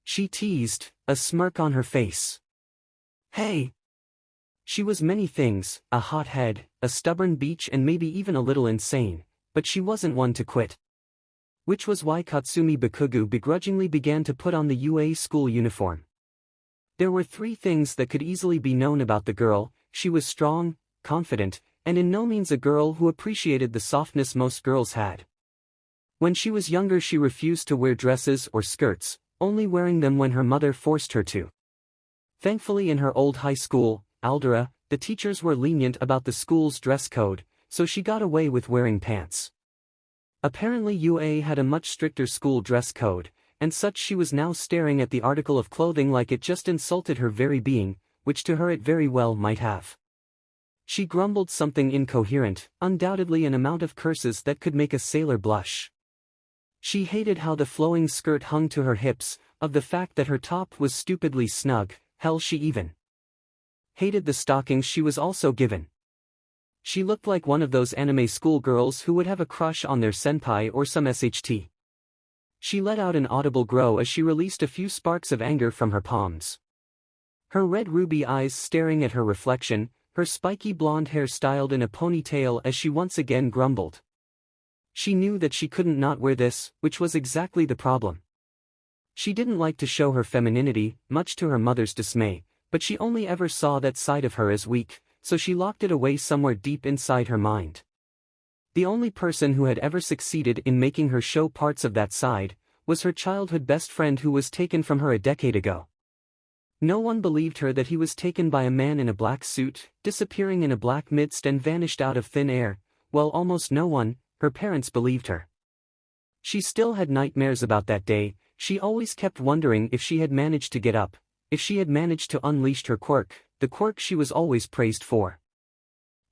She teased, a smirk on her face. Hey! She was many things, a hothead, a stubborn bitch and maybe even a little insane, but she wasn't one to quit. Which was why Katsumi Bakugu begrudgingly began to put on the UA school uniform. There were 3 things that could easily be known about the girl: she was strong, confident, and in no means a girl who appreciated the softness most girls had. When she was younger she refused to wear dresses or skirts, only wearing them when her mother forced her to. Thankfully in her old high school, Aldera, the teachers were lenient about the school's dress code, so she got away with wearing pants. Apparently UA had a much stricter school dress code, and such she was now staring at the article of clothing like it just insulted her very being, which to her it very well might have. She grumbled something incoherent, undoubtedly an amount of curses that could make a sailor blush. She hated how the flowing skirt hung to her hips, of the fact that her top was stupidly snug, hell she even hated the stockings she was also given. She looked like one of those anime schoolgirls who would have a crush on their senpai or some SHT. She let out an audible groan as she released a few sparks of anger from her palms. Her red ruby eyes staring at her reflection, her spiky blonde hair styled in a ponytail as she once again grumbled. She knew that she couldn't not wear this, which was exactly the problem. She didn't like to show her femininity, much to her mother's dismay, but she only ever saw that side of her as weak, so she locked it away somewhere deep inside her mind. The only person who had ever succeeded in making her show parts of that side was her childhood best friend who was taken from her a decade ago. No one believed her that he was taken by a man in a black suit, disappearing in a black mist and vanished out of thin air, while almost no one, her parents, believed her. She still had nightmares about that day. She always kept wondering if she had managed to get up, if she had managed to unleash her quirk, the quirk she was always praised for.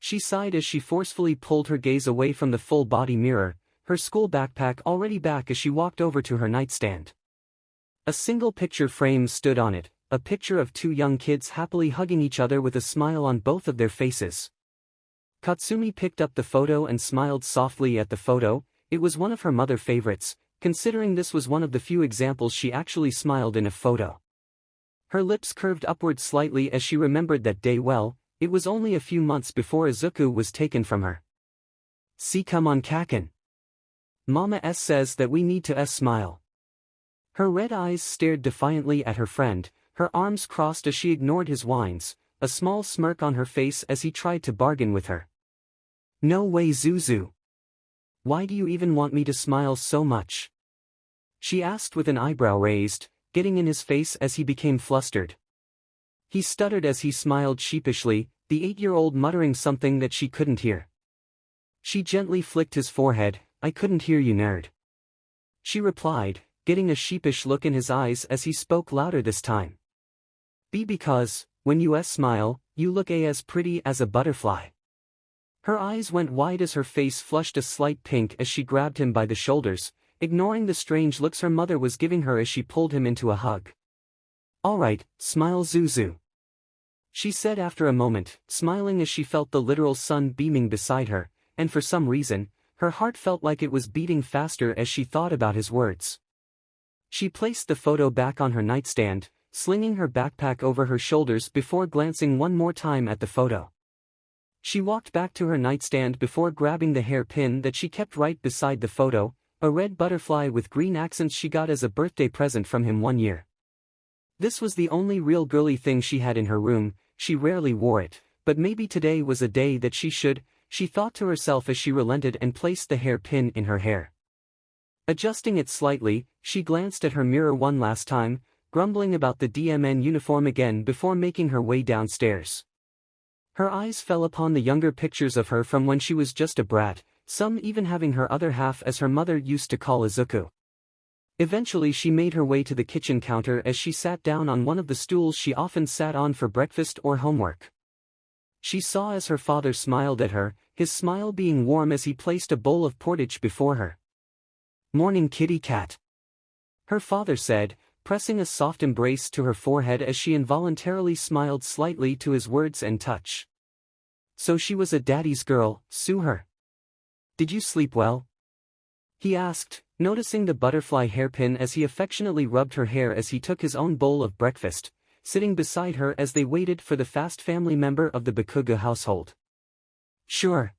She sighed as she forcefully pulled her gaze away from the full-body mirror, her school backpack already back as she walked over to her nightstand. A single picture frame stood on it, a picture of two young kids happily hugging each other with a smile on both of their faces. Katsumi picked up the photo and smiled softly at the photo. It was one of her mother favorites, considering this was one of the few examples she actually smiled in a photo. Her lips curved upward slightly as she remembered that day well. It was only a few months before Izuku was taken from her. See, come on Kaken. Mama S says that we need to smile. Her red eyes stared defiantly at her friend, her arms crossed as she ignored his whines, a small smirk on her face as he tried to bargain with her. No way Zuzu. Why do you even want me to smile so much? She asked with an eyebrow raised, getting in his face as he became flustered. He stuttered as he smiled sheepishly, the 8-year-old muttering something that she couldn't hear. She gently flicked his forehead. I couldn't hear you, nerd. She replied, getting a sheepish look in his eyes as he spoke louder this time. Because, when you smile, you look as pretty as a butterfly. Her eyes went wide as her face flushed a slight pink as she grabbed him by the shoulders, ignoring the strange looks her mother was giving her as she pulled him into a hug. Alright, smile Zuzu. She said after a moment, smiling as she felt the literal sun beaming beside her, and for some reason, her heart felt like it was beating faster as she thought about his words. She placed the photo back on her nightstand, slinging her backpack over her shoulders before glancing one more time at the photo. She walked back to her nightstand before grabbing the hairpin that she kept right beside the photo, a red butterfly with green accents she got as a birthday present from him one year. This was the only real girly thing she had in her room. She rarely wore it, but maybe today was a day that she should, she thought to herself as she relented and placed the hairpin in her hair. Adjusting it slightly, she glanced at her mirror one last time, grumbling about the DMN uniform again before making her way downstairs. Her eyes fell upon the younger pictures of her from when she was just a brat, some even having her other half as her mother used to call Izuku. Eventually she made her way to the kitchen counter as she sat down on one of the stools she often sat on for breakfast or homework. She saw as her father smiled at her, his smile being warm as he placed a bowl of porridge before her. Morning kitty cat. Her father said, pressing a soft embrace to her forehead as she involuntarily smiled slightly to his words and touch. So she was a daddy's girl, sue her. Did you sleep well? He asked, noticing the butterfly hairpin as he affectionately rubbed her hair as he took his own bowl of breakfast, sitting beside her as they waited for the fast family member of the Bakuga household. Sure.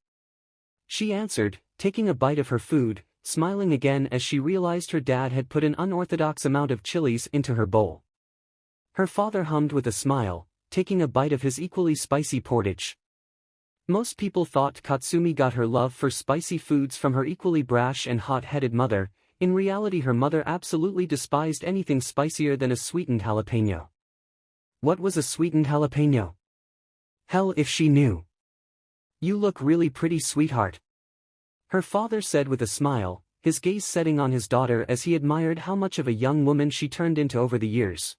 She answered, taking a bite of her food, smiling again as she realized her dad had put an unorthodox amount of chilies into her bowl. Her father hummed with a smile, taking a bite of his equally spicy porridge. Most people thought Katsumi got her love for spicy foods from her equally brash and hot-headed mother. In reality, her mother absolutely despised anything spicier than a sweetened jalapeno. What was a sweetened jalapeno? Hell if she knew. You look really pretty, sweetheart, her father said with a smile, his gaze setting on his daughter as he admired how much of a young woman she turned into over the years.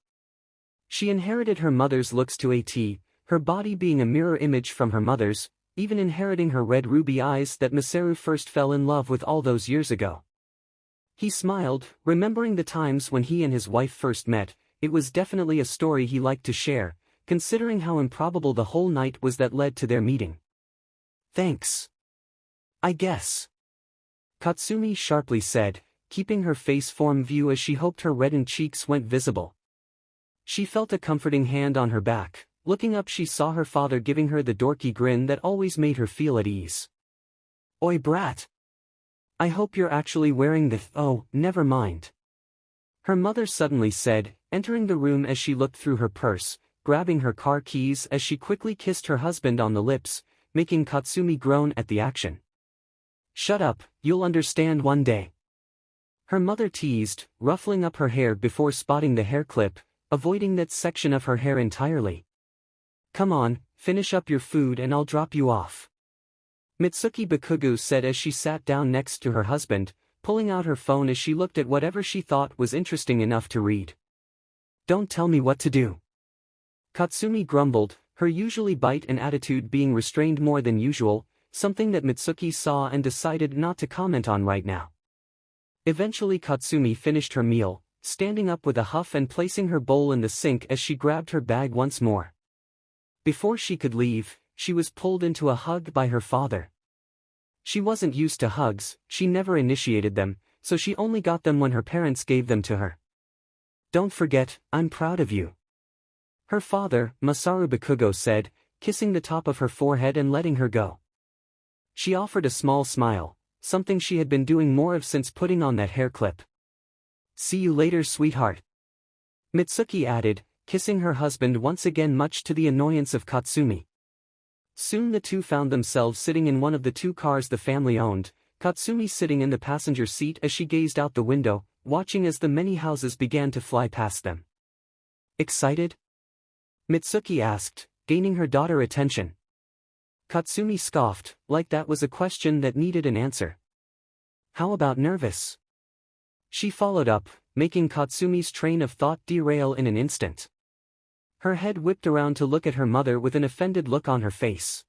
She inherited her mother's looks to a T, her body being a mirror image from her mother's, even inheriting her red ruby eyes that Masaru first fell in love with all those years ago. He smiled, remembering the times when he and his wife first met. It was definitely a story he liked to share, considering how improbable the whole night was that led to their meeting. Thanks. I guess. Katsumi sharply said, keeping her face form view as she hoped her reddened cheeks went visible. She felt a comforting hand on her back. Looking up, she saw her father giving her the dorky grin that always made her feel at ease. Oi brat. I hope you're actually wearing the oh, never mind. Her mother suddenly said, entering the room as she looked through her purse, grabbing her car keys as she quickly kissed her husband on the lips, making Katsumi groan at the action. Shut up, you'll understand one day. Her mother teased, ruffling up her hair before spotting the hair clip, avoiding that section of her hair entirely. Come on, finish up your food and I'll drop you off. Mitsuki Bakugo said as she sat down next to her husband, pulling out her phone as she looked at whatever she thought was interesting enough to read. Don't tell me what to do. Katsumi grumbled, her usually bite and attitude being restrained more than usual, something that Mitsuki saw and decided not to comment on right now. Eventually Katsumi finished her meal, standing up with a huff and placing her bowl in the sink as she grabbed her bag once more. Before she could leave, she was pulled into a hug by her father. She wasn't used to hugs, she never initiated them, so she only got them when her parents gave them to her. Don't forget, I'm proud of you. Her father, Masaru Bakugo said, kissing the top of her forehead and letting her go. She offered a small smile, something she had been doing more of since putting on that hair clip. See you later, sweetheart. Mitsuki added, kissing her husband once again, much to the annoyance of Katsumi. Soon the two found themselves sitting in one of the two cars the family owned, Katsumi sitting in the passenger seat as she gazed out the window, watching as the many houses began to fly past them. Excited? Mitsuki asked, gaining her daughter's attention. Katsumi scoffed, like that was a question that needed an answer. How about nervous? She followed up, making Katsumi's train of thought derail in an instant. Her head whipped around to look at her mother with an offended look on her face.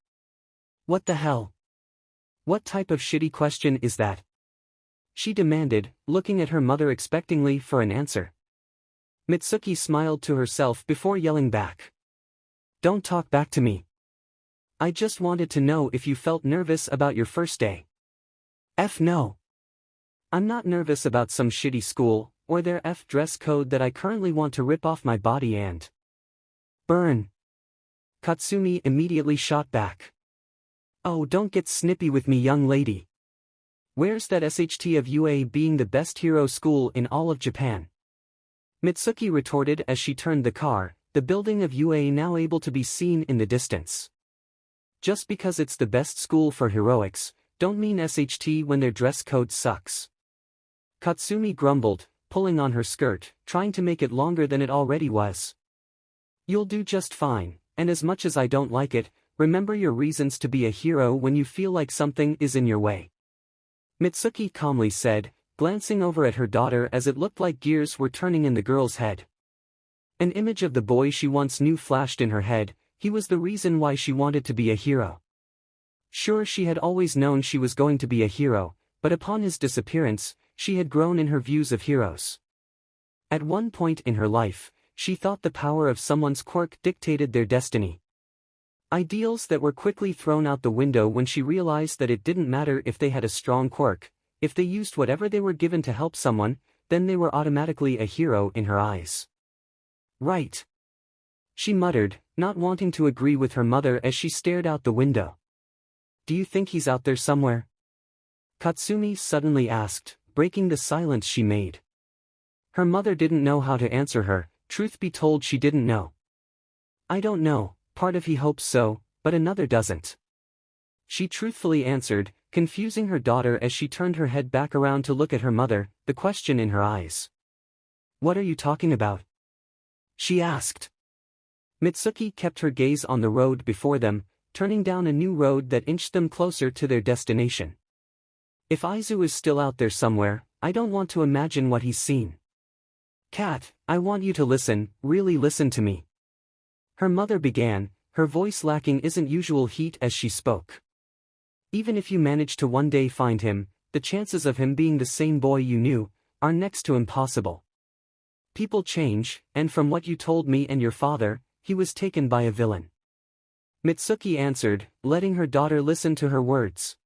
What the hell? What type of shitty question is that? She demanded, looking at her mother expectingly for an answer. Mitsuki smiled to herself before yelling back. Don't talk back to me. I just wanted to know if you felt nervous about your first day. No. I'm not nervous about some shitty school, or their dress code that I currently want to rip off my body and burn. Katsumi immediately shot back. Oh, don't get snippy with me, young lady. Where's that SHT of UA being the best hero school in all of Japan? Mitsuki retorted as she turned the car, the building of UA now able to be seen in the distance. Just because it's the best school for heroics, don't mean SHT when their dress code sucks. Katsumi grumbled, pulling on her skirt, trying to make it longer than it already was. You'll do just fine, and as much as I don't like it, remember your reasons to be a hero when you feel like something is in your way. Mitsuki calmly said, glancing over at her daughter as it looked like gears were turning in the girl's head. An image of the boy she once knew flashed in her head. He was the reason why she wanted to be a hero. Sure, she had always known she was going to be a hero, but upon his disappearance, she had grown in her views of heroes. At one point in her life, she thought the power of someone's quirk dictated their destiny. Ideals that were quickly thrown out the window when she realized that it didn't matter if they had a strong quirk. If they used whatever they were given to help someone, then they were automatically a hero in her eyes. Right. She muttered, not wanting to agree with her mother as she stared out the window. Do you think he's out there somewhere? Katsumi suddenly asked, breaking the silence she made. Her mother didn't know how to answer her. Truth be told, she didn't know. I don't know, part of he hopes so, but another doesn't. She truthfully answered, confusing her daughter as she turned her head back around to look at her mother, the question in her eyes. "What are you talking about?" she asked. Mitsuki kept her gaze on the road before them, turning down a new road that inched them closer to their destination. "If Izu is still out there somewhere, I don't want to imagine what he's seen. Kat, I want you to listen, really listen to me." Her mother began, her voice lacking isn't usual heat as she spoke. "Even if you manage to one day find him, the chances of him being the same boy you knew are next to impossible. People change, and from what you told me and your father, he was taken by a villain." Mitsuki answered, letting her daughter listen to her words.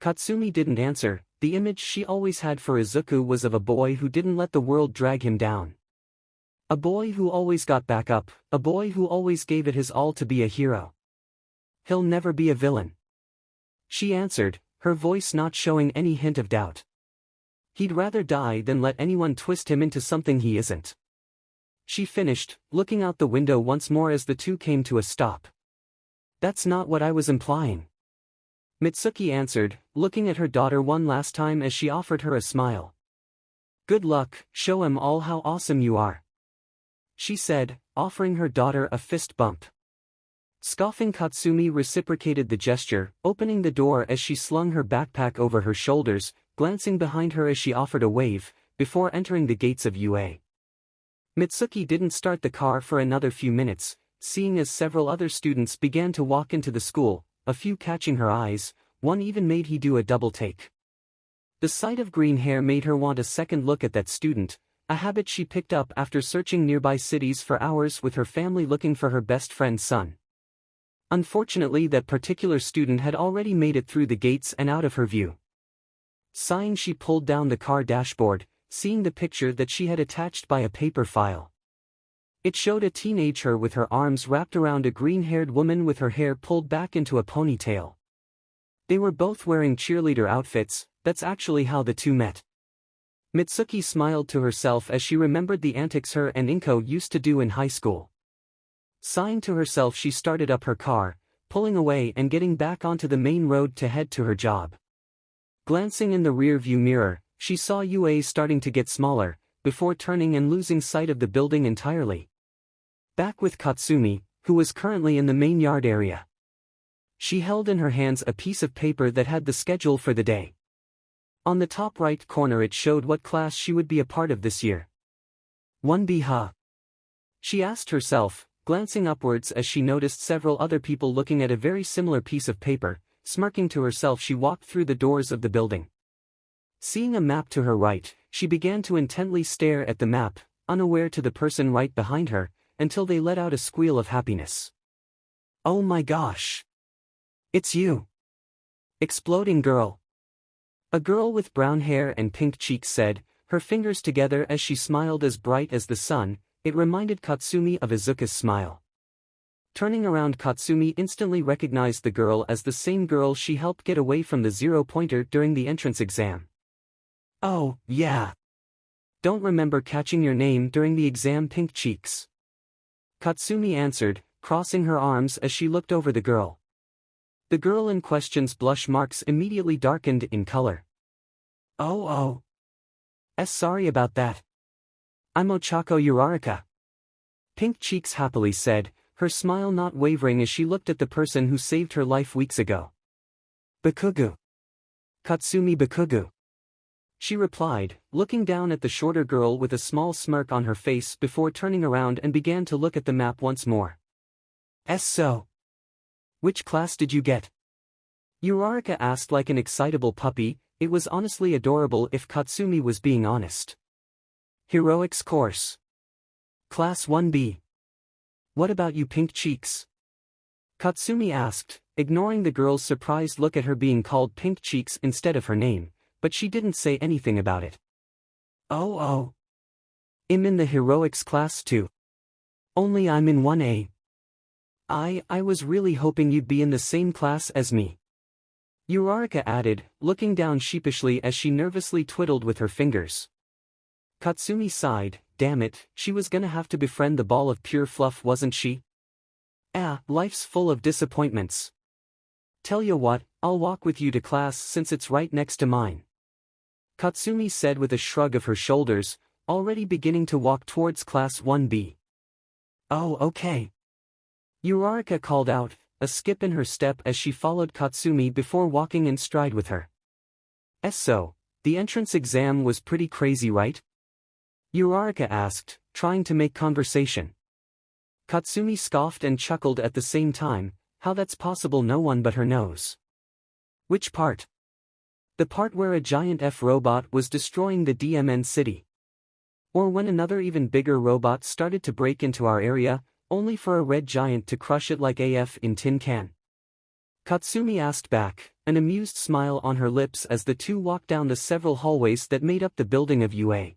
Katsumi didn't answer. The image she always had for Izuku was of a boy who didn't let the world drag him down. A boy who always got back up, a boy who always gave it his all to be a hero. "He'll never be a villain," she answered, her voice not showing any hint of doubt. "He'd rather die than let anyone twist him into something he isn't," she finished, looking out the window once more as the two came to a stop. "That's not what I was implying," Mitsuki answered, looking at her daughter one last time as she offered her a smile. "Good luck, show him all how awesome you are," she said, offering her daughter a fist bump. Scoffing Katsumi reciprocated the gesture, opening the door as she slung her backpack over her shoulders, glancing behind her as she offered a wave, before entering the gates of UA. Mitsuki didn't start the car for another few minutes, seeing as several other students began to walk into the school, a few catching her eyes, one even made he do a double take. The sight of green hair made her want a second look at that student, a habit she picked up after searching nearby cities for hours with her family looking for her best friend's son. Unfortunately, that particular student had already made it through the gates and out of her view. Sighing, she pulled down the car dashboard, seeing the picture that she had attached by a paper file. It showed a teenage her with her arms wrapped around a green-haired woman with her hair pulled back into a ponytail. They were both wearing cheerleader outfits. That's actually how the two met. Mitsuki smiled to herself as she remembered the antics her and Inko used to do in high school. Sighing to herself, she started up her car, pulling away and getting back onto the main road to head to her job. Glancing in the rear-view mirror, she saw UA starting to get smaller, before turning and losing sight of the building entirely. Back with Katsumi, who was currently in the main yard area. She held in her hands a piece of paper that had the schedule for the day. On the top right corner it showed what class she would be a part of this year. 1B, huh? She asked herself, glancing upwards as she noticed several other people looking at a very similar piece of paper. Smirking to herself, she walked through the doors of the building. Seeing a map to her right, she began to intently stare at the map, unaware to the person right behind her, until they let out a squeal of happiness. "Oh my gosh! It's you! Exploding girl!" A girl with brown hair and pink cheeks said, her fingers together as she smiled as bright as the sun. It reminded Katsumi of Izuku's smile. Turning around, Katsumi instantly recognized the girl as the same girl she helped get away from the zero-pointer during the entrance exam. "Oh, yeah. Don't remember catching your name during the exam, pink cheeks," Katsumi answered, crossing her arms as she looked over the girl. The girl in question's blush marks immediately darkened in color. Oh. Sorry about that. I'm Ochako Uraraka," Pink Cheeks happily said, her smile not wavering as she looked at the person who saved her life weeks ago. "Bakugu. Katsumi Bakugu," she replied, looking down at the shorter girl with a small smirk on her face before turning around and began to look at the map once more. So. Which class did you get?" Uraraka asked like an excitable puppy. It was honestly adorable if Katsumi was being honest. "Heroics course. Class 1B. What about you, Pink Cheeks?" Katsumi asked, ignoring the girl's surprised look at her being called Pink Cheeks instead of her name, but she didn't say anything about it. Oh. I'm in the heroics class too. Only I'm in 1A. I was really hoping you'd be in the same class as me," Uraraka added, looking down sheepishly as she nervously twiddled with her fingers. Katsumi sighed. Damn it, she was gonna have to befriend the ball of pure fluff, wasn't she? Life's full of disappointments. Tell ya what, I'll walk with you to class since it's right next to mine. Katsumi said with a shrug of her shoulders, already beginning to walk towards class 1B. Oh, okay. Uraraka called out, a skip in her step as she followed Katsumi before walking in stride with her. So, the entrance exam was pretty crazy, right? Uraraka asked, trying to make conversation. Katsumi scoffed and chuckled at the same time, how that's possible no one but her knows. Which part? The part where a giant F robot was destroying the DMN city. Or when another even bigger robot started to break into our area, only for a red giant to crush it like AF in tin can. Katsumi asked back, an amused smile on her lips as the two walked down the several hallways that made up the building of UA.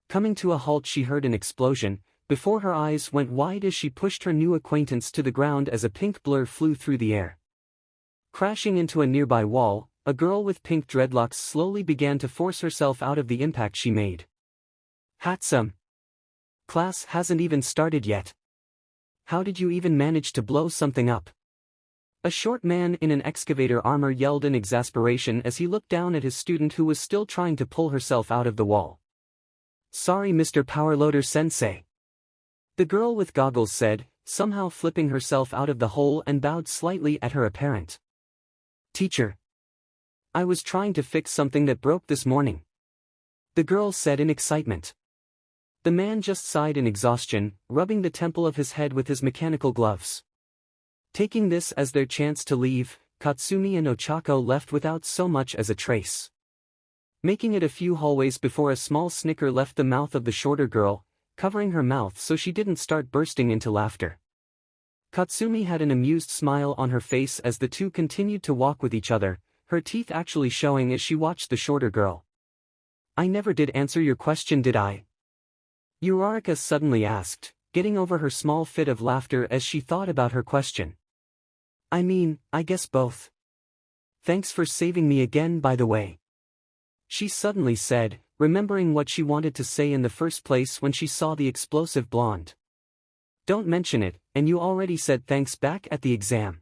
Coming to a halt, she heard an explosion, before her eyes went wide as she pushed her new acquaintance to the ground as a pink blur flew through the air. Crashing into a nearby wall, a girl with pink dreadlocks slowly began to force herself out of the impact she made. Hatsum. Class hasn't even started yet. How did you even manage to blow something up? A short man in an excavator armor yelled in exasperation as he looked down at his student who was still trying to pull herself out of the wall. Sorry, Mr. Powerloader Sensei. The girl with goggles said, somehow flipping herself out of the hole and bowed slightly at her apparent teacher. I was trying to fix something that broke this morning. The girl said in excitement. The man just sighed in exhaustion, rubbing the temple of his head with his mechanical gloves. Taking this as their chance to leave, Katsumi and Ochako left without so much as a trace. Making it a few hallways before a small snicker left the mouth of the shorter girl, covering her mouth so she didn't start bursting into laughter. Katsumi had an amused smile on her face as the two continued to walk with each other, her teeth actually showing as she watched the shorter girl. I never did answer your question, did I? Uraraka suddenly asked, getting over her small fit of laughter as she thought about her question. I mean, I guess both. Thanks for saving me again, by the way. She suddenly said, remembering what she wanted to say in the first place when she saw the explosive blonde. Don't mention it, and you already said thanks back at the exam.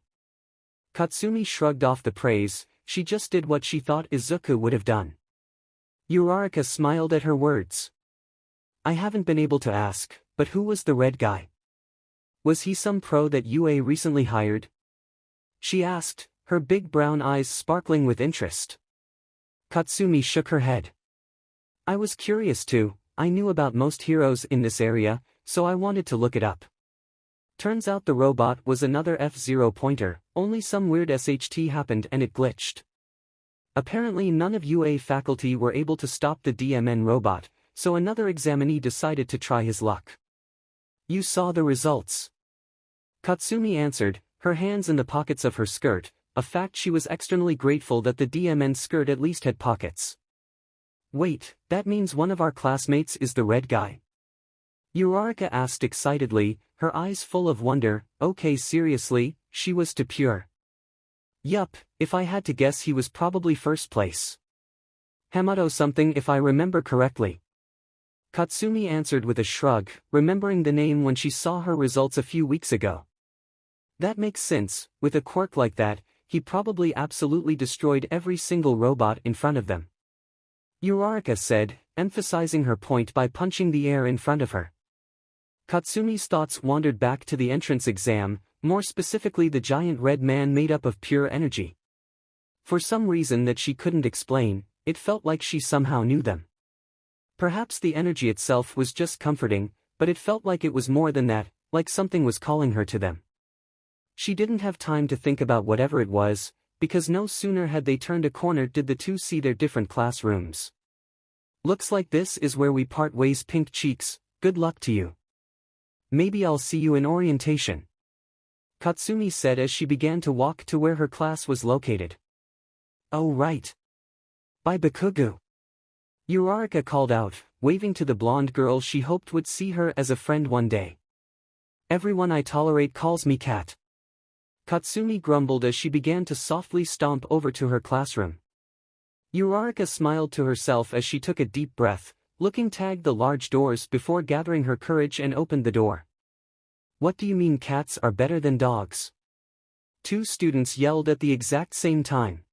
Katsumi shrugged off the praise, she just did what she thought Izuku would have done. Uraraka smiled at her words. I haven't been able to ask, but who was the red guy? Was he some pro that UA recently hired? She asked, her big brown eyes sparkling with interest. Katsumi shook her head. I was curious too, I knew about most heroes in this area, so I wanted to look it up. Turns out the robot was another F-Zero pointer, only some weird SHT happened and it glitched. Apparently none of UA faculty were able to stop the DMN robot, so another examinee decided to try his luck. You saw the results. Katsumi answered, her hands in the pockets of her skirt, a fact she was externally grateful that the DMN skirt at least had pockets. Wait, that means one of our classmates is the red guy? Uraraka asked excitedly, her eyes full of wonder. Okay, seriously, she was too pure. Yup, if I had to guess he was probably first place. Hamato something if I remember correctly. Katsumi answered with a shrug, remembering the name when she saw her results a few weeks ago. That makes sense, with a quirk like that, he probably absolutely destroyed every single robot in front of them. Uraraka said, emphasizing her point by punching the air in front of her. Katsumi's thoughts wandered back to the entrance exam, more specifically the giant red man made up of pure energy. For some reason that she couldn't explain, it felt like she somehow knew them. Perhaps the energy itself was just comforting, but it felt like it was more than that, like something was calling her to them. She didn't have time to think about whatever it was, because no sooner had they turned a corner did the two see their different classrooms. Looks like this is where we part ways, pink cheeks, good luck to you. Maybe I'll see you in orientation. Katsumi said as she began to walk to where her class was located. Oh right. Bye Bakugu. Uraraka called out, waving to the blonde girl she hoped would see her as a friend one day. Everyone I tolerate calls me Cat. Katsumi grumbled as she began to softly stomp over to her classroom. Uraraka smiled to herself as she took a deep breath, looking toward the large doors before gathering her courage and opened the door. What do you mean cats are better than dogs? two students yelled at the exact same time.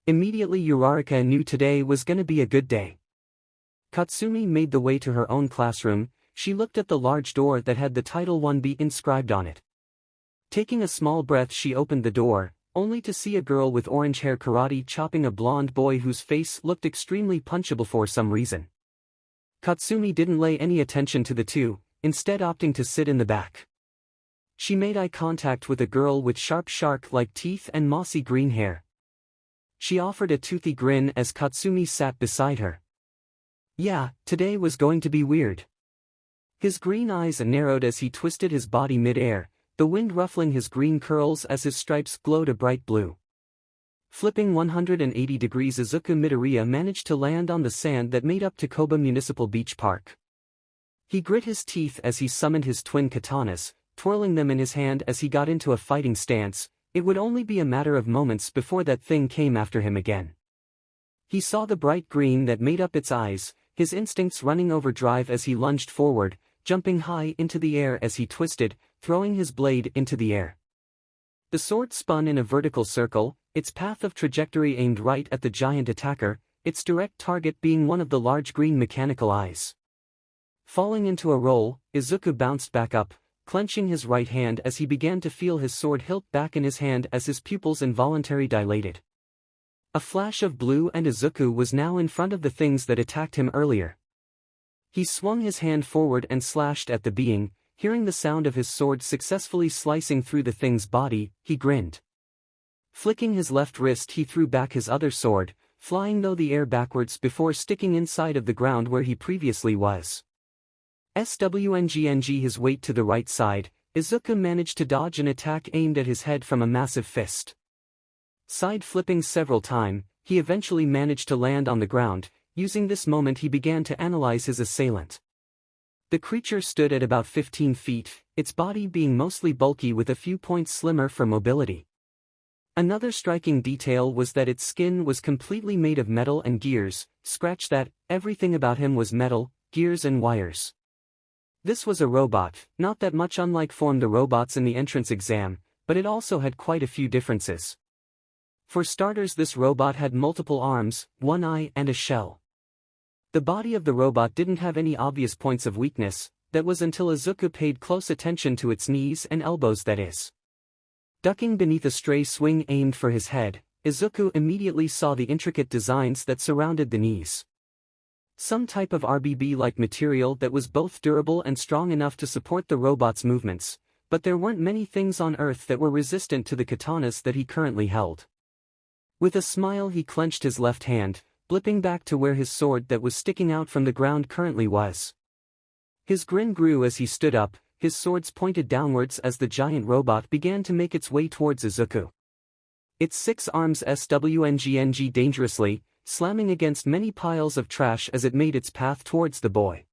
Immediately Uraraka knew today was gonna be a good day. Katsumi made the way to her own classroom. She looked at the large door that had the title 1B inscribed on it. Taking a small breath, she opened the door, only to see a girl with orange hair karate chopping a blonde boy whose face looked extremely punchable for some reason. Katsumi didn't lay any attention to the two, instead opting to sit in the back. She made eye contact with a girl with sharp shark-like teeth and mossy green hair. She offered a toothy grin as Katsumi sat beside her. Yeah, today was going to be weird. His green eyes narrowed as he twisted his body mid-air, the wind ruffling his green curls as his stripes glowed a bright blue. Flipping 180 degrees, Izuku Midoriya managed to land on the sand that made up Takoba Municipal Beach Park. He grit his teeth as he summoned his twin katanas, twirling them in his hand as he got into a fighting stance. It would only be a matter of moments before that thing came after him again. He saw the bright green that made up its eyes, his instincts running overdrive as he lunged forward, jumping high into the air as he twisted, throwing his blade into the air. The sword spun in a vertical circle, its path of trajectory aimed right at the giant attacker, its direct target being one of the large green mechanical eyes. Falling into a roll, Izuku bounced back up, clenching his right hand as he began to feel his sword hilt back in his hand as his pupils involuntarily dilated. A flash of blue and Izuku was now in front of the things that attacked him earlier. He swung his hand forward and slashed at the being. Hearing the sound of his sword successfully slicing through the thing's body, he grinned. Flicking his left wrist, he threw back his other sword, flying through the air backwards before sticking inside of the ground where he previously was. Swngng his weight to the right side, Izuku managed to dodge an attack aimed at his head from a massive fist. Side flipping several times, he eventually managed to land on the ground. Using this moment, he began to analyze his assailant. The creature stood at about 15 feet, its body being mostly bulky with a few points slimmer for mobility. Another striking detail was that its skin was completely made of metal and gears. Scratch that, everything about him was metal, gears and wires. This was a robot, not that much unlike Form the robots in the entrance exam, but it also had quite a few differences. For starters, this robot had multiple arms, one eye and a shell. The body of the robot didn't have any obvious points of weakness. That was until Izuku paid close attention to its knees and elbows, that is. Ducking beneath a stray swing aimed for his head, Izuku immediately saw the intricate designs that surrounded the knees. Some type of RBB-like material that was both durable and strong enough to support the robot's movements, but there weren't many things on Earth that were resistant to the katanas that he currently held. With a smile, he clenched his left hand, blipping back to where his sword that was sticking out from the ground currently was. His grin grew as he stood up, his swords pointed downwards as the giant robot began to make its way towards Izuku. Its 6 arms swngng dangerously, slamming against many piles of trash as it made its path towards the boy.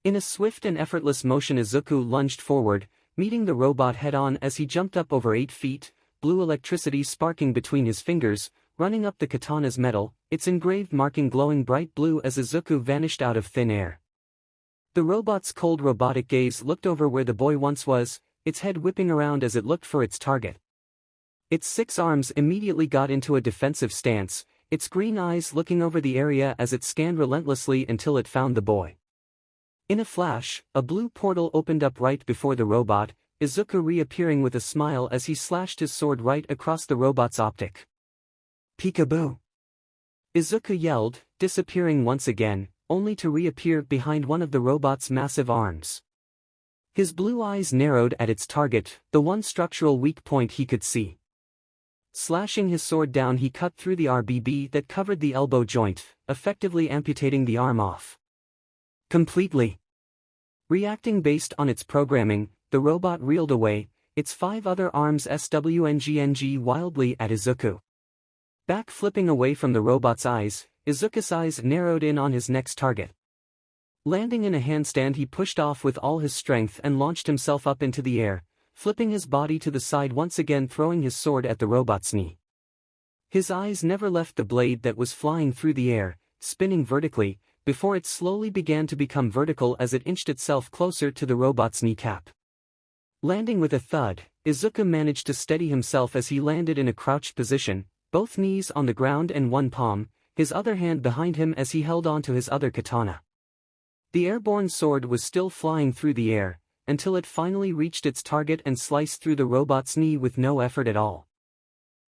In a swift and effortless motion, Izuku lunged forward, meeting the robot head-on as he jumped up over 8 feet, blue electricity sparking between his fingers, running up the katana's metal, its engraved marking glowing bright blue as Izuku vanished out of thin air. The robot's cold robotic gaze looked over where the boy once was, its head whipping around as it looked for its target. Its 6 arms immediately got into a defensive stance, its green eyes looking over the area as it scanned relentlessly until it found the boy. In a flash, a blue portal opened up right before the robot, Izuku reappearing with a smile as he slashed his sword right across the robot's optic. Peekaboo! Izuku yelled, disappearing once again, only to reappear behind one of the robot's massive arms. His blue eyes narrowed at its target, the one structural weak point he could see. Slashing his sword down, he cut through the RBB that covered the elbow joint, effectively amputating the arm off. Completely. Reacting based on its programming, the robot reeled away, its 5 other arms swngng wildly at Izuku. Back flipping away from the robot's eyes, Izuku's eyes narrowed in on his next target. Landing in a handstand, he pushed off with all his strength and launched himself up into the air, flipping his body to the side once again, throwing his sword at the robot's knee. His eyes never left the blade that was flying through the air, spinning vertically, before it slowly began to become vertical as it inched itself closer to the robot's kneecap. Landing with a thud, Izuku managed to steady himself as he landed in a crouched position, both knees on the ground and one palm, his other hand behind him as he held onto his other katana. The airborne sword was still flying through the air, until it finally reached its target and sliced through the robot's knee with no effort at all.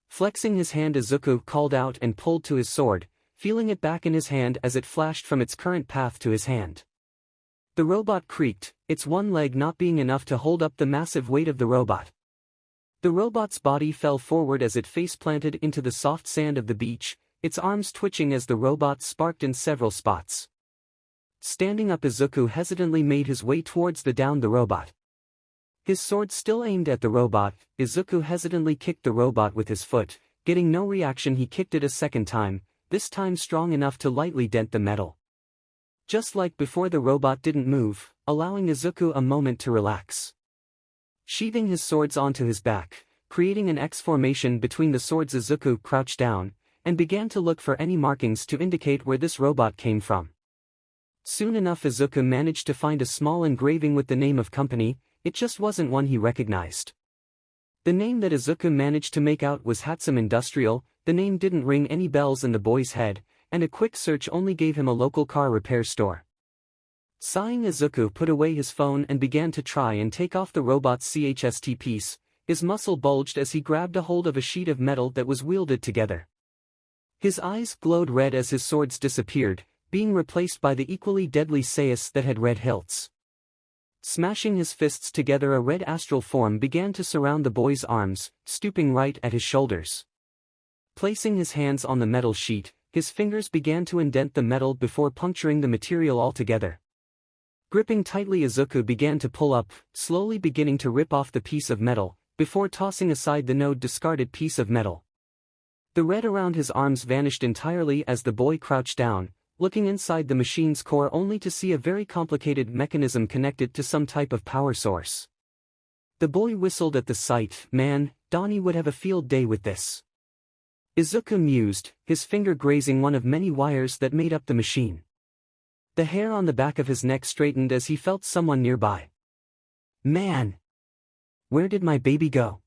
Flexing his hand, Izuku called out and pulled to his sword, feeling it back in his hand as it flashed from its current path to his hand. The robot creaked, its one leg not being enough to hold up the massive weight of the robot. The robot's body fell forward as it face-planted into the soft sand of the beach, its arms twitching as the robot sparked in several spots. Standing up, Izuku hesitantly made his way towards the robot. His sword still aimed at the robot, Izuku hesitantly kicked the robot with his foot, getting no reaction. He kicked it a second time, this time strong enough to lightly dent the metal. Just like before, the robot didn't move, allowing Izuku a moment to relax. Sheathing his swords onto his back, creating an X formation between the swords, Izuku crouched down, and began to look for any markings to indicate where this robot came from. Soon enough, Izuku managed to find a small engraving with the name of company. It just wasn't one he recognized. The name that Izuku managed to make out was Hatsum Industrial. The name didn't ring any bells in the boy's head, and a quick search only gave him a local car repair store. Sighing, Izuku put away his phone and began to try and take off the robot's chst piece. His muscle bulged as he grabbed a hold of a sheet of metal that was welded together. His eyes glowed red as his swords disappeared, being replaced by the equally deadly sais that had red hilts. Smashing his fists together, a red astral form began to surround the boy's arms, stooping right at his shoulders. Placing his hands on the metal sheet, his fingers began to indent the metal before puncturing the material altogether. Gripping tightly, Izuku began to pull up, slowly beginning to rip off the piece of metal, before tossing aside the discarded piece of metal. The red around his arms vanished entirely as the boy crouched down, looking inside the machine's core only to see a very complicated mechanism connected to some type of power source. The boy whistled at the sight. Man, Donnie would have a field day with this. Izuku mused, his finger grazing one of many wires that made up the machine. The hair on the back of his neck straightened as he felt someone nearby. Man! Where did my baby go?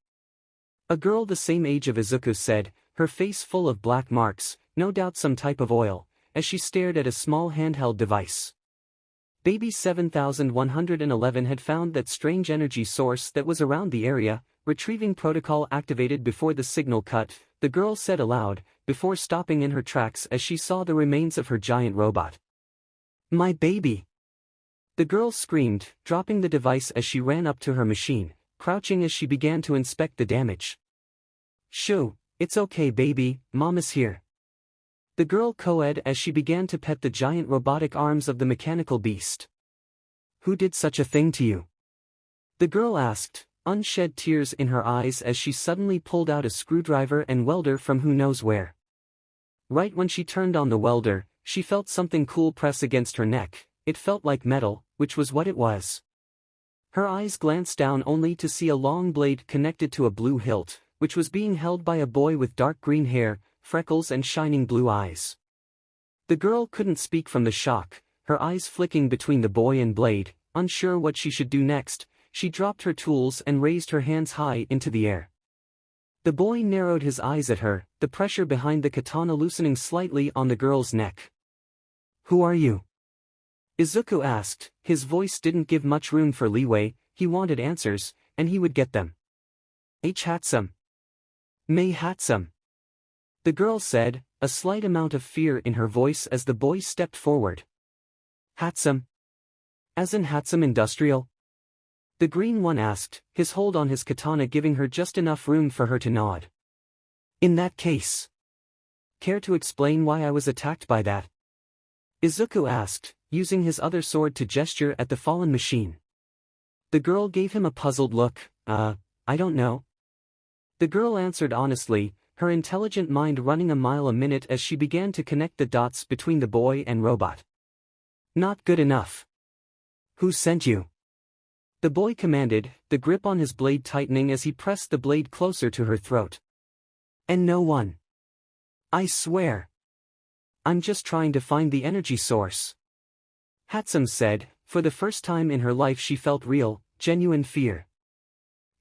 A girl the same age of Izuku said, her face full of black marks, no doubt some type of oil, as she stared at a small handheld device. Baby 7111 had found that strange energy source that was around the area. Retrieving protocol activated before the signal cut, the girl said aloud, before stopping in her tracks as she saw the remains of her giant robot. My baby! The girl screamed, dropping the device as she ran up to her machine, crouching as she began to inspect the damage. Shoo, it's okay baby, Mom is here. The girl cooed as she began to pet the giant robotic arms of the mechanical beast. Who did such a thing to you? The girl asked, unshed tears in her eyes as she suddenly pulled out a screwdriver and welder from who knows where. Right when she turned on the welder, she felt something cool press against her neck. It felt like metal, which was what it was. Her eyes glanced down only to see a long blade connected to a blue hilt, which was being held by a boy with dark green hair, freckles and shining blue eyes. The girl couldn't speak from the shock, her eyes flicking between the boy and blade. Unsure what she should do next, she dropped her tools and raised her hands high into the air. The boy narrowed his eyes at her, the pressure behind the katana loosening slightly on the girl's neck. Who are you? Izuku asked. His voice didn't give much room for leeway. He wanted answers, and he would get them. Hatsum. May Hatsum. The girl said, a slight amount of fear in her voice as the boy stepped forward. Hatsum? As in Hatsum Industrial? The green one asked, his hold on his katana giving her just enough room for her to nod. In that case. Care to explain why I was attacked by that? Izuku asked, using his other sword to gesture at the fallen machine. The girl gave him a puzzled look. I don't know. The girl answered honestly, her intelligent mind running a mile a minute as she began to connect the dots between the boy and robot. Not good enough. Who sent you? The boy commanded, the grip on his blade tightening as he pressed the blade closer to her throat. And no one. I swear. I'm just trying to find the energy source. Hatsum said, for the first time in her life she felt real, genuine fear.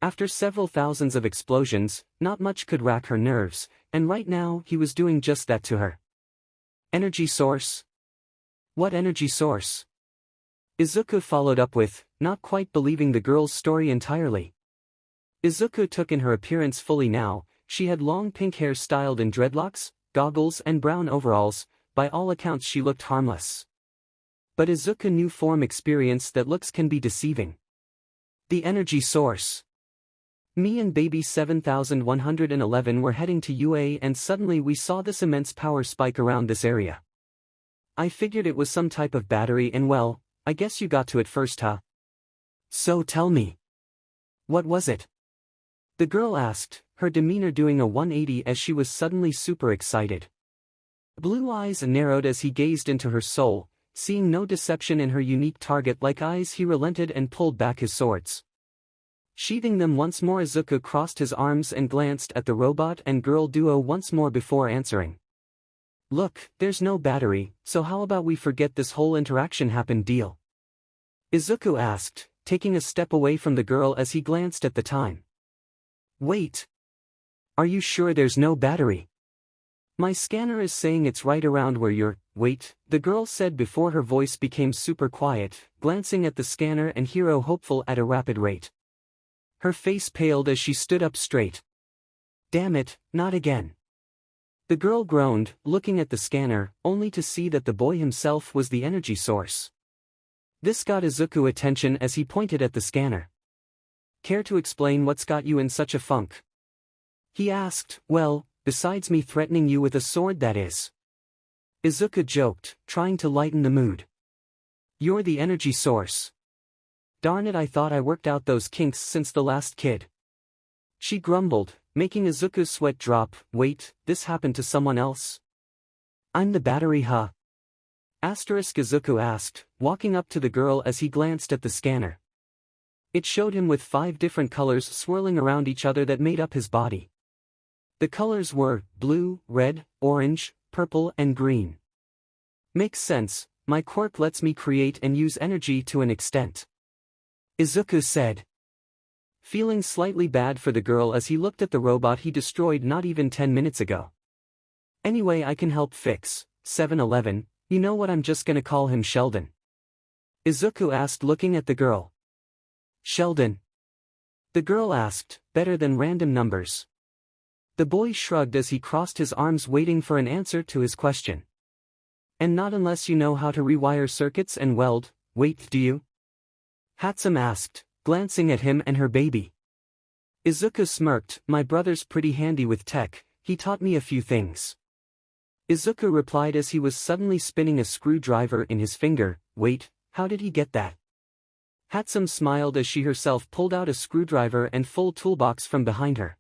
After several thousands of explosions, not much could rack her nerves, and right now he was doing just that to her. Energy source? What energy source? Izuku followed up with, not quite believing the girl's story entirely. Izuku took in her appearance fully now. She had long pink hair styled in dreadlocks, goggles and brown overalls. By all accounts she looked harmless. But Izuku knew from experience that looks can be deceiving. The energy source. Me and baby 7111 were heading to UA and suddenly we saw this immense power spike around this area. I figured it was some type of battery and well, I guess you got to it first, huh? So tell me. What was it? The girl asked, her demeanor doing a 180 as she was suddenly super excited. Blue eyes narrowed as he gazed into her soul, seeing no deception in her unique target-like eyes he relented and pulled back his swords. Sheathing them once more, Izuku crossed his arms and glanced at the robot and girl duo once more before answering. Look, there's no battery, so how about we forget this whole interaction happened deal? Izuku asked, taking a step away from the girl as he glanced at the time. Wait. Are you sure there's no battery? My scanner is saying it's right around where you're. Wait, the girl said before her voice became super quiet, glancing at the scanner and Hero hopeful at a rapid rate. Her face paled as she stood up straight. Damn it, not again. The girl groaned, looking at the scanner, only to see that the boy himself was the energy source. This got Izuku attention as he pointed at the scanner. Care to explain what's got you in such a funk? He asked, well, besides me threatening you with a sword that is. Izuku joked, trying to lighten the mood. You're the energy source. Darn it, I thought I worked out those kinks since the last kid. She grumbled, making Izuku's sweat drop. Wait, this happened to someone else? I'm the battery, huh? Izuku asked, walking up to the girl as he glanced at the scanner. It showed him with 5 different colors swirling around each other that made up his body. The colors were blue, red, orange, purple and green. Makes sense, my quirk lets me create and use energy to an extent. Izuku said. Feeling slightly bad for the girl as he looked at the robot he destroyed not even 10 minutes ago. Anyway, I can help fix 7-Eleven, you know what, I'm just gonna call him Sheldon. Izuku asked, looking at the girl. Sheldon? The girl asked, better than random numbers. The boy shrugged as he crossed his arms waiting for an answer to his question. And not unless you know how to rewire circuits and weld. Wait, do you? Hatsum asked, glancing at him and her baby. Izuku smirked, my brother's pretty handy with tech, he taught me a few things. Izuku replied as he was suddenly spinning a screwdriver in his finger. Wait, how did he get that? Hatsum smiled as she herself pulled out a screwdriver and full toolbox from behind her.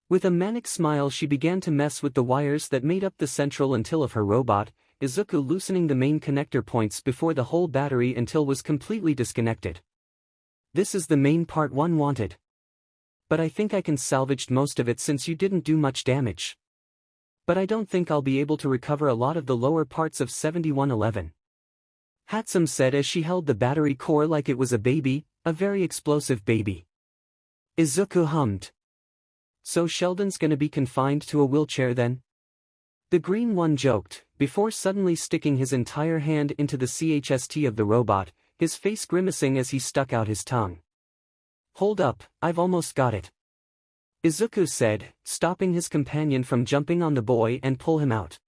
With a manic smile she began to mess with the wires that made up the central until of her robot, Izuku loosening the main connector points before the whole battery until was completely disconnected. This is the main part one wanted. But I think I can salvage most of it since you didn't do much damage. But I don't think I'll be able to recover a lot of the lower parts of 7111. Hatsum said as she held the battery core like it was a baby, a very explosive baby. Izuku hummed. So Sheldon's gonna be confined to a wheelchair then? The green one joked, before suddenly sticking his entire hand into the CHST of the robot, his face grimacing as he stuck out his tongue. Hold up, I've almost got it. Izuku said, stopping his companion from jumping on the boy and pull him out.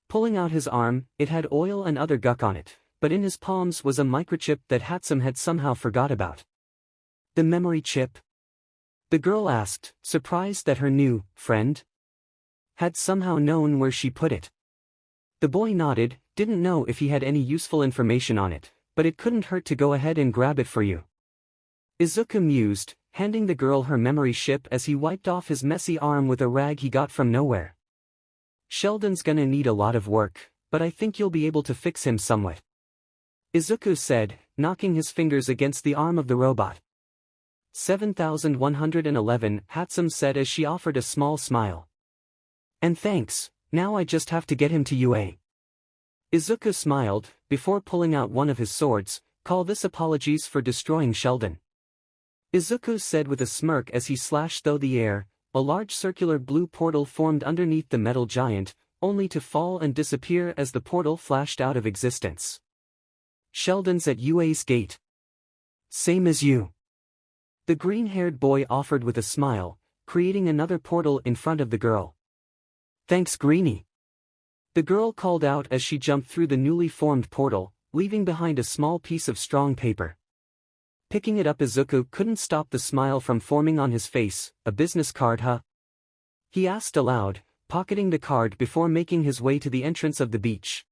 Pulling out his arm, it had oil and other gunk on it, but in his palms was a microchip that Hatsum had somehow forgot about. The memory chip? The girl asked, surprised that her new friend had somehow known where she put it. The boy nodded, didn't know if he had any useful information on it, but it couldn't hurt to go ahead and grab it for you. Izuku mused, handing the girl her memory chip as he wiped off his messy arm with a rag he got from nowhere. Sheldon's gonna need a lot of work, but I think you'll be able to fix him somewhat. Izuku said, knocking his fingers against the arm of the robot. 7111, Hatsum said as she offered a small smile. And thanks, now I just have to get him to UA. Izuku smiled, before pulling out one of his swords. Call this apologies for destroying Sheldon. Izuku said with a smirk as he slashed through the air. A large circular blue portal formed underneath the metal giant, only to fall and disappear as the portal flashed out of existence. Sheldon's at UA's gate. Same as you. The green-haired boy offered with a smile, creating another portal in front of the girl. Thanks, Greenie. The girl called out as she jumped through the newly formed portal, leaving behind a small piece of strong paper. Picking it up, Izuku couldn't stop the smile from forming on his face. A business card, huh? He asked aloud, pocketing the card before making his way to the entrance of the beach.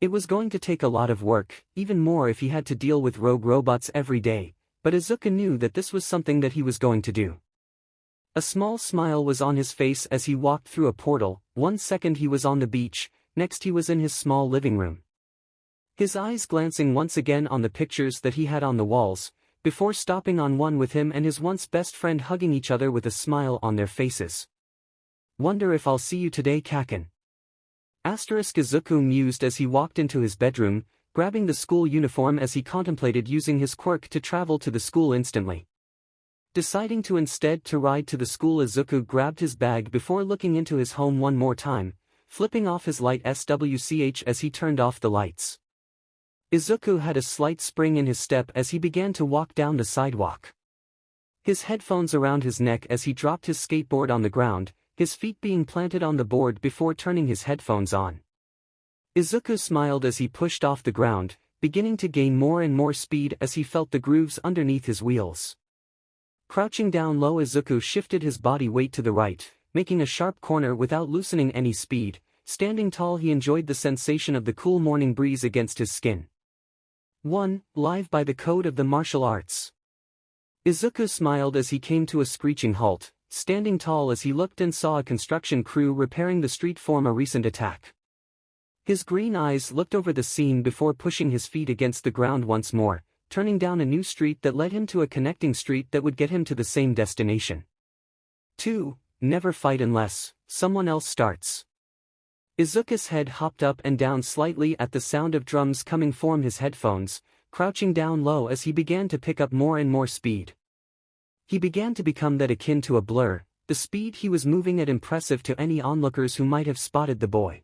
It was going to take a lot of work, even more if he had to deal with rogue robots every day, but Izuku knew that this was something that he was going to do. A small smile was on his face as he walked through a portal. 1 second he was on the beach, next he was in his small living room. His eyes glancing once again on the pictures that he had on the walls, before stopping on one with him and his once best friend hugging each other with a smile on their faces. Wonder if I'll see you today, Kaken. Izuku mused as he walked into his bedroom, grabbing the school uniform as he contemplated using his quirk to travel to the school instantly. Deciding to instead to ride to the school, Izuku grabbed his bag before looking into his home one more time, flipping off his light switch as he turned off the lights. Izuku had a slight spring in his step as he began to walk down the sidewalk. His headphones around his neck as he dropped his skateboard on the ground, his feet being planted on the board before turning his headphones on. Izuku smiled as he pushed off the ground, beginning to gain more and more speed as he felt the grooves underneath his wheels. Crouching down low, Izuku shifted his body weight to the right, making a sharp corner without loosening any speed. Standing tall, he enjoyed the sensation of the cool morning breeze against his skin. 1. Live by the code of the martial arts. Izuku smiled as he came to a screeching halt, standing tall as he looked and saw a construction crew repairing the street from a recent attack. His green eyes looked over the scene before pushing his feet against the ground once more, turning down a new street that led him to a connecting street that would get him to the same destination. 2. Never fight unless someone else starts. Izuku's head hopped up and down slightly at the sound of drums coming from his headphones, crouching down low as he began to pick up more and more speed. He began to become that akin to a blur, the speed he was moving at impressive to any onlookers who might have spotted the boy.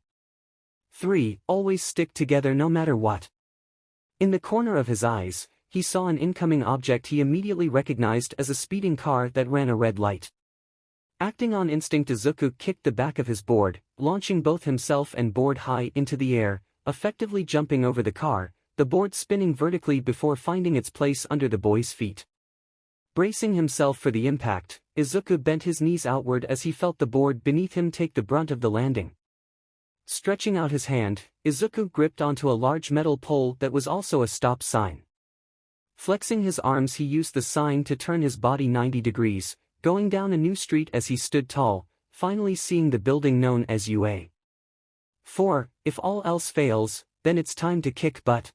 3. Always stick together no matter what. In the corner of his eyes, he saw an incoming object he immediately recognized as a speeding car that ran a red light. Acting on instinct, Izuku kicked the back of his board, launching both himself and board high into the air, effectively jumping over the car, the board spinning vertically before finding its place under the boy's feet. Bracing himself for the impact, Izuku bent his knees outward as he felt the board beneath him take the brunt of the landing. Stretching out his hand, Izuku gripped onto a large metal pole that was also a stop sign. Flexing his arms, he used the sign to turn his body 90 degrees, going down a new street as he stood tall, finally seeing the building known as UA. 4. If all else fails, then it's time to kick butt.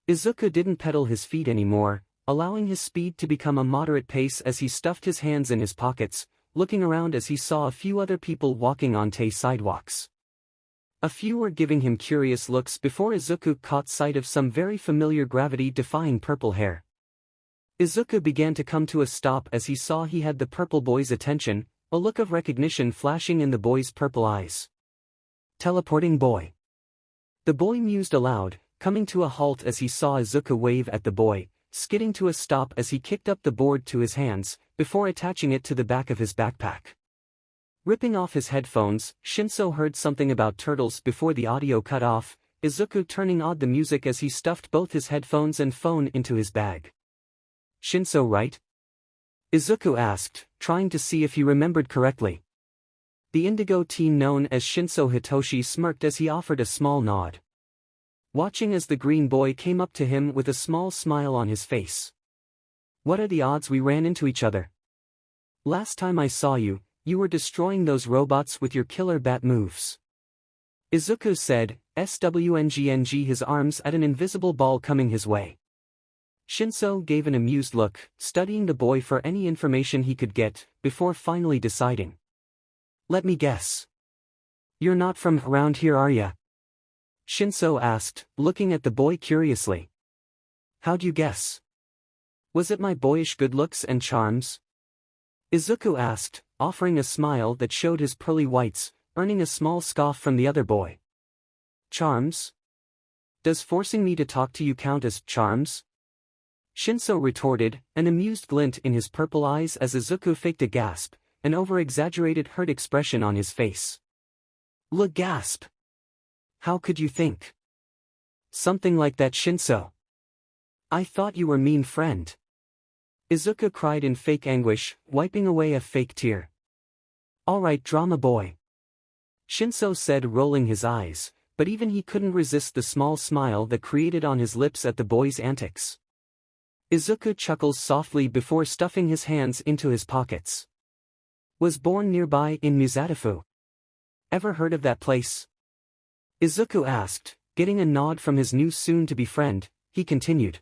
Izuku didn't pedal his feet anymore, allowing his speed to become a moderate pace as he stuffed his hands in his pockets, looking around as he saw a few other people walking on sidewalks. A few were giving him curious looks before Izuku caught sight of some very familiar gravity-defying purple hair. Izuku began to come to a stop as he saw he had the purple boy's attention, a look of recognition flashing in the boy's purple eyes. Teleporting boy. The boy mused aloud, coming to a halt as he saw Izuku wave at the boy, skidding to a stop as he kicked up the board to his hands, before attaching it to the back of his backpack. Ripping off his headphones, Shinso heard something about turtles before the audio cut off, Izuku turning on the music as he stuffed both his headphones and phone into his bag. Shinso, right? Izuku asked, trying to see if he remembered correctly. The indigo teen known as Shinso Hitoshi smirked as he offered a small nod. Watching as the green boy came up to him with a small smile on his face. What are the odds we ran into each other? Last time I saw you, you were destroying those robots with your killer bat moves. Izuku said, swngng his arms at an invisible ball coming his way. Shinso gave an amused look, studying the boy for any information he could get, before finally deciding. Let me guess. You're not from around here, are ya? Shinso asked, looking at the boy curiously. How'd you guess? Was it my boyish good looks and charms? Izuku asked, offering a smile that showed his pearly whites, earning a small scoff from the other boy. Charms? Does forcing me to talk to you count as charms? Shinso retorted, an amused glint in his purple eyes as Izuku faked a gasp, an over-exaggerated hurt expression on his face. Gasp! How could you think something like that, Shinso? I thought you were mean, friend. Izuku cried in fake anguish, wiping away a fake tear. Alright, drama boy. Shinso said, rolling his eyes, but even he couldn't resist the small smile that created on his lips at the boy's antics. Izuku chuckles softly before stuffing his hands into his pockets. Was born nearby in Musadafu. Ever heard of that place? Izuku asked, getting a nod from his new soon-to-be friend. He continued.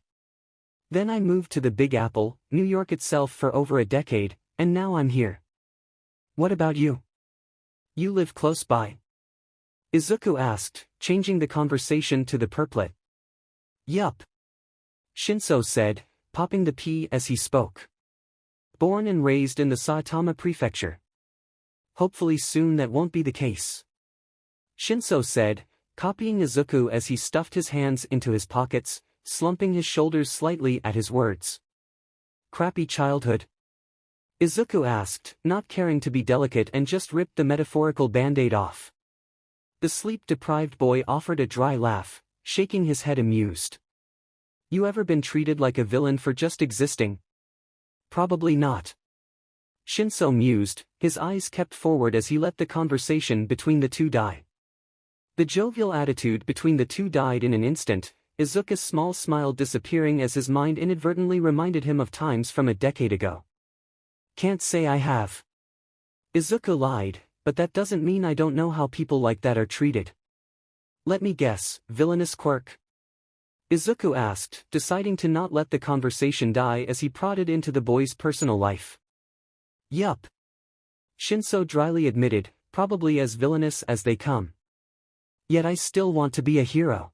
Then I moved to the Big Apple, New York itself for over a decade, and now I'm here. What about you? You live close by? Izuku asked, changing the conversation to the purplet. Yup. Shinso said, popping the P as he spoke. Born and raised in the Saitama Prefecture. Hopefully soon that won't be the case. Shinso said, copying Izuku as he stuffed his hands into his pockets, slumping his shoulders slightly at his words. Crappy childhood? Izuku asked, not caring to be delicate, and just ripped the metaphorical band-aid off. The sleep-deprived boy offered a dry laugh, shaking his head amused. You ever been treated like a villain for just existing? Probably not. Shinso mused, his eyes kept forward as he let the conversation between the two die. The jovial attitude between the two died in an instant, Izuku's small smile disappearing as his mind inadvertently reminded him of times from a decade ago. Can't say I have. Izuku lied, but that doesn't mean I don't know how people like that are treated. Let me guess, villainous Quirk? Izuku asked, deciding to not let the conversation die as he prodded into the boy's personal life. Yup. Shinso dryly admitted, probably as villainous as they come. Yet I still want to be a hero.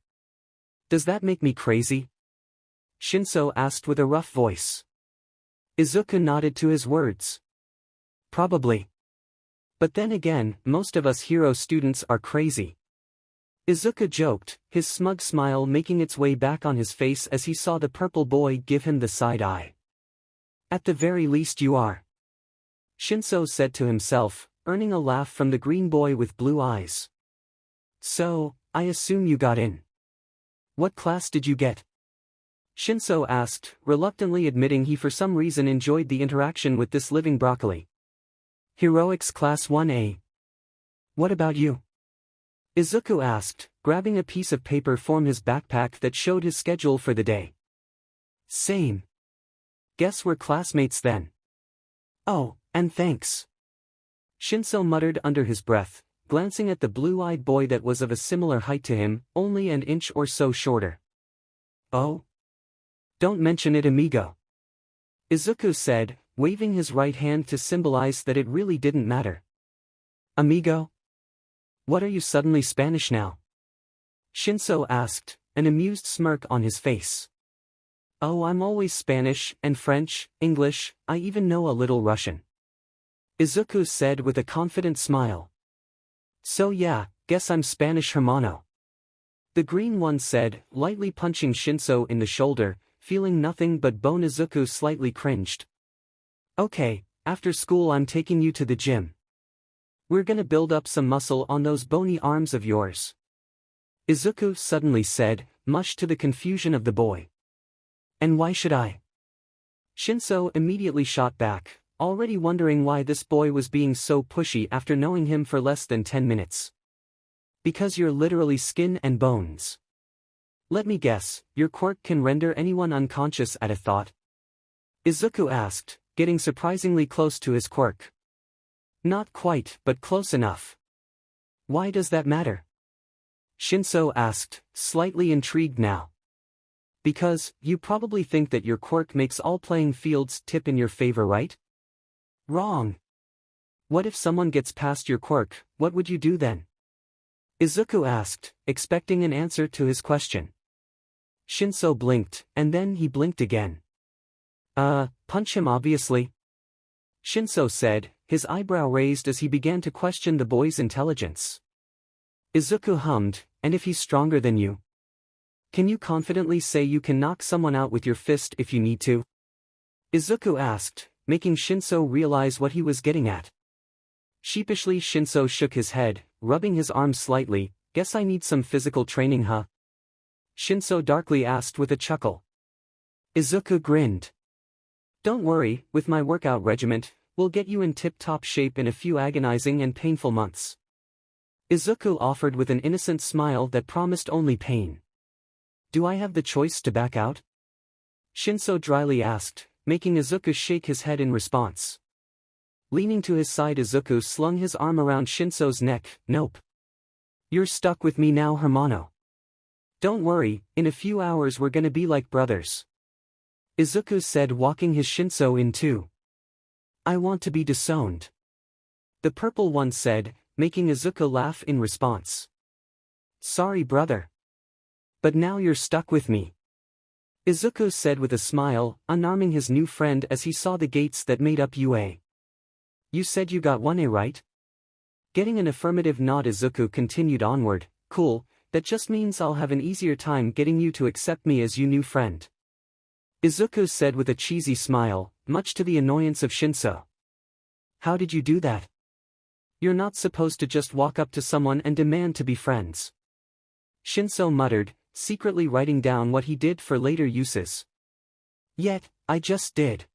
Does that make me crazy? Shinso asked with a rough voice. Izuku nodded to his words. Probably. But then again, most of us hero students are crazy. Izuku joked, his smug smile making its way back on his face as he saw the purple boy give him the side eye. At the very least you are. Shinso said to himself, earning a laugh from the green boy with blue eyes. So, I assume you got in. What class did you get? Shinso asked, reluctantly admitting he for some reason enjoyed the interaction with this living broccoli. Heroics Class 1A. What about you? Izuku asked, grabbing a piece of paper from his backpack that showed his schedule for the day. Same. Guess we're classmates then. Oh, and thanks. Shinso muttered under his breath, glancing at the blue-eyed boy that was of a similar height to him, only an inch or so shorter. Oh? Don't mention it, amigo. Izuku said, waving his right hand to symbolize that it really didn't matter. Amigo? What are you suddenly Spanish now? Shinso asked, an amused smirk on his face. Oh, I'm always Spanish, and French, English, I even know a little Russian. Izuku said with a confident smile. So yeah, guess I'm Spanish hermano. The green one said, lightly punching Shinso in the shoulder, feeling nothing but bone. Izuku slightly cringed. Okay, after school I'm taking you to the gym. We're gonna build up some muscle on those bony arms of yours. Izuku suddenly said, much to the confusion of the boy. And why should I? Shinso immediately shot back, already wondering why this boy was being so pushy after knowing him for less than 10 minutes. Because you're literally skin and bones. Let me guess, your quirk can render anyone unconscious at a thought? Izuku asked, getting surprisingly close to his quirk. Not quite, but close enough. Why does that matter? Shinso asked, slightly intrigued now. Because, you probably think that your quirk makes all playing fields tip in your favor, right? Wrong. What if someone gets past your quirk, what would you do then? Izuku asked, expecting an answer to his question. Shinso blinked, and then he blinked again. Punch him obviously. Shinso said, his eyebrow raised as he began to question the boy's intelligence. Izuku hummed, and if he's stronger than you? Can you confidently say you can knock someone out with your fist if you need to? Izuku asked, making Shinso realize what he was getting at. Sheepishly Shinso shook his head, rubbing his arm slightly. Guess I need some physical training, huh? Shinso darkly asked with a chuckle. Izuku grinned. Don't worry, with my workout regiment, we'll get you in tip-top shape in a few agonizing and painful months. Izuku offered with an innocent smile that promised only pain. Do I have the choice to back out? Shinso dryly asked, making Izuku shake his head in response. Leaning to his side, Izuku slung his arm around Shinso's neck. Nope. You're stuck with me now, hermano. Don't worry, in a few hours we're gonna be like brothers. Izuku said, walking his Shinso in too. I want to be disowned. The purple one said, making Izuku laugh in response. Sorry, brother. But now you're stuck with me. Izuku said with a smile, unarming his new friend as he saw the gates that made up UA. You said you got 1A, right? Getting an affirmative nod, Izuku continued onward. Cool, that just means I'll have an easier time getting you to accept me as your new friend. Izuku said with a cheesy smile, much to the annoyance of Shinso. How did you do that? You're not supposed to just walk up to someone and demand to be friends. Shinso muttered, secretly writing down what he did for later uses. Yet, I just did.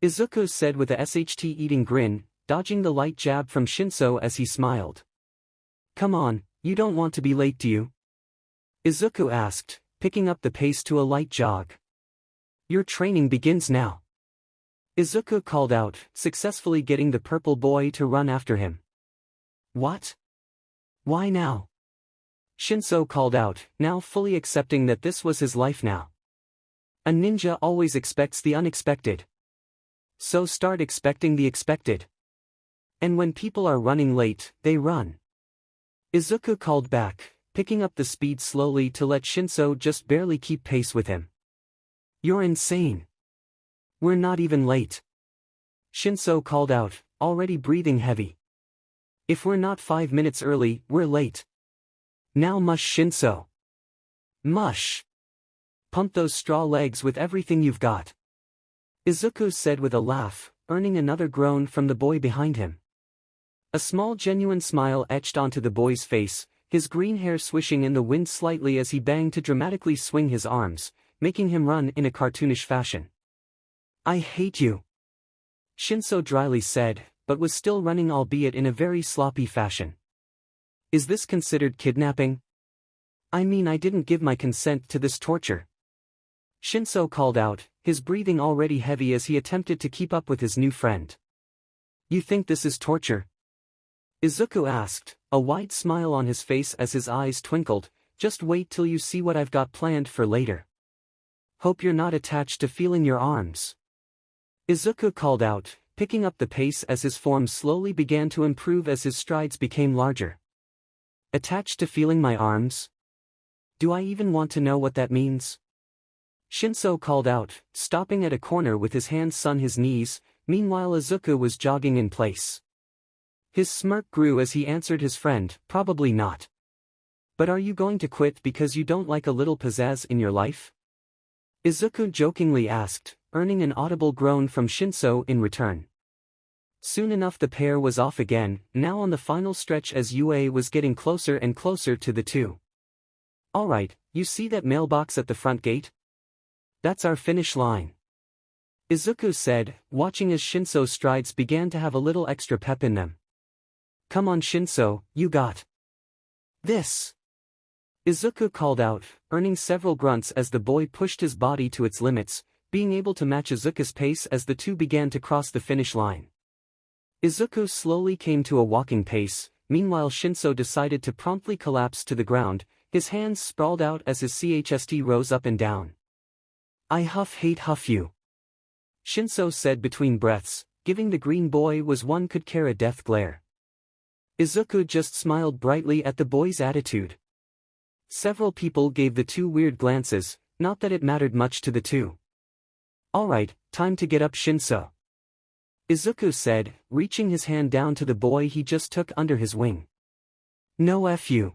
Izuku said with a SHT-eating grin, dodging the light jab from Shinso as he smiled. Come on, you don't want to be late, do you? Izuku asked, picking up the pace to a light jog. Your training begins now. Izuku called out, successfully getting the purple boy to run after him. What? Why now? Shinso called out, now fully accepting that this was his life now. A ninja always expects the unexpected. So start expecting the expected. And when people are running late, they run. Izuku called back, picking up the speed slowly to let Shinso just barely keep pace with him. You're insane. We're not even late. Shinso called out, already breathing heavy. If we're not 5 minutes early, we're late. Now mush, Shinso. Mush. Pump those straw legs with everything you've got. Izuku said with a laugh, earning another groan from the boy behind him. A small genuine smile etched onto the boy's face, his green hair swishing in the wind slightly as he banged to dramatically swing his arms, making him run in a cartoonish fashion. I hate you. Shinso dryly said, but was still running, albeit in a very sloppy fashion. Is this considered kidnapping? I mean, I didn't give my consent to this torture. Shinso called out, his breathing already heavy as he attempted to keep up with his new friend. You think this is torture? Izuku asked, a wide smile on his face as his eyes twinkled. Just wait till you see what I've got planned for later. Hope you're not attached to feeling your arms. Izuku called out, picking up the pace as his form slowly began to improve as his strides became larger. Attached to feeling my arms? Do I even want to know what that means? Shinso called out, stopping at a corner with his hands on his knees. Meanwhile Izuku was jogging in place. His smirk grew as he answered his friend, probably not. But are you going to quit because you don't like a little pizzazz in your life? Izuku jokingly asked, earning an audible groan from Shinso in return. Soon enough the pair was off again, now on the final stretch as UA was getting closer and closer to the two. Alright, you see that mailbox at the front gate? That's our finish line. Izuku said, watching as Shinso's strides began to have a little extra pep in them. Come on Shinso, you got this. Izuku called out, earning several grunts as the boy pushed his body to its limits, being able to match Izuku's pace as the two began to cross the finish line. Izuku slowly came to a walking pace, meanwhile Shinso decided to promptly collapse to the ground, his hands sprawled out as his chest rose up and down. I hate huff you. Shinso said between breaths, giving the green boy was one could care a death glare. Izuku just smiled brightly at the boy's attitude. Several people gave the two weird glances, not that it mattered much to the two. Alright, time to get up, Shinso. Izuku said, reaching his hand down to the boy he just took under his wing. No F you.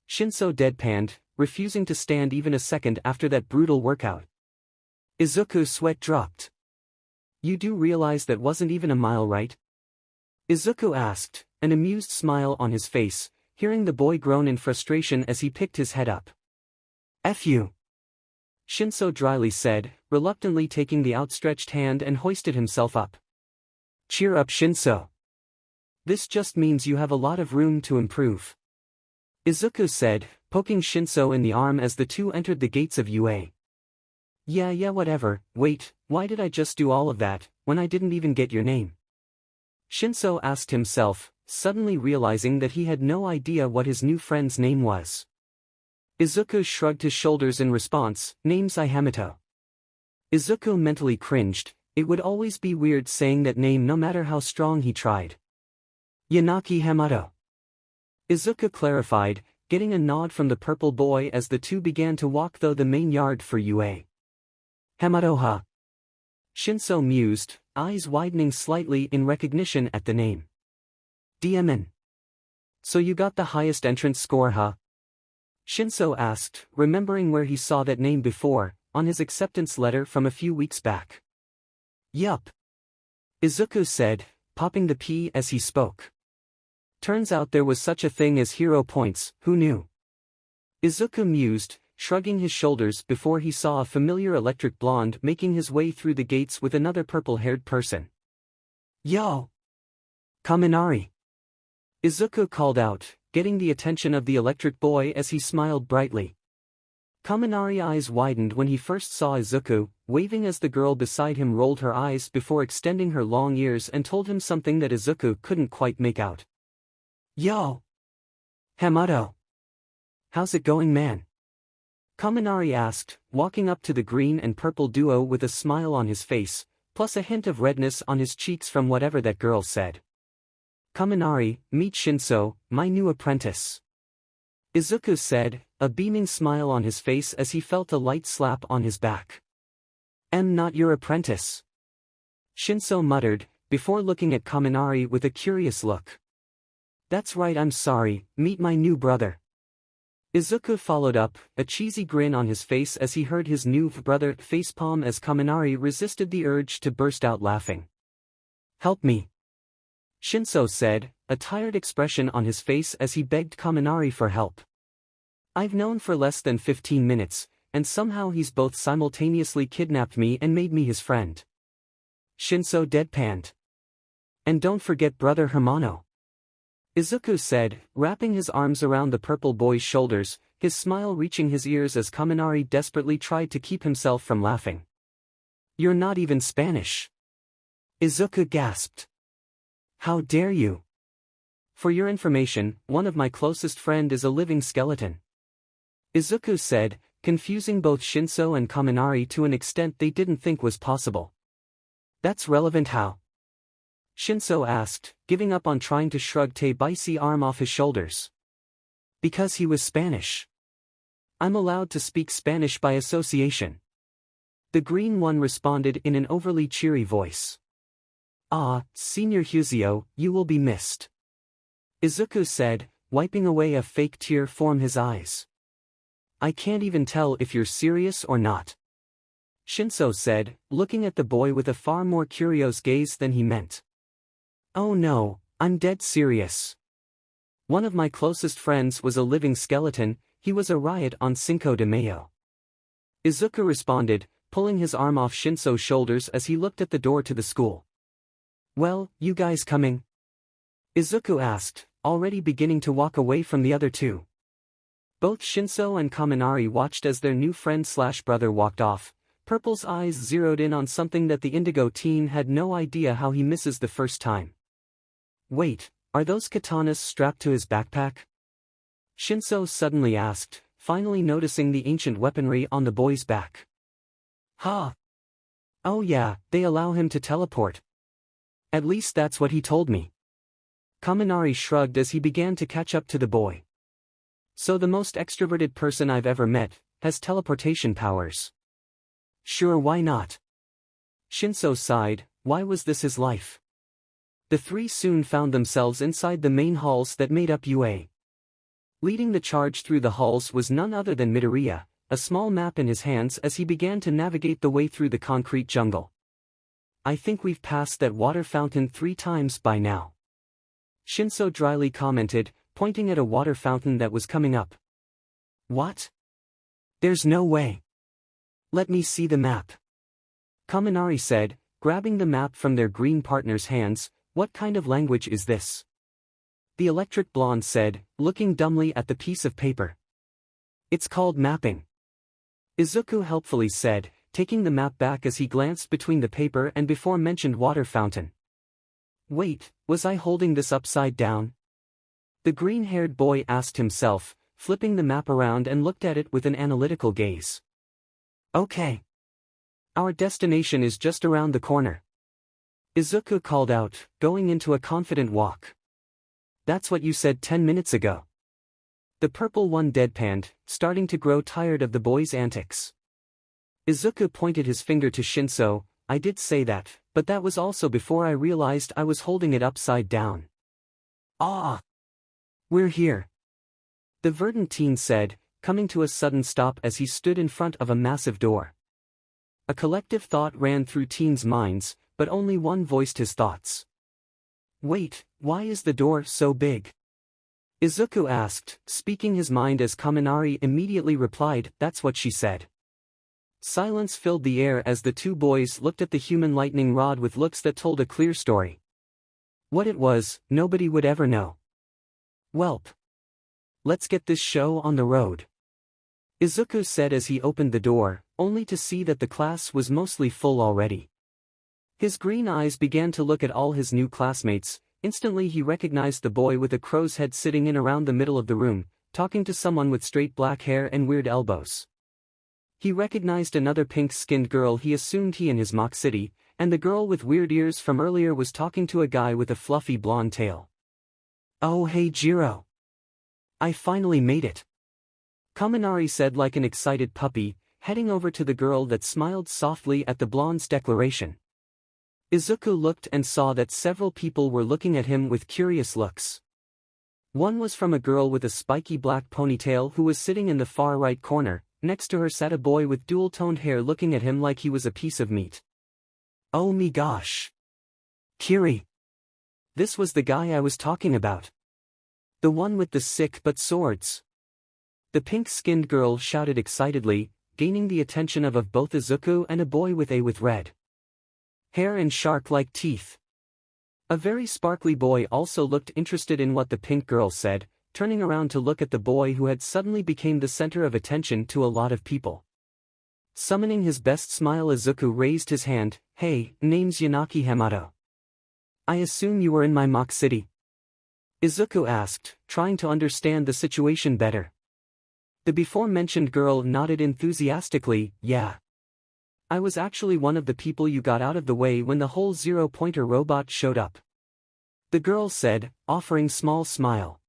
Shinso deadpanned, refusing to stand even a second after that brutal workout. Izuku's sweat dropped. You do realize that wasn't even a mile, right? Izuku asked, an amused smile on his face, hearing the boy groan in frustration as he picked his head up. F you. Shinso dryly said, reluctantly taking the outstretched hand and hoisted himself up. Cheer up, Shinso. This just means you have a lot of room to improve. Izuku said, poking Shinso in the arm as the two entered the gates of UA. Yeah, whatever. Wait, why did I just do all of that, when I didn't even get your name? Shinso asked himself, suddenly realizing that he had no idea what his new friend's name was. Izuku shrugged his shoulders in response, name's Hamato. Izuku mentally cringed, it would always be weird saying that name no matter how strong he tried. Yanaki Hamato. Izuku clarified, getting a nod from the purple boy as the two began to walk through the main yard for UA. Hamato-ha. Shinso mused, eyes widening slightly in recognition at the name. DMN. So you got the highest entrance score, huh? Shinso asked, remembering where he saw that name before, on his acceptance letter from a few weeks back. Yup. Izuku said, popping the P as he spoke. Turns out there was such a thing as hero points, who knew? Izuku mused, shrugging his shoulders before he saw a familiar electric blonde making his way through the gates with another purple-haired person. Yo! Kaminari! Izuku called out, getting the attention of the electric boy as he smiled brightly. Kaminari's eyes widened when he first saw Izuku, waving as the girl beside him rolled her eyes before extending her long ears and told him something that Izuku couldn't quite make out. Yo! Hamato! How's it going, man? Kaminari asked, walking up to the green and purple duo with a smile on his face, plus a hint of redness on his cheeks from whatever that girl said. Kaminari, meet Shinso, my new apprentice. Izuku said, a beaming smile on his face as he felt a light slap on his back. Am not your apprentice. Shinso muttered, before looking at Kaminari with a curious look. That's right, I'm sorry, meet my new brother. Izuku followed up, a cheesy grin on his face as he heard his new brother facepalm as Kaminari resisted the urge to burst out laughing. Help me. Shinso said, a tired expression on his face as he begged Kaminari for help. I've known for less than 15 minutes, and somehow he's both simultaneously kidnapped me and made me his friend. Shinso deadpanned. And don't forget brother Hermano. Izuku said, wrapping his arms around the purple boy's shoulders, his smile reaching his ears as Kaminari desperately tried to keep himself from laughing. You're not even Spanish. Izuku gasped. How dare you? For your information, one of my closest friend is a living skeleton. Izuku said, confusing both Shinso and Kaminari to an extent they didn't think was possible. That's relevant how? Shinso asked, giving up on trying to shrug Teibaisi arm off his shoulders. Because he was Spanish. I'm allowed to speak Spanish by association. The green one responded in an overly cheery voice. Ah, Senior Huzio, you will be missed. Izuku said, wiping away a fake tear from his eyes. I can't even tell if you're serious or not. Shinso said, looking at the boy with a far more curious gaze than he meant. Oh no, I'm dead serious. One of my closest friends was a living skeleton, he was a riot on Cinco de Mayo. Izuku responded, pulling his arm off Shinso's shoulders as he looked at the door to the school. Well, you guys coming? Izuku asked, already beginning to walk away from the other two. Both Shinso and Kaminari watched as their new friend/brother walked off. Purple's eyes zeroed in on something that the indigo teen had no idea how he misses the first time. Wait, are those katanas strapped to his backpack? Shinso suddenly asked, finally noticing the ancient weaponry on the boy's back. Ha! Oh yeah, they allow him to teleport. At least that's what he told me. Kaminari shrugged as he began to catch up to the boy. So the most extroverted person I've ever met has teleportation powers. Sure, why not? Shinso sighed, why was this his life? The three soon found themselves inside the main halls that made up UA. Leading the charge through the halls was none other than Midoriya, a small map in his hands as he began to navigate the way through the concrete jungle. I think we've passed that water fountain 3 times by now. Shinso dryly commented, pointing at a water fountain that was coming up. What? There's no way. Let me see the map. Kaminari said, grabbing the map from their green partner's hands, what kind of language is this? The electric blonde said, looking dumbly at the piece of paper. It's called mapping. Izuku helpfully said, taking the map back as he glanced between the paper and before mentioned water fountain. Wait, was I holding this upside down? The green-haired boy asked himself, flipping the map around and looked at it with an analytical gaze. Okay. Our destination is just around the corner. Izuku called out, going into a confident walk. That's what you said 10 minutes ago. The purple one deadpanned, starting to grow tired of the boy's antics. Izuku pointed his finger to Shinso, I did say that, but that was also before I realized I was holding it upside down. Ah! We're here. The verdant teen said, coming to a sudden stop as he stood in front of a massive door. A collective thought ran through teens' minds, but only one voiced his thoughts. Wait, why is the door so big? Izuku asked, speaking his mind as Kaminari immediately replied, that's what she said. Silence filled the air as the two boys looked at the human lightning rod with looks that told a clear story. What it was, nobody would ever know. Welp. Let's get this show on the road. Izuku said as he opened the door, only to see that the class was mostly full already. His green eyes began to look at all his new classmates. Instantly he recognized the boy with a crow's head sitting in around the middle of the room, talking to someone with straight black hair and weird elbows. He recognized another pink-skinned girl he assumed he in his mock city, and the girl with weird ears from earlier was talking to a guy with a fluffy blonde tail. Oh hey Jiro. I finally made it. Kaminari said like an excited puppy, heading over to the girl that smiled softly at the blonde's declaration. Izuku looked and saw that several people were looking at him with curious looks. One was from a girl with a spiky black ponytail who was sitting in the far right corner. Next to her sat a boy with dual-toned hair looking at him like he was a piece of meat. Oh me gosh. Kiri. This was the guy I was talking about. The one with the sick but swords. The pink-skinned girl shouted excitedly, gaining the attention of both Izuku and a boy with red hair and shark-like teeth. A very sparkly boy also looked interested in what the pink girl said, turning around to look at the boy who had suddenly become the center of attention to a lot of people. Summoning his best smile, Izuku raised his hand. Hey, name's Yanaki Hamato. I assume you were in my mock city? Izuku asked, trying to understand the situation better. The before-mentioned girl nodded enthusiastically, yeah. I was actually one of the people you got out of the way when the whole zero-pointer robot showed up. The girl said, offering small smile.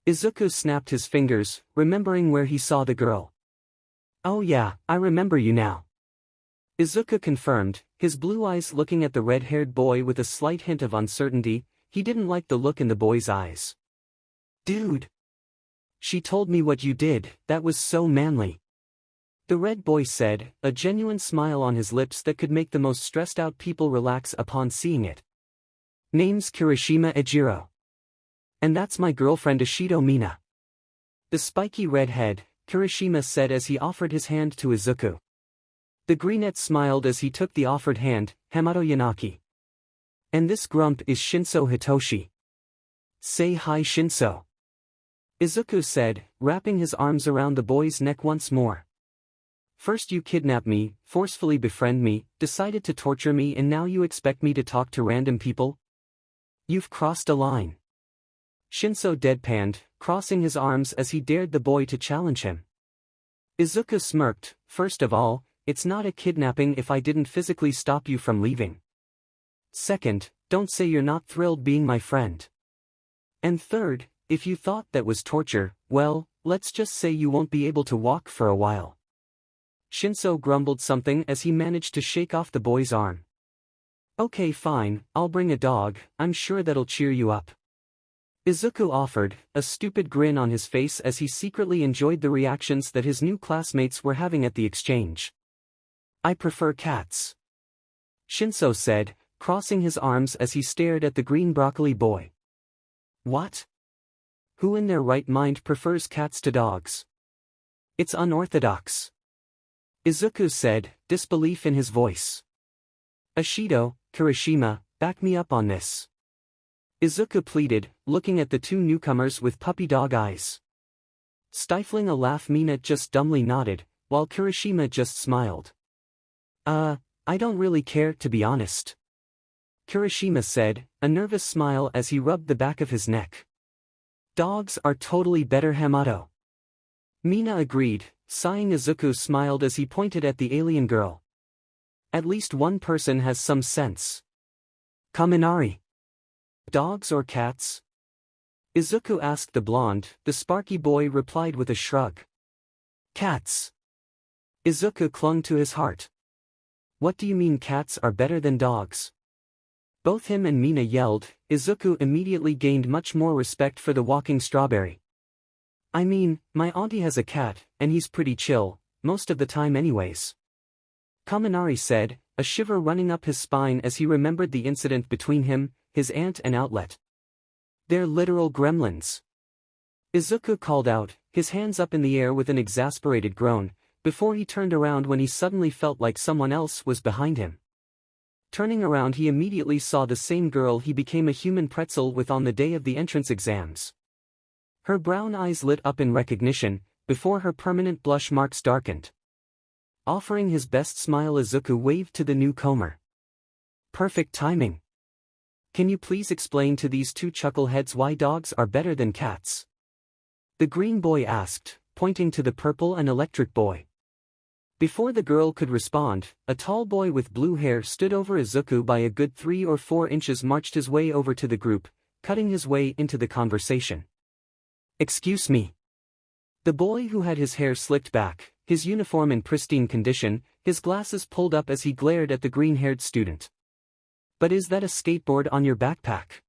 Izuku snapped his fingers, remembering where he saw the girl. Oh yeah, I remember you now. Izuku confirmed, his blue eyes looking at the red-haired boy with a slight hint of uncertainty. He didn't like the look in the boy's eyes. Dude. She told me what you did, that was so manly. The red boy said, a genuine smile on his lips that could make the most stressed-out people relax upon seeing it. Name's Kirishima Ejiro. And that's my girlfriend Ishido Mina. The spiky red head, Kirishima said as he offered his hand to Izuku. The greenette smiled as he took the offered hand, Hamato Yanaki. And this grump is Shinso Hitoshi. Say hi Shinso. Izuku said, wrapping his arms around the boy's neck once more. First you kidnapped me, forcefully befriend me, decided to torture me, and now you expect me to talk to random people? You've crossed a line. Shinso deadpanned, crossing his arms as he dared the boy to challenge him. Izuku smirked, first of all, it's not a kidnapping if I didn't physically stop you from leaving. Second, don't say you're not thrilled being my friend. And third, if you thought that was torture, well, let's just say you won't be able to walk for a while. Shinso grumbled something as he managed to shake off the boy's arm. Okay, fine, I'll bring a dog, I'm sure that'll cheer you up. Izuku offered, a stupid grin on his face as he secretly enjoyed the reactions that his new classmates were having at the exchange. I prefer cats, Shinso said, crossing his arms as he stared at the green broccoli boy. What? Who in their right mind prefers cats to dogs? It's unorthodox, Izuku said, disbelief in his voice. Ashido, Kirishima, back me up on this, Izuku pleaded, looking at the two newcomers with puppy dog eyes. Stifling a laugh, Mina just dumbly nodded, while Kirishima just smiled. I don't really care, to be honest, Kirishima said, a nervous smile as he rubbed the back of his neck. Dogs are totally better, Hamato, Mina agreed, sighing. Izuku smiled as he pointed at the alien girl. At least one person has some sense. Kaminari. Dogs or cats? Izuku asked the blonde. The sparky boy replied with a shrug. Cats. Izuku clung to his heart. What do you mean cats are better than dogs? Both him and Mina yelled. Izuku immediately gained much more respect for the walking strawberry. I mean, my auntie has a cat, and he's pretty chill, most of the time anyways, Kaminari said, a shiver running up his spine as he remembered the incident between him, his aunt and Outlet. They're literal gremlins, Izuku called out, his hands up in the air with an exasperated groan, before he turned around when he suddenly felt like someone else was behind him. Turning around, he immediately saw the same girl he became a human pretzel with on the day of the entrance exams. Her brown eyes lit up in recognition, before her permanent blush marks darkened. Offering his best smile, Izuku waved to the newcomer. Perfect timing. Can you please explain to these two chuckleheads why dogs are better than cats? The green boy asked, pointing to the purple and electric boy. Before the girl could respond, a tall boy with blue hair stood over Izuku by a good 3 or 4 inches, marched his way over to the group, cutting his way into the conversation. Excuse me. The boy, who had his hair slicked back, his uniform in pristine condition, his glasses pulled up as he glared at the green-haired student. But is that a skateboard on your backpack?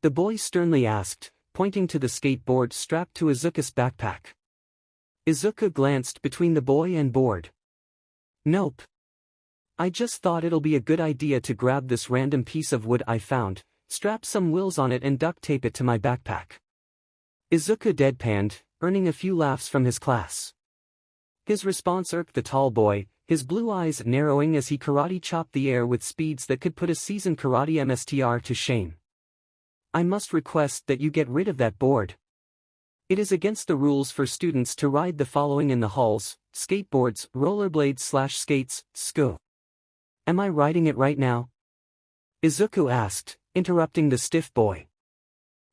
The boy sternly asked, pointing to the skateboard strapped to Izuku's backpack. Izuku glanced between the boy and board. Nope. I just thought it'll be a good idea to grab this random piece of wood I found, strap some wheels on it and duct tape it to my backpack. Izuku deadpanned, earning a few laughs from his class. His response irked the tall boy, his blue eyes narrowing as he karate chopped the air with speeds that could put a seasoned karate MSTR to shame. I must request that you get rid of that board. It is against the rules for students to ride the following in the halls: skateboards, rollerblades/skates, SKO. Am I riding it right now? Izuku asked, interrupting the stiff boy.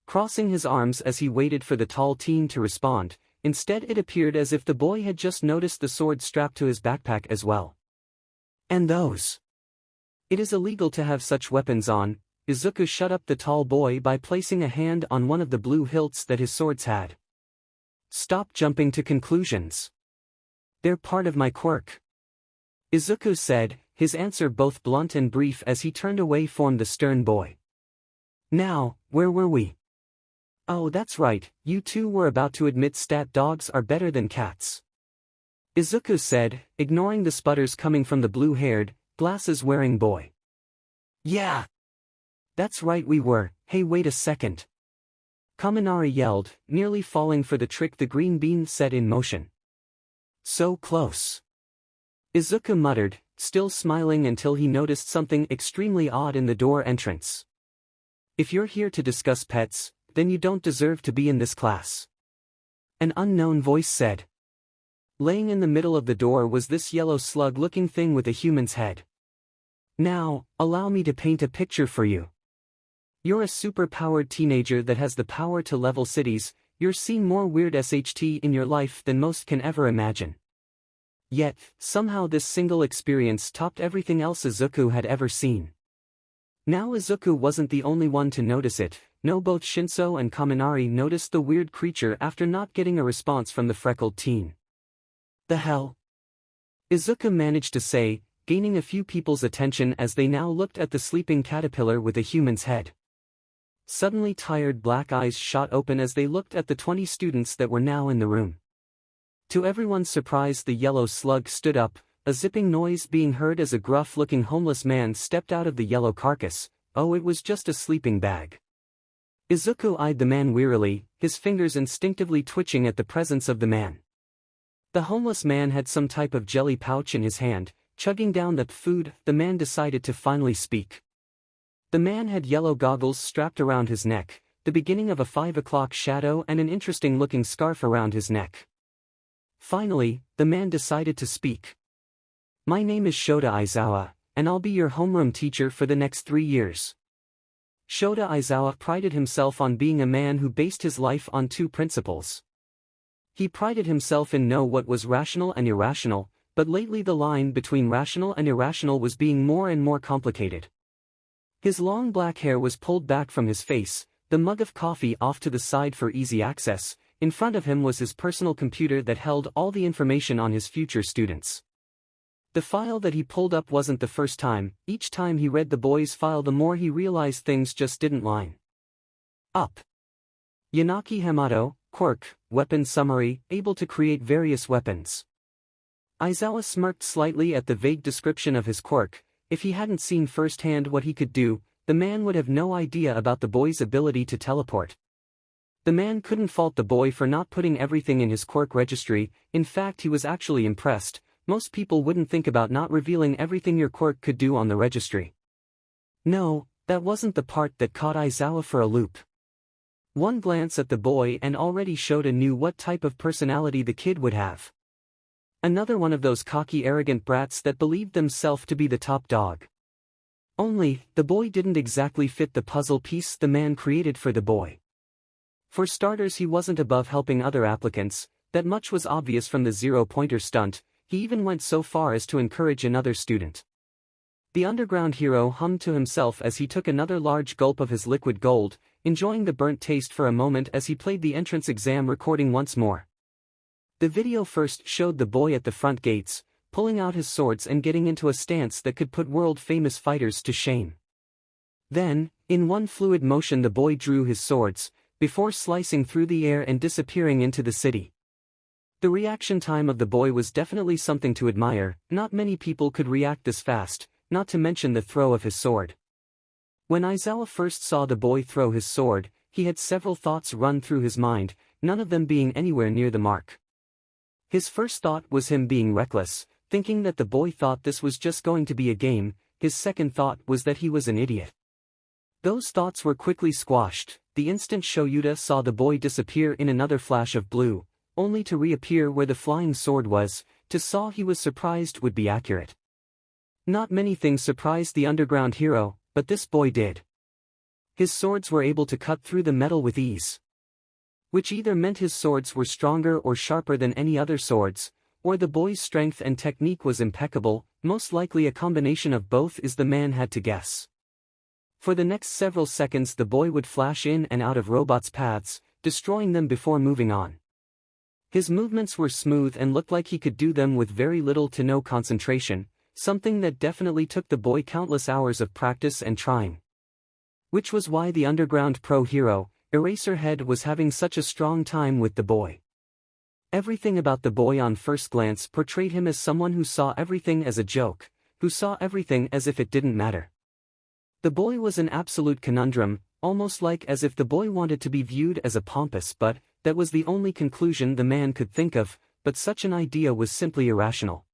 Crossing his arms as he waited for the tall teen to respond, instead it appeared as if the boy had just noticed the sword strapped to his backpack as well. And those? It is illegal to have such weapons on. Izuku shut up the tall boy by placing a hand on one of the blue hilts that his swords had. Stop jumping to conclusions. They're part of my quirk, Izuku said, his answer both blunt and brief as he turned away from the stern boy. Now, where were we? Oh, that's right, you two were about to admit stat dogs are better than cats, Izuku said, ignoring the sputters coming from the blue-haired, glasses-wearing boy. Yeah. That's right, we were. Hey, wait a second, Kaminari yelled, nearly falling for the trick the green bean set in motion. So close, Izuku muttered, still smiling until he noticed something extremely odd in the door entrance. If you're here to discuss pets, then you don't deserve to be in this class, an unknown voice said. Laying in the middle of the door was this yellow slug-looking thing with a human's head. Now, allow me to paint a picture for you. You're a super-powered teenager that has the power to level cities. You're seeing more weird SHT in your life than most can ever imagine. Yet, somehow this single experience topped everything else Izuku had ever seen. Now Izuku wasn't the only one to notice it. No, both Shinso and Kaminari noticed the weird creature after not getting a response from the freckled teen. The hell? Izuku managed to say, gaining a few people's attention as they now looked at the sleeping caterpillar with a human's head. Suddenly tired black eyes shot open as they looked at the 20 students that were now in the room. To everyone's surprise, the yellow slug stood up, a zipping noise being heard as a gruff-looking homeless man stepped out of the yellow carcass. Oh, it was just a sleeping bag. Izuku eyed the man wearily, his fingers instinctively twitching at the presence of the man. The homeless man had some type of jelly pouch in his hand, chugging down the food. The man decided to finally speak. The man had yellow goggles strapped around his neck, the beginning of a 5 o'clock shadow and an interesting-looking scarf around his neck. Finally, the man decided to speak. My name is Shota Aizawa, and I'll be your homeroom teacher for the next 3 years. Shota Aizawa prided himself on being a man who based his life on 2 principles. He prided himself in know what was rational and irrational, but lately the line between rational and irrational was being more and more complicated. His long black hair was pulled back from his face, the mug of coffee off to the side for easy access. In front of him was his personal computer that held all the information on his future students. The file that he pulled up wasn't the first time. Each time he read the boy's file, the more he realized things just didn't line up. Yanaki Hamato, Quirk, weapon summary, able to create various weapons. Aizawa smirked slightly at the vague description of his quirk. If he hadn't seen firsthand what he could do, the man would have no idea about the boy's ability to teleport. The man couldn't fault the boy for not putting everything in his quirk registry. In fact, he was actually impressed. Most people wouldn't think about not revealing everything your quirk could do on the registry. No, that wasn't the part that caught Aizawa for a loop. One glance at the boy and already showed anew what type of personality the kid would have. Another one of those cocky arrogant brats that believed themselves to be the top dog. Only, the boy didn't exactly fit the puzzle piece the man created for the boy. For starters, he wasn't above helping other applicants. That much was obvious from the zero-pointer stunt. He even went so far as to encourage another student. The underground hero hummed to himself as he took another large gulp of his liquid gold, enjoying the burnt taste for a moment as he played the entrance exam recording once more. The video first showed the boy at the front gates, pulling out his swords and getting into a stance that could put world-famous fighters to shame. Then, in one fluid motion, the boy drew his swords, before slicing through the air and disappearing into the city. The reaction time of the boy was definitely something to admire. Not many people could react this fast, not to mention the throw of his sword. When Aizawa first saw the boy throw his sword, he had several thoughts run through his mind, none of them being anywhere near the mark. His first thought was him being reckless, thinking that the boy thought this was just going to be a game. His second thought was that he was an idiot. Those thoughts were quickly squashed. The instant Shoyuta saw the boy disappear in another flash of blue, only to reappear where the flying sword was, to saw he was surprised would be accurate. Not many things surprised the underground hero, but this boy did. His swords were able to cut through the metal with ease. Which either meant his swords were stronger or sharper than any other swords, or the boy's strength and technique was impeccable. Most likely a combination of both is the man had to guess. For the next several seconds the boy would flash in and out of robots' paths, destroying them before moving on. His movements were smooth and looked like he could do them with very little to no concentration, something that definitely took the boy countless hours of practice and trying. Which was why the underground pro hero, Eraserhead, was having such a strong time with the boy. Everything about the boy on first glance portrayed him as someone who saw everything as a joke, who saw everything as if it didn't matter. The boy was an absolute conundrum, almost like as if the boy wanted to be viewed as a pompous but, that was the only conclusion the man could think of, but such an idea was simply irrational.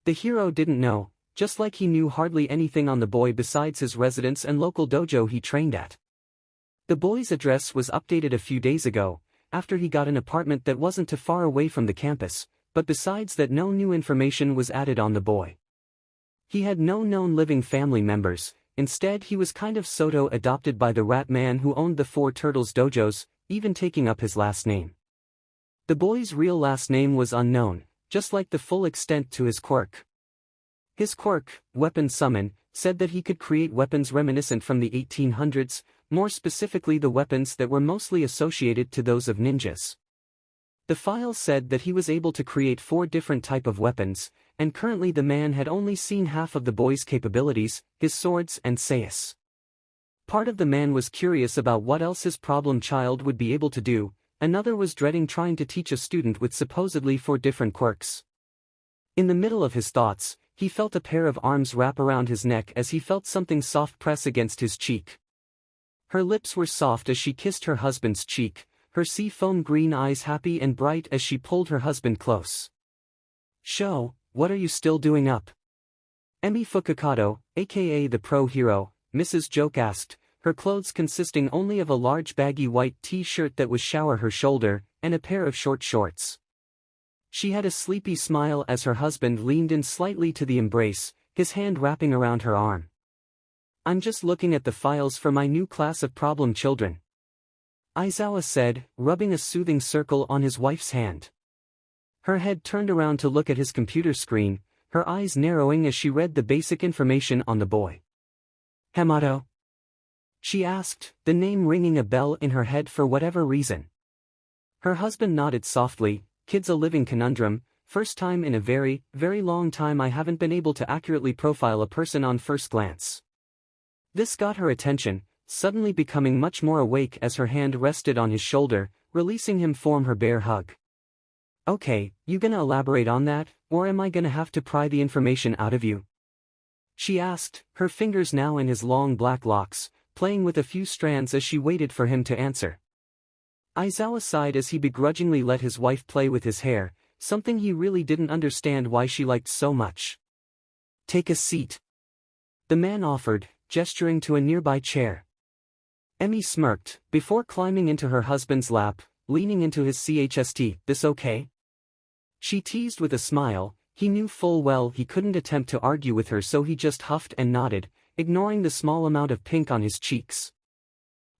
The hero didn't know, just like he knew hardly anything on the boy besides his residence and local dojo he trained at. The boy's address was updated a few days ago, after he got an apartment that wasn't too far away from the campus, but besides that no new information was added on the boy. He had no known living family members. Instead he was kind of Soto adopted by the rat man who owned the Four Turtles dojos, even taking up his last name. The boy's real last name was unknown, just like the full extent to his quirk. His quirk, Weapon Summon, said that he could create weapons reminiscent from the 1800s, more specifically the weapons that were mostly associated to those of ninjas. The file said that he was able to create 4 different type of weapons, and currently the man had only seen half of the boy's capabilities, his swords and sais. Part of the man was curious about what else his problem child would be able to do, another was dreading trying to teach a student with supposedly 4 different quirks. In the middle of his thoughts, he felt a pair of arms wrap around his neck as he felt something soft press against his cheek. Her lips were soft as she kissed her husband's cheek, her sea-foam green eyes happy and bright as she pulled her husband close. "Sho, what are you still doing up?" Emi Fukakato, aka the pro hero, Mrs. Joke asked, her clothes consisting only of a large baggy white t-shirt that was shower her shoulder, and a pair of short shorts. She had a sleepy smile as her husband leaned in slightly to the embrace, his hand wrapping around her arm. "I'm just looking at the files for my new class of problem children," Aizawa said, rubbing a soothing circle on his wife's hand. Her head turned around to look at his computer screen, her eyes narrowing as she read the basic information on the boy. "Hamato?" she asked, the name ringing a bell in her head for whatever reason. Her husband nodded softly. "Kid's a living conundrum, first time in a very, very long time I haven't been able to accurately profile a person on first glance." This got her attention, suddenly becoming much more awake as her hand rested on his shoulder, releasing him from her bear hug. "Okay, you gonna elaborate on that, or am I gonna have to pry the information out of you?" she asked, her fingers now in his long black locks, playing with a few strands as she waited for him to answer. Aizawa sighed as he begrudgingly let his wife play with his hair, something he really didn't understand why she liked so much. "Take a seat," the man offered, gesturing to a nearby chair. Emi smirked, before climbing into her husband's lap, leaning into his chest. "This okay?" she teased with a smile. He knew full well he couldn't attempt to argue with her, so he just huffed and nodded, ignoring the small amount of pink on his cheeks.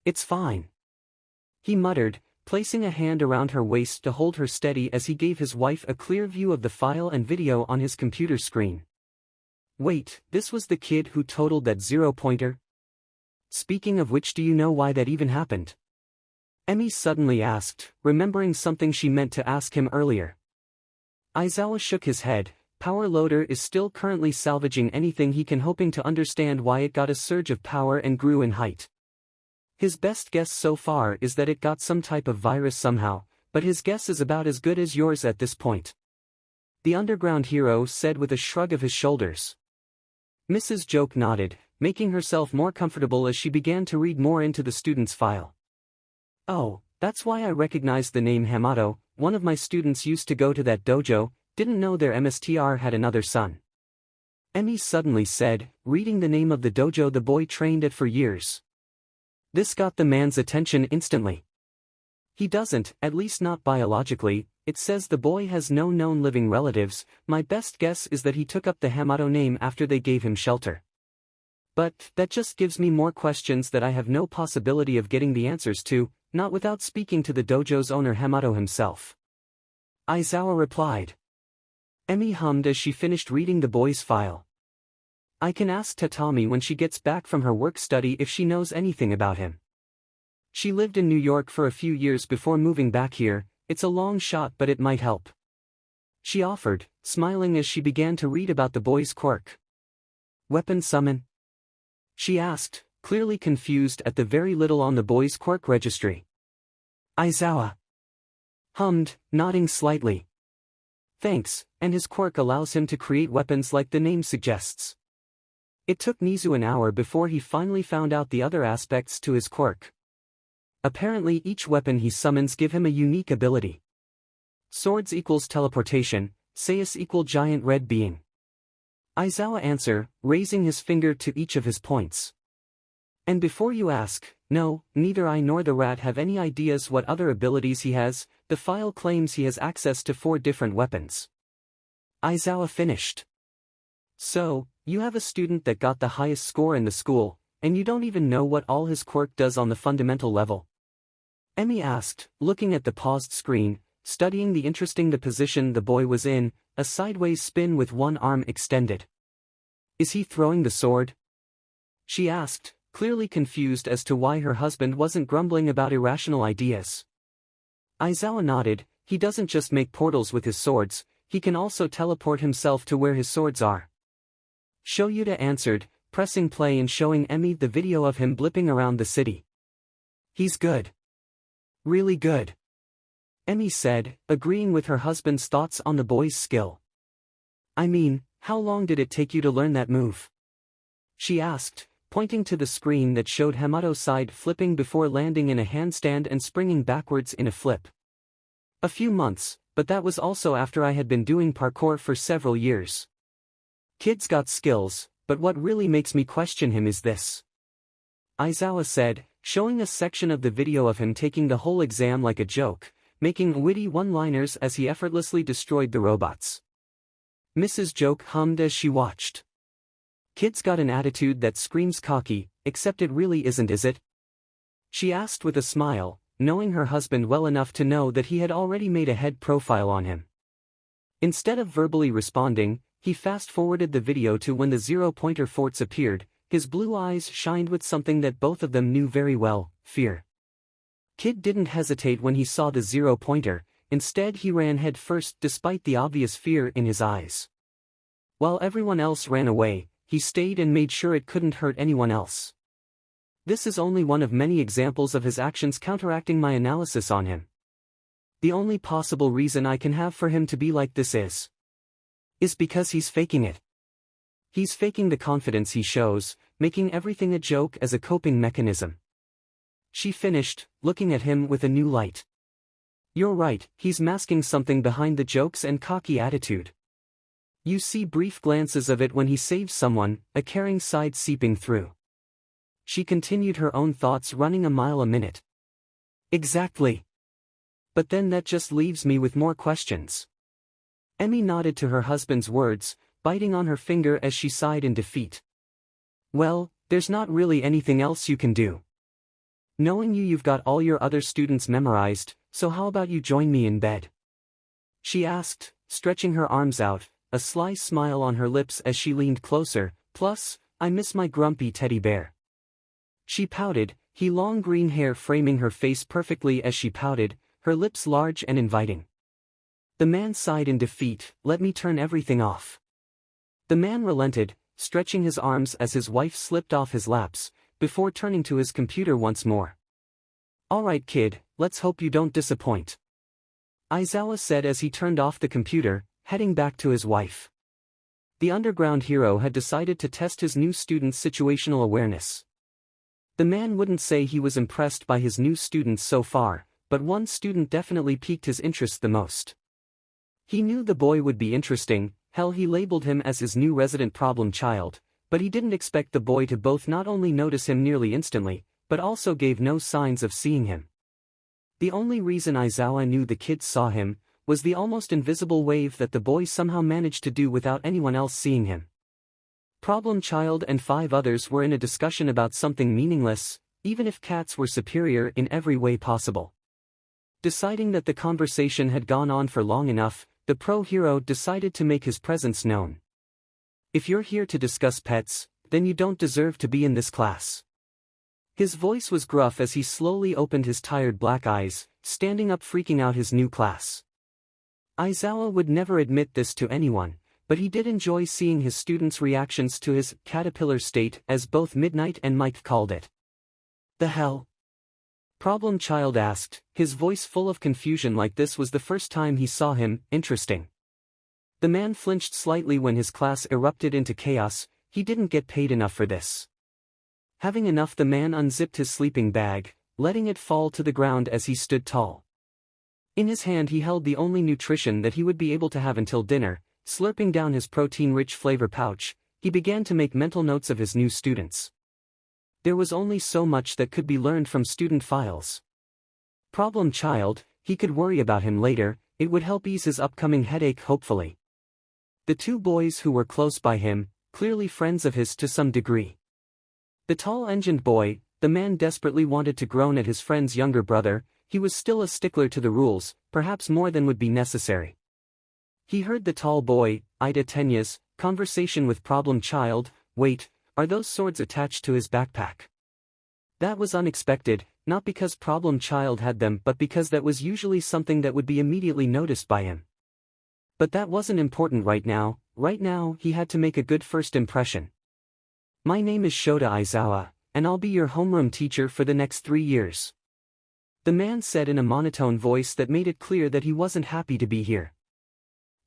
"It's fine," he muttered, placing a hand around her waist to hold her steady as he gave his wife a clear view of the file and video on his computer screen. "Wait, this was the kid who totaled that 0-pointer? Speaking of which, do you know why that even happened?" Emi suddenly asked, remembering something she meant to ask him earlier. Aizawa shook his head. Power Loader is still currently salvaging anything he can, hoping to understand why it got a surge of power and grew in height. His best guess so far is that it got some type of virus somehow, but his guess is about as good as yours at this point," the underground hero said with a shrug of his shoulders. Mrs. Joke nodded, making herself more comfortable as she began to read more into the student's file. "Oh, that's why I recognized the name Hamato. One of my students used to go to that dojo, didn't know their MSTR had another son," Emi suddenly said, reading the name of the dojo the boy trained at for years. This got the man's attention instantly. "He doesn't, at least not biologically. It says the boy has no known living relatives. My best guess is that he took up the Hamato name after they gave him shelter. But that just gives me more questions that I have no possibility of getting the answers to, not without speaking to the dojo's owner Hamato himself," Aizawa replied. Emi hummed as she finished reading the boy's file. "I can ask Tatami when she gets back from her work study if she knows anything about him. She lived in New York for a few years before moving back here. It's a long shot, but it might help," she offered, smiling as she began to read about the boy's quirk. "Weapon summon?" she asked, clearly confused at the very little on the boy's quirk registry. Aizawa hummed, nodding slightly. "Thanks, and his quirk allows him to create weapons like the name suggests." It took Nizu an hour before he finally found out the other aspects to his quirk. Apparently each weapon he summons give him a unique ability. Swords equals teleportation, sais equal giant red being. Aizawa answer, raising his finger to each of his points. "And before you ask, no, neither I nor the rat have any ideas what other abilities he has. The file claims he has access to 4 different weapons," Aizawa finished. "So, you have a student that got the highest score in the school, and you don't even know what all his quirk does on the fundamental level?" Emi asked, looking at the paused screen, studying the interesting the position the boy was in, a sideways spin with one arm extended. "Is he throwing the sword?" she asked, clearly confused as to why her husband wasn't grumbling about irrational ideas. Aizawa nodded, he doesn't just make portals with his swords, he can also teleport himself to where his swords are. Shoyuta answered, pressing play and showing Emi the video of him blipping around the city. He's good. Really good. Emi said, agreeing with her husband's thoughts on the boy's skill. I mean, how long did it take you to learn that move? She asked, pointing to the screen that showed Hamato side flipping before landing in a handstand and springing backwards in a flip. A few months, but that was also after I had been doing parkour for several years. Kid's got skills, but what really makes me question him is this. Aizawa said, showing a section of the video of him taking the whole exam like a joke, making witty one-liners as he effortlessly destroyed the robots. Mrs. Joke hummed as she watched. Kid's got an attitude that screams cocky, except it really isn't, is it? She asked with a smile, knowing her husband well enough to know that he had already made a head profile on him. Instead of verbally responding, he fast-forwarded the video to when the zero-pointer forts appeared. His blue eyes shined with something that both of them knew very well, fear. Kid didn't hesitate when he saw the zero-pointer, instead he ran head first despite the obvious fear in his eyes. While everyone else ran away, he stayed and made sure it couldn't hurt anyone else. This is only one of many examples of his actions counteracting my analysis on him. The only possible reason I can have for him to be like this is because he's faking it. He's faking the confidence he shows, making everything a joke as a coping mechanism. She finished, looking at him with a new light. You're right, he's masking something behind the jokes and cocky attitude. You see brief glances of it when he saves someone, a caring side seeping through. She continued, her own thoughts running a mile a minute. Exactly. But then that just leaves me with more questions. Emi nodded to her husband's words, biting on her finger as she sighed in defeat. Well, there's not really anything else you can do. Knowing you've got all your other students memorized, so how about you join me in bed? She asked, stretching her arms out, a sly smile on her lips as she leaned closer. Plus, I miss my grumpy teddy bear. She pouted, her long green hair framing her face perfectly as she pouted, her lips large and inviting. The man sighed in defeat, let me turn everything off. The man relented, stretching his arms as his wife slipped off his laps, before turning to his computer once more. Alright kid, let's hope you don't disappoint. Aizawa said as he turned off the computer, heading back to his wife. The underground hero had decided to test his new student's situational awareness. The man wouldn't say he was impressed by his new students so far, but one student definitely piqued his interest the most. He knew the boy would be interesting, hell, he labeled him as his new resident problem child, but he didn't expect the boy to both not only notice him nearly instantly, but also gave no signs of seeing him. The only reason Aizawa knew the kids saw him was the almost invisible wave that the boy somehow managed to do without anyone else seeing him. Problem Child and 5 others were in a discussion about something meaningless, even if cats were superior in every way possible. Deciding that the conversation had gone on for long enough, the pro-hero decided to make his presence known. If you're here to discuss pets, then you don't deserve to be in this class. His voice was gruff as he slowly opened his tired black eyes, standing up freaking out his new class. Aizawa would never admit this to anyone, but he did enjoy seeing his students' reactions to his caterpillar state, as both Midnight and Mike called it. The hell? Problem Child asked, his voice full of confusion like this was the first time he saw him. Interesting. The man flinched slightly when his class erupted into chaos. He didn't get paid enough for this. Having enough, the man unzipped his sleeping bag, letting it fall to the ground as he stood tall. In his hand he held the only nutrition that he would be able to have until dinner. Slurping down his protein-rich flavor pouch, he began to make mental notes of his new students. There was only so much that could be learned from student files. Problem Child, he could worry about him later, it would help ease his upcoming headache hopefully. The 2 boys who were close by him, clearly friends of his to some degree. The tall engined boy, the man desperately wanted to groan at his friend's younger brother. He was still a stickler to the rules, perhaps more than would be necessary. He heard the tall boy, Ida Tenya's, conversation with Problem Child. Wait, are those swords attached to his backpack? That was unexpected. not because problem child had them but because that was usually something that would be immediately noticed by him. But that wasn't important right now he had to make a good first impression. My name is Shota Aizawa, and I'll be your homeroom teacher for the next 3 years. The man said in a monotone voice that made it clear that he wasn't happy to be here.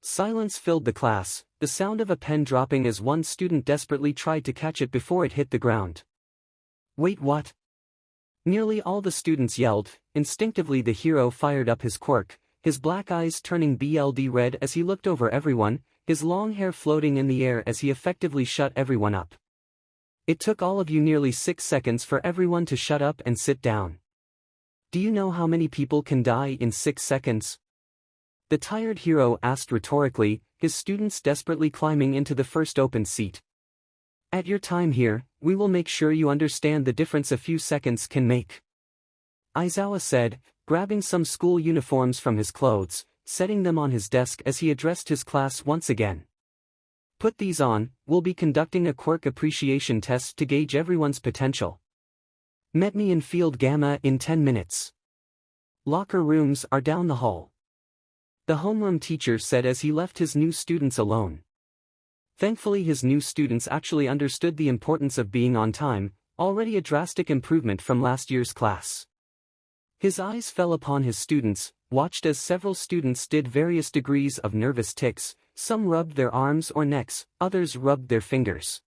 Silence filled the class, the sound of a pen dropping as one student desperately tried to catch it before it hit the ground. Wait, what? Nearly all the students yelled. Instinctively the hero fired up his quirk, his black eyes turning BLD red as he looked over everyone, his long hair floating in the air as he effectively shut everyone up. It took all of you nearly 6 seconds for everyone to shut up and sit down. Do you know how many people can die in 6 seconds? The tired hero asked rhetorically, his students desperately climbing into the first open seat. At your time here, we will make sure you understand the difference a few seconds can make. Aizawa said, grabbing some school uniforms from his clothes, setting them on his desk as he addressed his class once again. Put these on, we'll be conducting a quirk appreciation test to gauge everyone's potential. Meet me in Field Gamma in 10 minutes. Locker rooms are down the hall. The homeroom teacher said as he left his new students alone. Thankfully his new students actually understood the importance of being on time, already a drastic improvement from last year's class. His eyes fell upon his students, watched as several students did various degrees of nervous tics, some rubbed their arms or necks, others rubbed their fingers.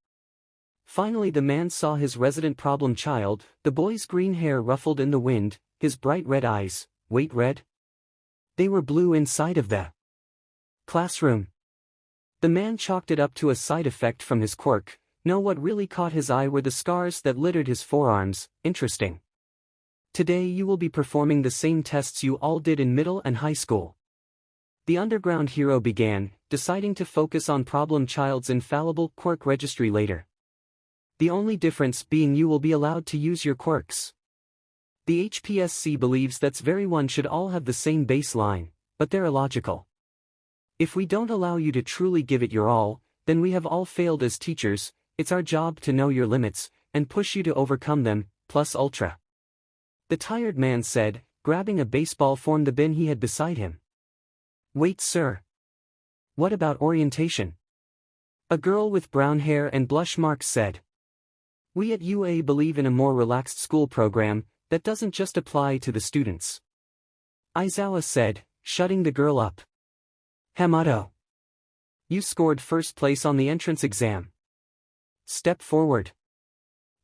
Finally the man saw his resident problem child, the boy's green hair ruffled in the wind, his bright red eyes. Wait, red? They were blue inside of the classroom. The man chalked it up to a side effect from his quirk. No, what really caught his eye were the scars that littered his forearms. Interesting. Today you will be performing the same tests you all did in middle and high school. The underground hero began, deciding to focus on problem child's infallible quirk registry later. The only difference being you will be allowed to use your quirks. The HPSC believes that's very one should all have the same baseline, but they're illogical. If we don't allow you to truly give it your all, then we have all failed as teachers. It's our job to know your limits, and push you to overcome them, plus ultra. The tired man said, grabbing a baseball from the bin he had beside him. Wait, sir. What about orientation? A girl with brown hair and blush marks said. We at UA believe in a more relaxed school program that doesn't just apply to the students. Aizawa said, shutting the girl up. Hamato. You scored first place on the entrance exam. Step forward.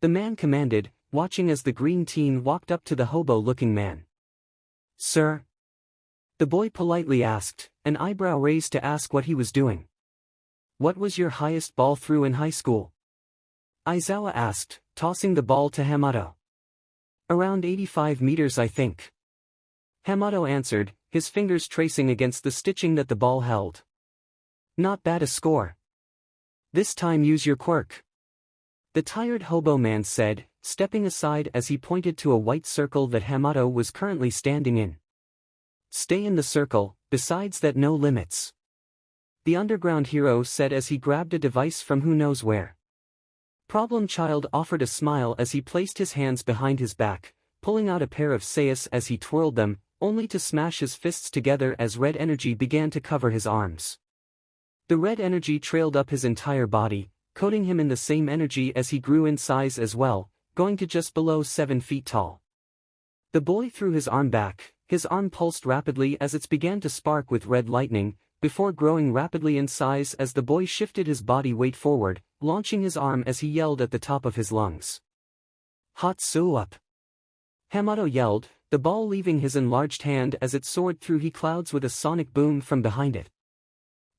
The man commanded, watching as the green teen walked up to the hobo-looking man. Sir? The boy politely asked, an eyebrow raised to ask what he was doing. What was your highest ball through in high school? Aizawa asked, tossing the ball to Hamato. Around 85 meters, I think. Hamato answered, his fingers tracing against the stitching that the ball held. Not bad a score. This time use your quirk. The tired hobo man said, stepping aside as he pointed to a white circle that Hamato was currently standing in. Stay in the circle, besides that no limits. The underground hero said as he grabbed a device from who knows where. Problem Child offered a smile as he placed his hands behind his back, pulling out a pair of sayas as he twirled them, only to smash his fists together as red energy began to cover his arms. The red energy trailed up his entire body, coating him in the same energy as he grew in size as well, going to just below 7 feet tall. The boy threw his arm back, his arm pulsed rapidly as it began to spark with red lightning, before growing rapidly in size as the boy shifted his body weight forward, launching his arm as he yelled at the top of his lungs. Hatsu up! Hamato yelled, the ball leaving his enlarged hand as it soared through he clouds with a sonic boom from behind it.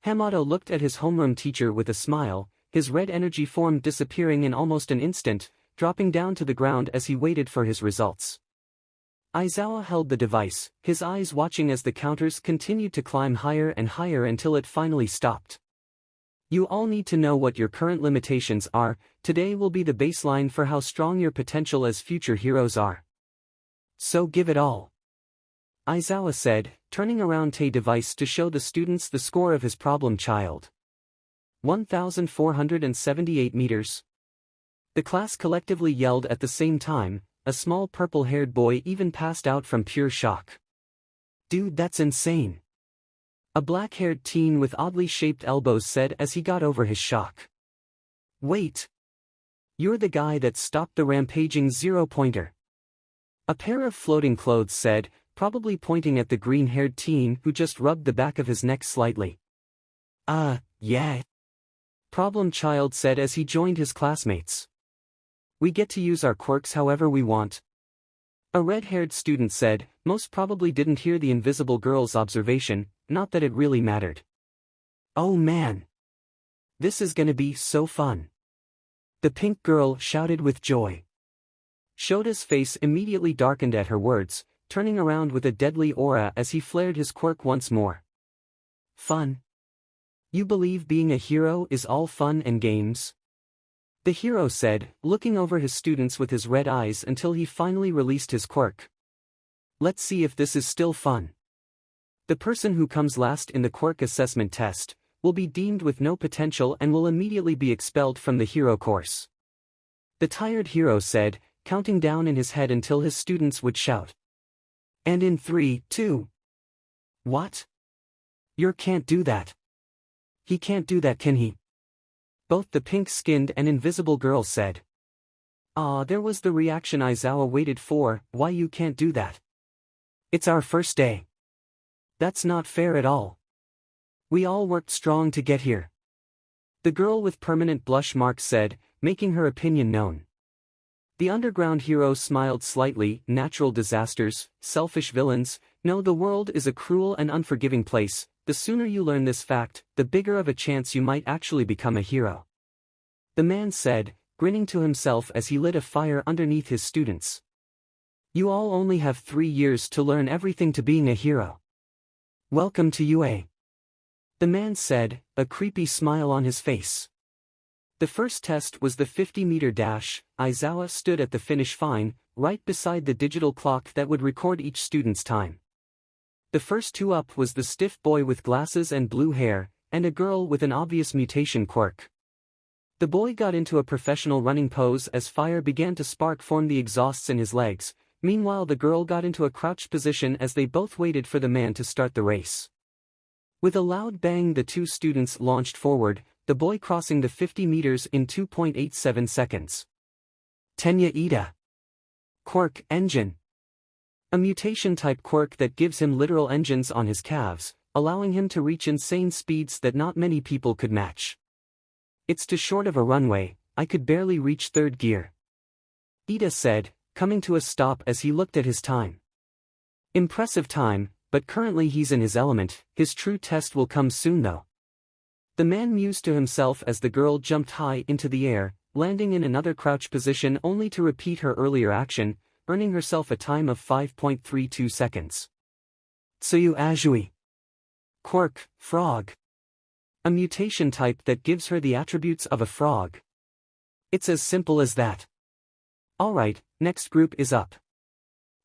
Hamato looked at his homeroom teacher with a smile, his red energy form disappearing in almost an instant, dropping down to the ground as he waited for his results. Aizawa held the device, his eyes watching as the counters continued to climb higher and higher until it finally stopped. You all need to know what your current limitations are. Today will be the baseline for how strong your potential as future heroes are. So give it all. Aizawa said, turning around the device to show the students the score of his problem child. 1,478 meters. The class collectively yelled at the same time, a small purple-haired boy even passed out from pure shock. "Dude, that's insane," a black-haired teen with oddly shaped elbows said as he got over his shock. "Wait. You're the guy that stopped the rampaging zero-pointer," a pair of floating clothes said, probably pointing at the green-haired teen who just rubbed the back of his neck slightly. Yeah. Problem Child said as he joined his classmates. "We get to use our quirks however we want," a red-haired student said, most probably didn't hear the invisible girl's observation, not that it really mattered. "Oh man. This is gonna be so fun," the pink girl shouted with joy. Shota's face immediately darkened at her words, turning around with a deadly aura as he flared his quirk once more. "Fun? You believe being a hero is all fun and games?" the hero said, looking over his students with his red eyes until he finally released his quirk. "Let's see if this is still fun. The person who comes last in the quirk assessment test will be deemed with no potential and will immediately be expelled from the hero course," the tired hero said, counting down in his head until his students would shout. "And in 3, 2. What? You can't do that. He can't do that, can he?" both the pink-skinned and invisible girl said. There was the reaction Aizawa waited for. "Why you can't do that? It's our first day. That's not fair at all. We all worked strong to get here," the girl with permanent blush marks said, making her opinion known. The underground hero smiled slightly. "Natural disasters, selfish villains, no, the world is a cruel and unforgiving place. The sooner you learn this fact, the bigger of a chance you might actually become a hero," the man said, grinning to himself as he lit a fire underneath his students. "You all only have 3 years to learn everything to being a hero. Welcome to UA," the man said, a creepy smile on his face. The first test was the 50-meter dash. Aizawa stood at the finish line, right beside the digital clock that would record each student's time. The first two up was the stiff boy with glasses and blue hair, and a girl with an obvious mutation quirk. The boy got into a professional running pose as fire began to spark from the exhausts in his legs. Meanwhile, the girl got into a crouched position as they both waited for the man to start the race. With a loud bang, the two students launched forward, the boy crossing the 50 meters in 2.87 seconds. Tenya Ida. Quirk, engine. A mutation-type quirk that gives him literal engines on his calves, allowing him to reach insane speeds that not many people could match. "It's too short of a runway, I could barely reach third gear," Ida said, coming to a stop as he looked at his time. "Impressive time, but currently he's in his element. His true test will come soon though," the man mused to himself as the girl jumped high into the air, landing in another crouch position only to repeat her earlier action, earning herself a time of 5.32 seconds. Tsuyu Ajui. Quirk, frog. A mutation type that gives her the attributes of a frog. It's as simple as that. "Alright, next group is up,"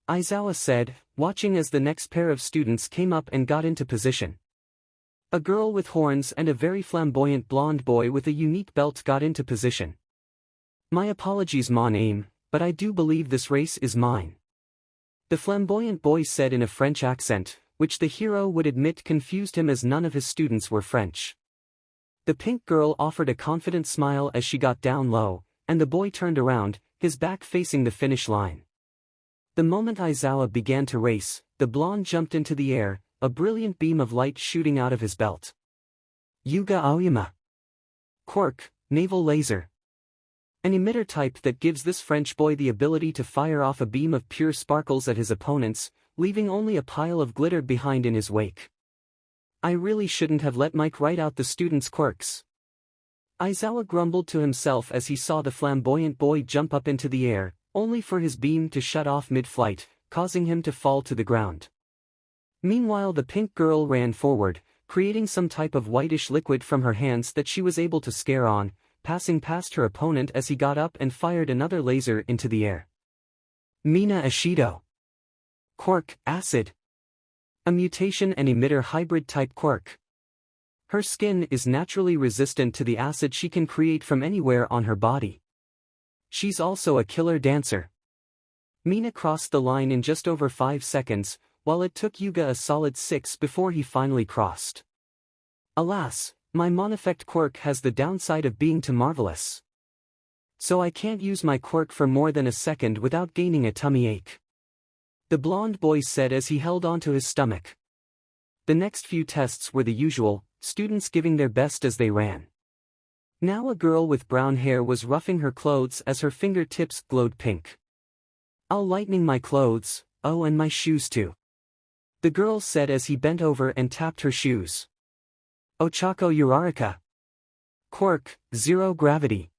Aizawa said, watching as the next pair of students came up and got into position. A girl with horns and a very flamboyant blonde boy with a unique belt got into position. "My apologies, mon aime, but I do believe this race is mine," the flamboyant boy said in a French accent, which the hero would admit confused him as none of his students were French. The pink girl offered a confident smile as she got down low, and the boy turned around, his back facing the finish line. The moment Aizawa began to race, the blonde jumped into the air, a brilliant beam of light shooting out of his belt. Yuga Aoyama. Quirk, naval laser. An emitter type that gives this French boy the ability to fire off a beam of pure sparkles at his opponents, leaving only a pile of glitter behind in his wake. "I really shouldn't have let Mike write out the students' quirks," Aizawa grumbled to himself as he saw the flamboyant boy jump up into the air, only for his beam to shut off mid-flight, causing him to fall to the ground. Meanwhile, the pink girl ran forward, creating some type of whitish liquid from her hands that she was able to scare on, passing past her opponent as he got up and fired another laser into the air. Mina Ashido. Quirk, acid. A mutation and emitter hybrid type quirk. Her skin is naturally resistant to the acid she can create from anywhere on her body. She's also a killer dancer. Mina crossed the line in just over 5 seconds, while it took Yuga a solid 6 before he finally crossed. Alas, my Mon-effect quirk has the downside of being too marvelous. So I can't use my quirk for more than a second without gaining a tummy ache. The blonde boy said as he held onto his stomach. The next few tests were the usual, students giving their best as they ran. Now a girl with brown hair was roughing her clothes as her fingertips glowed pink. "I'll lightening my clothes, oh and my shoes too," the girl said as he bent over and tapped her shoes. Ochako Uraraka. Quirk, Zero Gravity.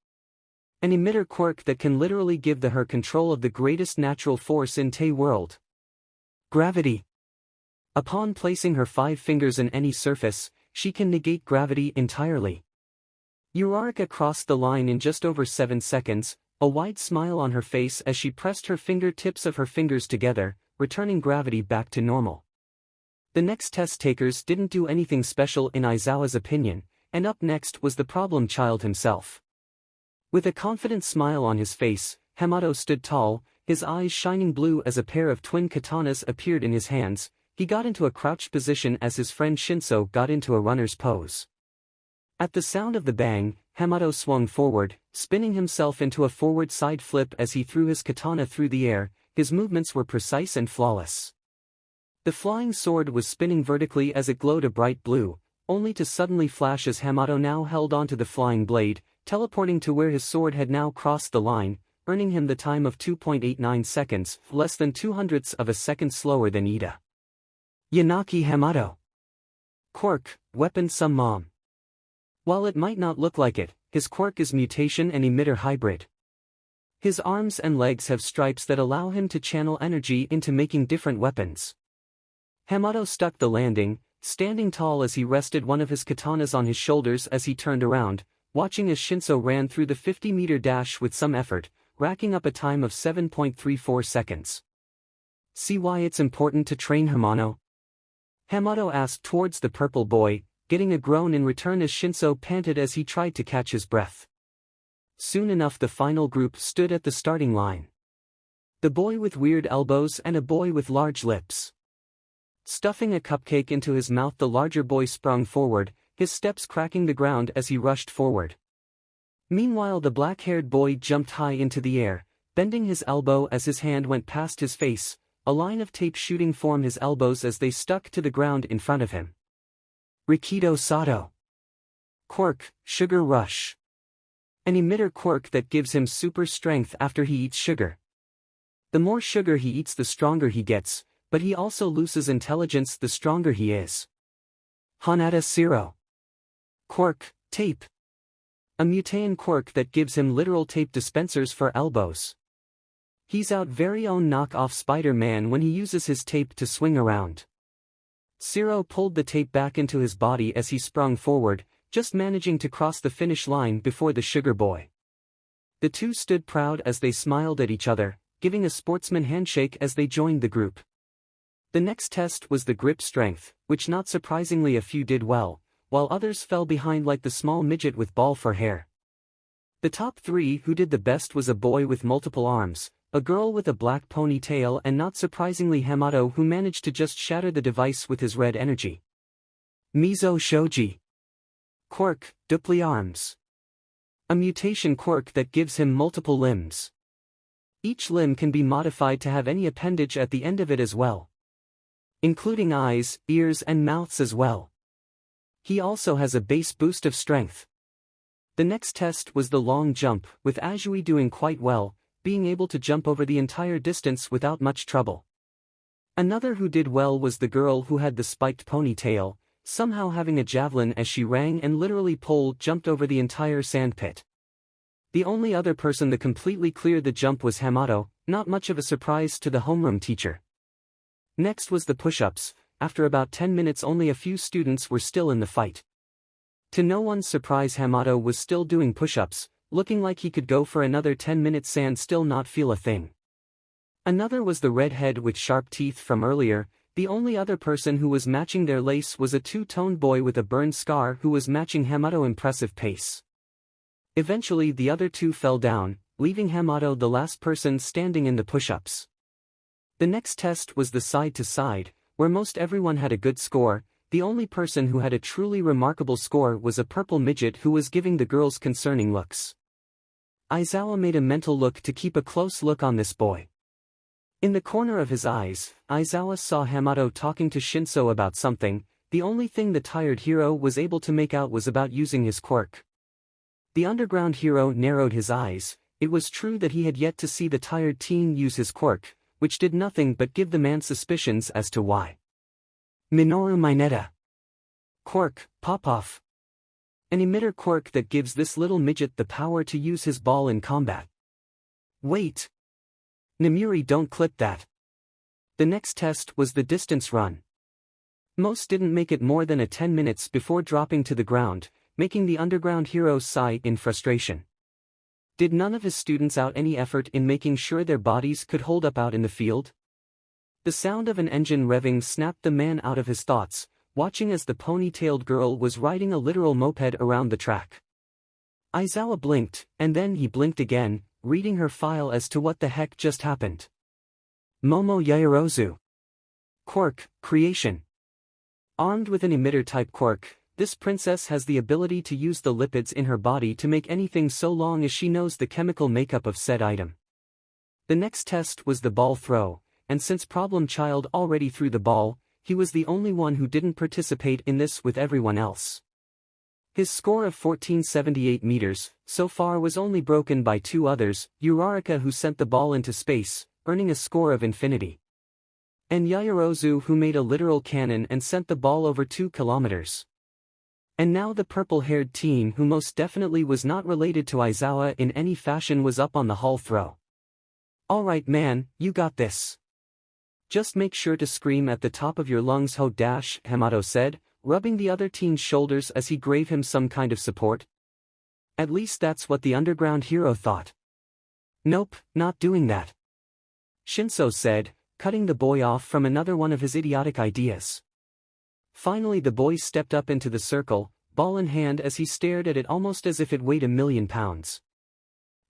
An emitter quirk that can literally give her control of the greatest natural force in Tay world. Gravity. Upon placing her 5 fingers in any surface, she can negate gravity entirely. Uraraka crossed the line in just over 7 seconds, a wide smile on her face as she pressed her fingertips of her fingers together, returning gravity back to normal. The next test takers didn't do anything special in Aizawa's opinion, and up next was the problem child himself. With a confident smile on his face, Hamato stood tall, his eyes shining blue as a pair of twin katanas appeared in his hands. He got into a crouched position as his friend Shinso got into a runner's pose. At the sound of the bang, Hamato swung forward, spinning himself into a forward side flip as he threw his katana through the air. His movements were precise and flawless. The flying sword was spinning vertically as it glowed a bright blue, only to suddenly flash as Hamato now held onto the flying blade, teleporting to where his sword had now crossed the line, earning him the time of 2.89 seconds, less than 2/100ths of a second slower than Ida. Yanaki Hamato. Quirk, Weapon Summon. While it might not look like it, his quirk is mutation and emitter hybrid. His arms and legs have stripes that allow him to channel energy into making different weapons. Hamato stuck the landing, standing tall as he rested one of his katanas on his shoulders as he turned around, watching as Shinso ran through the 50-meter dash with some effort, racking up a time of 7.34 seconds. "See why it's important to train Hamano?" Hamato asked towards the purple boy, getting a groan in return as Shinso panted as he tried to catch his breath. Soon enough the final group stood at the starting line. The boy with weird elbows and a boy with large lips. Stuffing a cupcake into his mouth, the larger boy sprung forward, his steps cracking the ground as he rushed forward. Meanwhile the black-haired boy jumped high into the air, bending his elbow as his hand went past his face, a line of tape shooting from his elbows as they stuck to the ground in front of him. Rikido Sato. Quirk, Sugar Rush. An emitter quirk that gives him super strength after he eats sugar. The more sugar he eats the stronger he gets, but he also loses intelligence the stronger he is. Hanada Zero. Quirk, Tape. A mutation quirk that gives him literal tape dispensers for elbows. He's our very own knockoff Spider-Man when he uses his tape to swing around. Zero pulled the tape back into his body as he sprung forward, just managing to cross the finish line before the sugar boy. The two stood proud as they smiled at each other, giving a sportsman handshake as they joined the group. The next test was the grip strength, which not surprisingly a few did well, while others fell behind like the small midget with ball for hair. The top 3 who did the best was a boy with multiple arms, a girl with a black ponytail and not surprisingly Hamato who managed to just shatter the device with his red energy. Mizo Shoji. Quirk, Dupli Arms. A mutation quirk that gives him multiple limbs. Each limb can be modified to have any appendage at the end of it as well, including eyes, ears and mouths as well. He also has a base boost of strength. The next test was the long jump, with Azui doing quite well, being able to jump over the entire distance without much trouble. Another who did well was the girl who had the spiked ponytail, somehow having a javelin as she ran and literally jumped over the entire sandpit. The only other person that completely cleared the jump was Hamato, not much of a surprise to the homeroom teacher. Next was the push-ups. After about 10 minutes only a few students were still in the fight. To no one's surprise Hamato was still doing push-ups, looking like he could go for another 10 minutes and still not feel a thing. Another was the redhead with sharp teeth from earlier. The only other person who was matching their lace was a two-toned boy with a burned scar who was matching Hamato's impressive pace. Eventually the other two fell down, leaving Hamato the last person standing in the push-ups. The next test was the side-to-side, where most everyone had a good score. The only person who had a truly remarkable score was a purple midget who was giving the girls concerning looks. Aizawa made a mental look to keep a close look on this boy. In the corner of his eyes, Aizawa saw Hamato talking to Shinso about something. The only thing the tired hero was able to make out was about using his quirk. The underground hero narrowed his eyes. It was true that he had yet to see the tired teen use his quirk, which did nothing but give the man suspicions as to why. Minoru Mineta. Quirk, pop-off. An emitter quirk that gives this little midget the power to use his ball in combat. Wait. Namuri, don't clip that. The next test was the distance run. Most didn't make it more than 10 minutes before dropping to the ground, making the underground hero sigh in frustration. Did none of his students out any effort in making sure their bodies could hold up out in the field? The sound of an engine revving snapped the man out of his thoughts, watching as the pony-tailed girl was riding a literal moped around the track. Aizawa blinked, and then he blinked again, reading her file as to what the heck just happened. Momo Yaoyorozu. Quirk, creation. Armed with an emitter-type quirk, this princess has the ability to use the lipids in her body to make anything so long as she knows the chemical makeup of said item. The next test was the ball throw, and since Problem Child already threw the ball, he was the only one who didn't participate in this with everyone else. His score of 1478 meters, so far was only broken by two others, Uraraka who sent the ball into space, earning a score of infinity. And Yaoyorozu who made a literal cannon and sent the ball over 2 kilometers. And now the purple-haired teen who most definitely was not related to Aizawa in any fashion was up on the hall throw. Alright man, you got this. Just make sure to scream at the top of your lungs Hamato said, rubbing the other teen's shoulders as he gave him some kind of support. At least that's what the underground hero thought. Nope, not doing that. Shinso said, cutting the boy off from another one of his idiotic ideas. Finally the boy stepped up into the circle, ball in hand as he stared at it almost as if it weighed 1,000,000 pounds.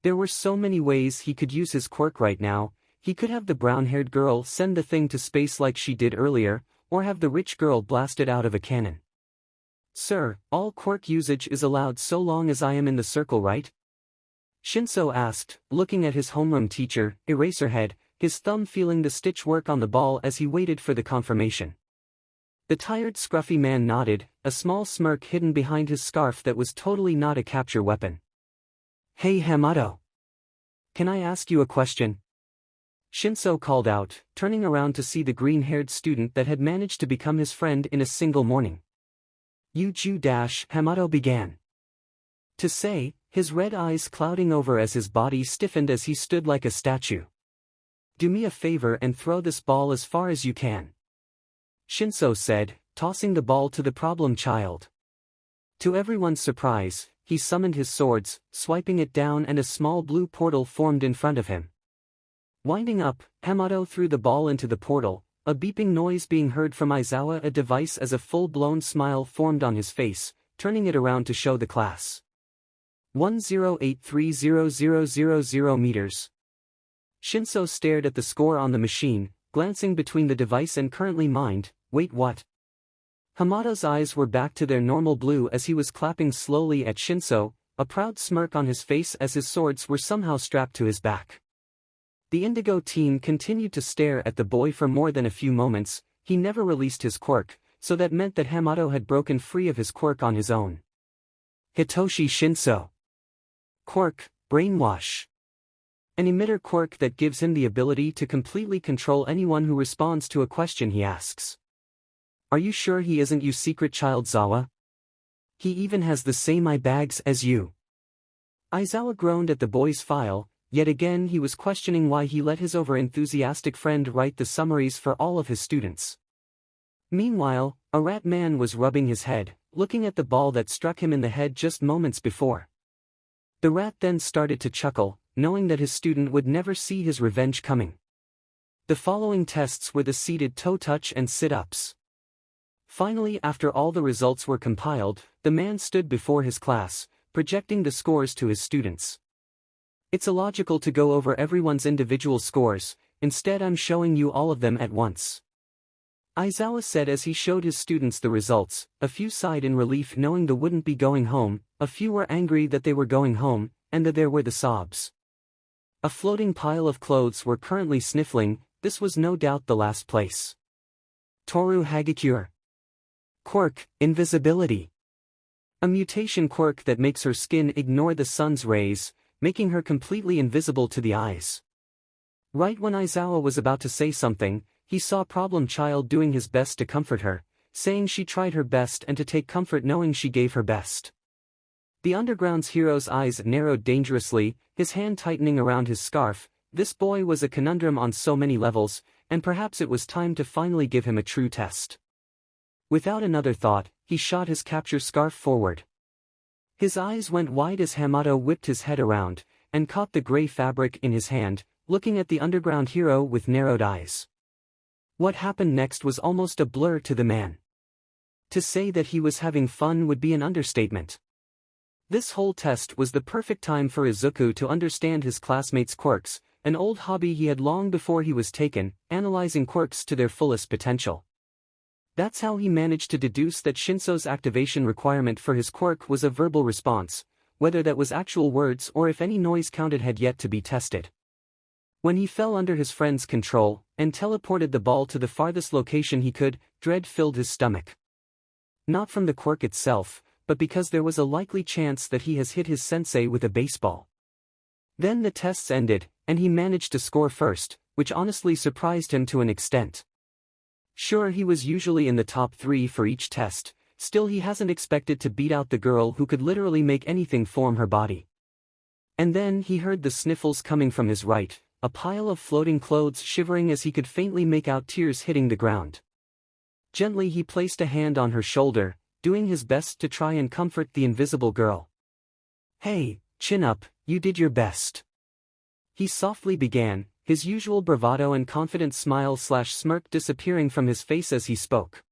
There were so many ways he could use his quirk right now. He could have the brown-haired girl send the thing to space like she did earlier, or have the rich girl blast it out of a cannon. Sir, all quirk usage is allowed so long as I am in the circle, right? Shinso asked, looking at his homeroom teacher, Eraserhead, his thumb feeling the stitch work on the ball as he waited for the confirmation. The tired scruffy man nodded, a small smirk hidden behind his scarf that was totally not a capture weapon. Hey Hamato. Can I ask you a question? Shinso called out, turning around to see the green-haired student that had managed to become his friend in a single morning. Hamato began to say, his red eyes clouding over as his body stiffened as he stood like a statue. Do me a favor and throw this ball as far as you can. Shinso said, tossing the ball to the problem child. To everyone's surprise, he summoned his swords, swiping it down and a small blue portal formed in front of him. Winding up, Hamato threw the ball into the portal, a beeping noise being heard from Aizawa, a device as a full-blown smile formed on his face, turning it around to show the class. 1083000 meters. Shinso stared at the score on the machine, glancing between the device and currently mined, wait what? Hamato's eyes were back to their normal blue as he was clapping slowly at Shinso, a proud smirk on his face as his swords were somehow strapped to his back. The Indigo team continued to stare at the boy for more than a few moments. He never released his quirk, so that meant that Hamato had broken free of his quirk on his own. Hitoshi Shinso. Quirk, brainwash. An emitter quirk that gives him the ability to completely control anyone who responds to a question he asks. Are you sure he isn't you secret child Zawa? He even has the same eye bags as you. Aizawa groaned at the boy's file. Yet again he was questioning why he let his over-enthusiastic friend write the summaries for all of his students. Meanwhile, a rat man was rubbing his head, looking at the ball that struck him in the head just moments before. The rat then started to chuckle, knowing that his student would never see his revenge coming. The following tests were the seated toe touch and sit-ups. Finally, after all the results were compiled, the man stood before his class, projecting the scores to his students. It's illogical to go over everyone's individual scores, instead I'm showing you all of them at once. Aizawa said as he showed his students the results. A few sighed in relief knowing they wouldn't be going home, a few were angry that they were going home, and that there were the sobs. A floating pile of clothes were currently sniffling. This was no doubt the last place. Toru Hagakure. Quirk, invisibility. A mutation quirk that makes her skin ignore the sun's rays, making her completely invisible to the eyes. Right when Aizawa was about to say something, he saw Problem Child doing his best to comfort her, saying she tried her best and to take comfort knowing she gave her best. The underground's hero's eyes narrowed dangerously, his hand tightening around his scarf. This boy was a conundrum on so many levels, and perhaps it was time to finally give him a true test. Without another thought, he shot his capture scarf forward. His eyes went wide as Hamato whipped his head around, and caught the gray fabric in his hand, looking at the underground hero with narrowed eyes. What happened next was almost a blur to the man. To say that he was having fun would be an understatement. This whole test was the perfect time for Izuku to understand his classmates' quirks, an old hobby he had long before he was taken, analyzing quirks to their fullest potential. That's how he managed to deduce that Shinso's activation requirement for his quirk was a verbal response, whether that was actual words or if any noise counted had yet to be tested. When he fell under his friend's control, and teleported the ball to the farthest location he could, dread filled his stomach. Not from the quirk itself, but because there was a likely chance that he has hit his sensei with a baseball. Then the tests ended, and he managed to score first, which honestly surprised him to an extent. Sure, he was usually in the top 3 for each test, still he hasn't expected to beat out the girl who could literally make anything form her body. And then he heard the sniffles coming from his right, a pile of floating clothes shivering as he could faintly make out tears hitting the ground. Gently he placed a hand on her shoulder, doing his best to try and comfort the invisible girl. "Hey, chin up, you did your best," he softly began, his usual bravado and confident smile/smirk disappearing from his face as he spoke.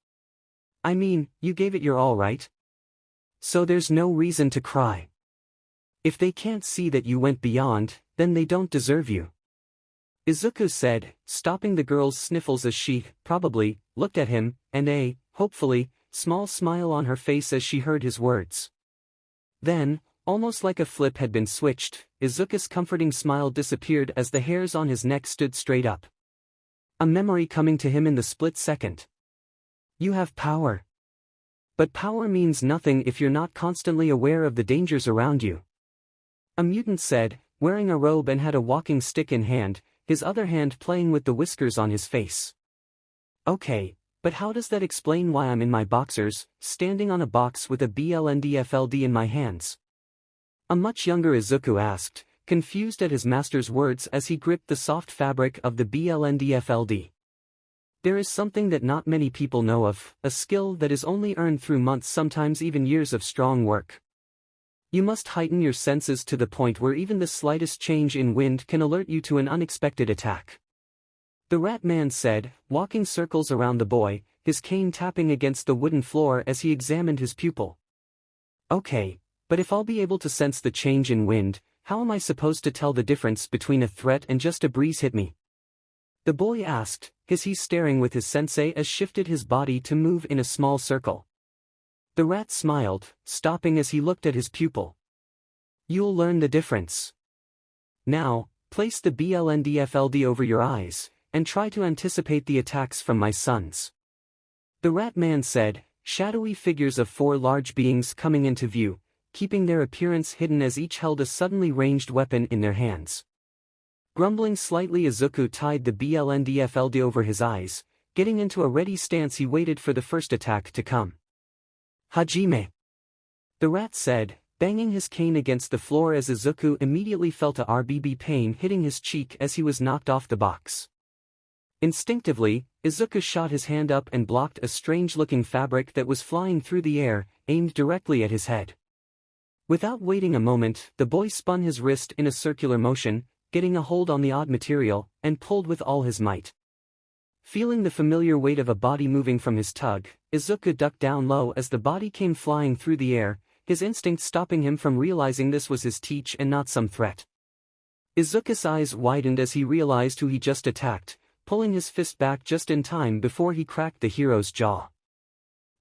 "I mean, you gave it your all, right? So there's no reason to cry. If they can't see that you went beyond, then they don't deserve you," Izuku said, stopping the girl's sniffles as she, probably, looked at him, and a, hopefully, small smile on her face as she heard his words. Then, almost like a flip had been switched, Izuku's comforting smile disappeared as the hairs on his neck stood straight up. A memory coming to him in the split second. You have power. But power means nothing if you're not constantly aware of the dangers around you. A mutant said, wearing a robe and had a walking stick in hand, his other hand playing with the whiskers on his face. Okay, but how does that explain why I'm in my boxers, standing on a box with a BLNDFLD in my hands? A much younger Izuku asked, confused at his master's words as he gripped the soft fabric of the BLNDFLD. There is something that not many people know of, a skill that is only earned through months, sometimes even years of strong work. You must heighten your senses to the point where even the slightest change in wind can alert you to an unexpected attack. The rat man said, walking circles around the boy, his cane tapping against the wooden floor as he examined his pupil. Okay, but if I'll be able to sense the change in wind, how am I supposed to tell the difference between a threat and just a breeze hit me? The boy asked, his he staring with his sensei as shifted his body to move in a small circle. The rat smiled, stopping as he looked at his pupil. You'll learn the difference. Now, place the BLNDFLD over your eyes, and try to anticipate the attacks from my sons. The rat man said, shadowy figures of 4 large beings coming into view, keeping their appearance hidden as each held a suddenly ranged weapon in their hands. Grumbling slightly, Izuku tied the BLNDFLD over his eyes, getting into a ready stance. He waited for the first attack to come. Hajime, the rat said, banging his cane against the floor as Izuku immediately felt a RBB pain hitting his cheek as he was knocked off the box. Instinctively, Izuku shot his hand up and blocked a strange-looking fabric that was flying through the air, aimed directly at his head. Without waiting a moment, the boy spun his wrist in a circular motion, getting a hold on the odd material, and pulled with all his might. Feeling the familiar weight of a body moving from his tug, Izuku ducked down low as the body came flying through the air, his instinct stopping him from realizing this was his teach and not some threat. Izuku's eyes widened as he realized who he just attacked, pulling his fist back just in time before he cracked the hero's jaw.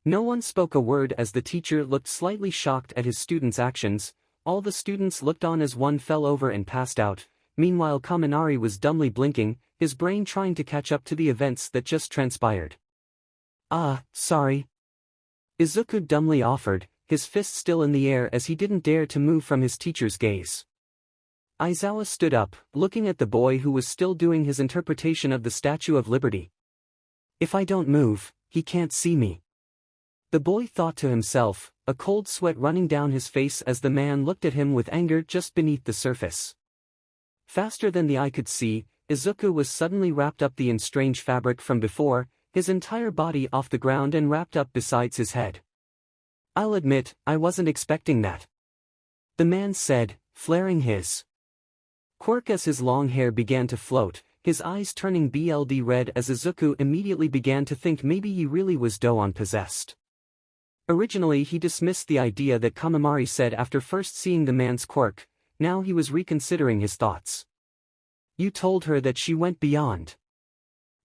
No one spoke a word as the teacher looked slightly shocked at his students' actions. All the students looked on as one fell over and passed out. Meanwhile Kaminari was dumbly blinking, his brain trying to catch up to the events that just transpired. Sorry. Izuku dumbly offered, his fist still in the air as he didn't dare to move from his teacher's gaze. Aizawa stood up, looking at the boy who was still doing his interpretation of the Statue of Liberty. If I don't move, he can't see me. The boy thought to himself, a cold sweat running down his face as the man looked at him with anger just beneath the surface. Faster than the eye could see, Izuku was suddenly wrapped up in strange fabric from before, his entire body off the ground and wrapped up besides his head. I'll admit, I wasn't expecting that. The man said, flaring his quirk as his long hair began to float, his eyes turning blood red as Izuku immediately began to think maybe he really was Doan possessed. Originally he dismissed the idea that Kaminari said after first seeing the man's quirk, now he was reconsidering his thoughts. You told her that she went beyond.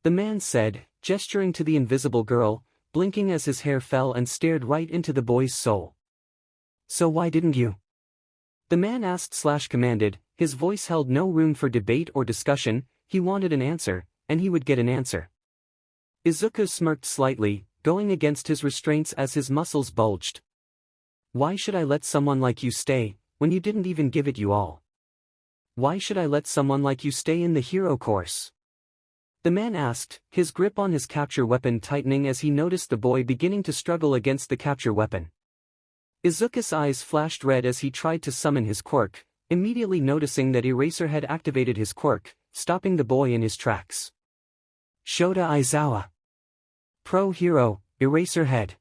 The man said, gesturing to the invisible girl, blinking as his hair fell and stared right into the boy's soul. So why didn't you? The man asked/commanded, his voice held no room for debate or discussion, he wanted an answer, and he would get an answer. Izuku smirked slightly, going against his restraints as his muscles bulged. Why should I let someone like you stay, when you didn't even give it you all? Why should I let someone like you stay in the hero course? The man asked, his grip on his capture weapon tightening as he noticed the boy beginning to struggle against the capture weapon. Izuku's eyes flashed red as he tried to summon his quirk, immediately noticing that Eraser had activated his quirk, stopping the boy in his tracks. Shota Aizawa. Pro Hero, Eraser Head.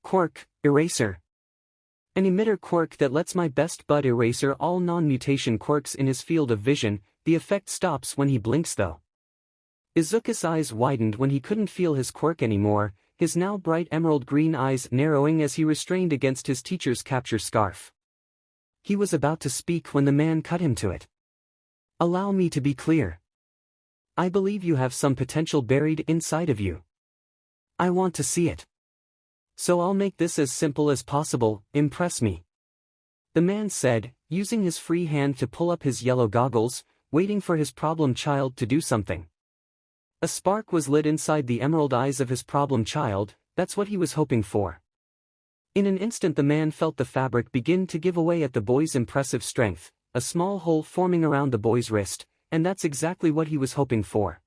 Quirk, Eraser. An emitter quirk that lets my best bud eraser all non-mutation quirks in his field of vision, the effect stops when he blinks though. Izuku's eyes widened when he couldn't feel his quirk anymore, his now bright emerald green eyes narrowing as he restrained against his teacher's capture scarf. He was about to speak when the man cut him to it. Allow me to be clear. I believe you have some potential buried inside of you. I want to see it. So I'll make this as simple as possible, impress me. The man said, using his free hand to pull up his yellow goggles, waiting for his problem child to do something. A spark was lit inside the emerald eyes of his problem child, that's what he was hoping for. In an instant the man felt the fabric begin to give away at the boy's impressive strength, a small hole forming around the boy's wrist, and that's exactly what he was hoping for.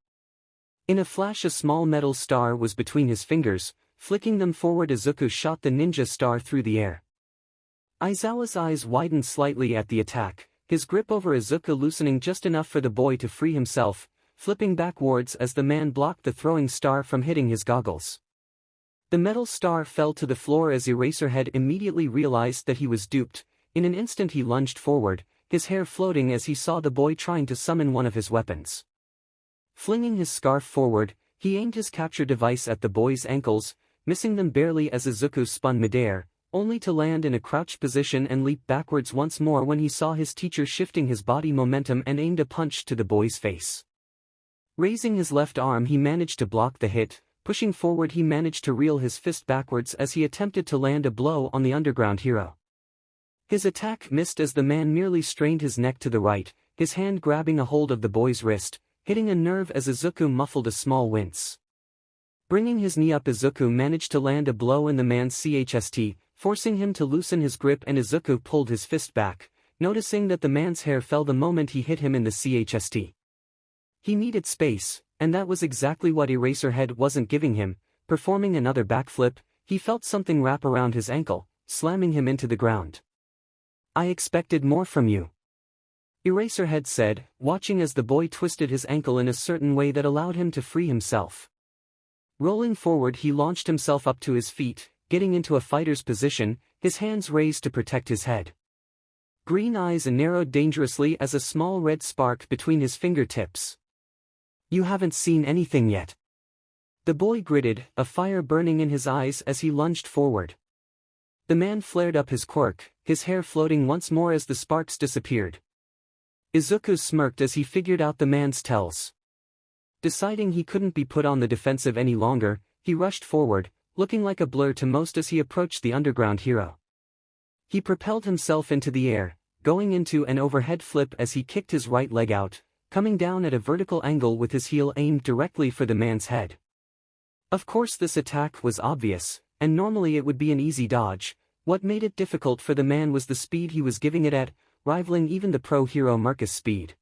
In a flash a small metal star was between his fingers, flicking them forward Izuku shot the ninja star through the air. Aizawa's eyes widened slightly at the attack, his grip over Izuku loosening just enough for the boy to free himself, flipping backwards as the man blocked the throwing star from hitting his goggles. The metal star fell to the floor as Eraserhead immediately realized that he was duped. In an instant he lunged forward, his hair floating as he saw the boy trying to summon one of his weapons. Flinging his scarf forward, he aimed his capture device at the boy's ankles, missing them barely as Izuku spun midair, only to land in a crouched position and leap backwards once more when he saw his teacher shifting his body momentum and aimed a punch to the boy's face. Raising his left arm he managed to block the hit, pushing forward he managed to reel his fist backwards as he attempted to land a blow on the underground hero. His attack missed as the man merely strained his neck to the right, his hand grabbing a hold of the boy's wrist, hitting a nerve as Izuku muffled a small wince. Bringing his knee up Izuku managed to land a blow in the man's chest, forcing him to loosen his grip and Izuku pulled his fist back, noticing that the man's hair fell the moment he hit him in the chest. He needed space, and that was exactly what Eraserhead wasn't giving him. Performing another backflip, he felt something wrap around his ankle, slamming him into the ground. I expected more from you. Eraserhead said, watching as the boy twisted his ankle in a certain way that allowed him to free himself. Rolling forward he launched himself up to his feet, getting into a fighter's position, his hands raised to protect his head. Green eyes narrowed dangerously as a small red spark between his fingertips. You haven't seen anything yet. The boy gritted, a fire burning in his eyes as he lunged forward. The man flared up his quirk, his hair floating once more as the sparks disappeared. Izuku smirked as he figured out the man's tells. Deciding he couldn't be put on the defensive any longer, he rushed forward, looking like a blur to most as he approached the underground hero. He propelled himself into the air, going into an overhead flip as he kicked his right leg out, coming down at a vertical angle with his heel aimed directly for the man's head. Of course this attack was obvious, and normally it would be an easy dodge. What made it difficult for the man was the speed he was giving it at, rivaling even the pro hero Marcus' speed.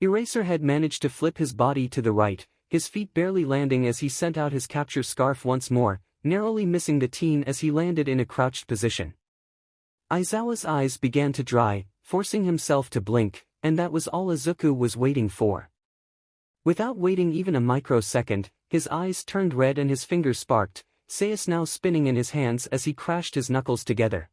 Eraserhead managed to flip his body to the right, his feet barely landing as he sent out his capture scarf once more, narrowly missing the teen as he landed in a crouched position. Aizawa's eyes began to dry, forcing himself to blink, and that was all Izuku was waiting for. Without waiting even a microsecond, his eyes turned red and his fingers sparked, Seius now spinning in his hands as he crashed his knuckles together.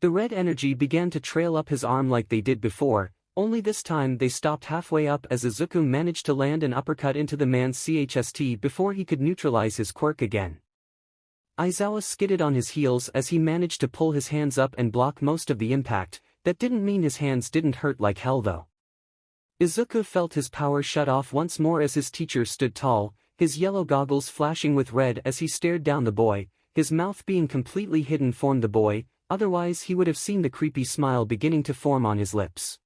The red energy began to trail up his arm like they did before, only this time they stopped halfway up as Izuku managed to land an uppercut into the man's chest before he could neutralize his quirk again. Aizawa skidded on his heels as he managed to pull his hands up and block most of the impact. That didn't mean his hands didn't hurt like hell though. Izuku felt his power shut off once more as his teacher stood tall, his yellow goggles flashing with red as he stared down the boy, his mouth being completely hidden from the boy, otherwise he would have seen the creepy smile beginning to form on his lips.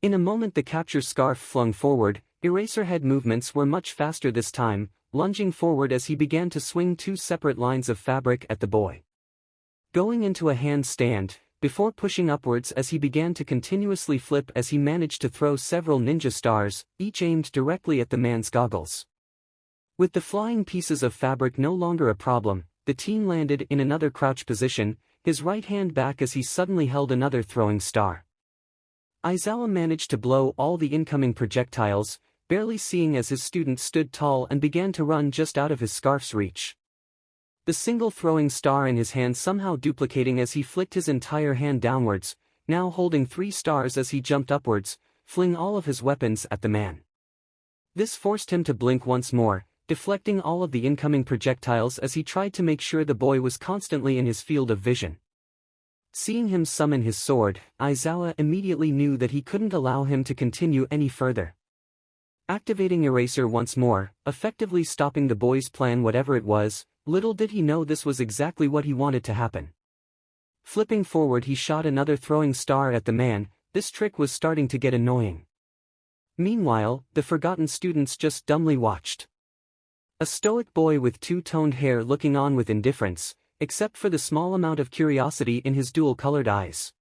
In a moment the capture scarf flung forward, Eraserhead movements were much faster this time, lunging forward as he began to swing two separate lines of fabric at the boy. Going into a handstand, before pushing upwards as he began to continuously flip as he managed to throw several ninja stars, each aimed directly at the man's goggles. With the flying pieces of fabric no longer a problem, the teen landed in another crouch position, his right hand back as he suddenly held another throwing star. Aizawa managed to blow all the incoming projectiles, barely seeing as his student stood tall and began to run just out of his scarf's reach. The single throwing star in his hand somehow duplicating as he flicked his entire hand downwards, now holding 3 stars as he jumped upwards, fling all of his weapons at the man. This forced him to blink once more, deflecting all of the incoming projectiles as he tried to make sure the boy was constantly in his field of vision. Seeing him summon his sword, Aizawa immediately knew that he couldn't allow him to continue any further. Activating Eraser once more, effectively stopping the boy's plan whatever it was, little did he know this was exactly what he wanted to happen. Flipping forward he shot another throwing star at the man, this trick was starting to get annoying. Meanwhile, the forgotten students just dumbly watched. A stoic boy with two-toned hair looking on with indifference, except for the small amount of curiosity in his dual-colored eyes.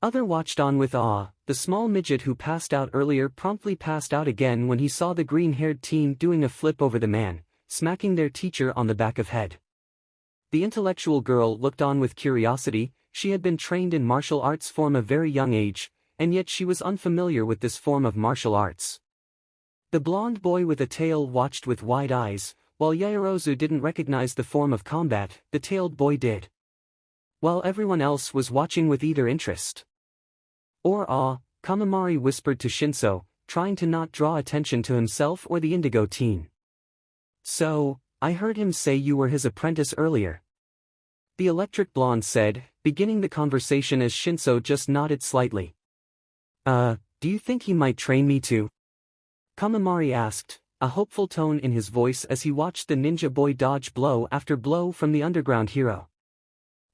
Other watched on with awe. The small midget who passed out earlier promptly passed out again when he saw the green-haired teen doing a flip over the man, smacking their teacher on the back of head. The intellectual girl looked on with curiosity. She had been trained in martial arts from a very young age, and yet she was unfamiliar with this form of martial arts. The blonde boy with a tail watched with wide eyes, while Yaoyorozu didn't recognize the form of combat, the tailed boy did. While everyone else was watching with either interest or awe, Kamimari whispered to Shinso, trying to not draw attention to himself or the indigo teen. "So, I heard him say you were his apprentice earlier." The electric blonde said, beginning the conversation as Shinso just nodded slightly. Do you think he might train me too?" Kamimari asked, a hopeful tone in his voice as he watched the ninja boy dodge blow after blow from the underground hero.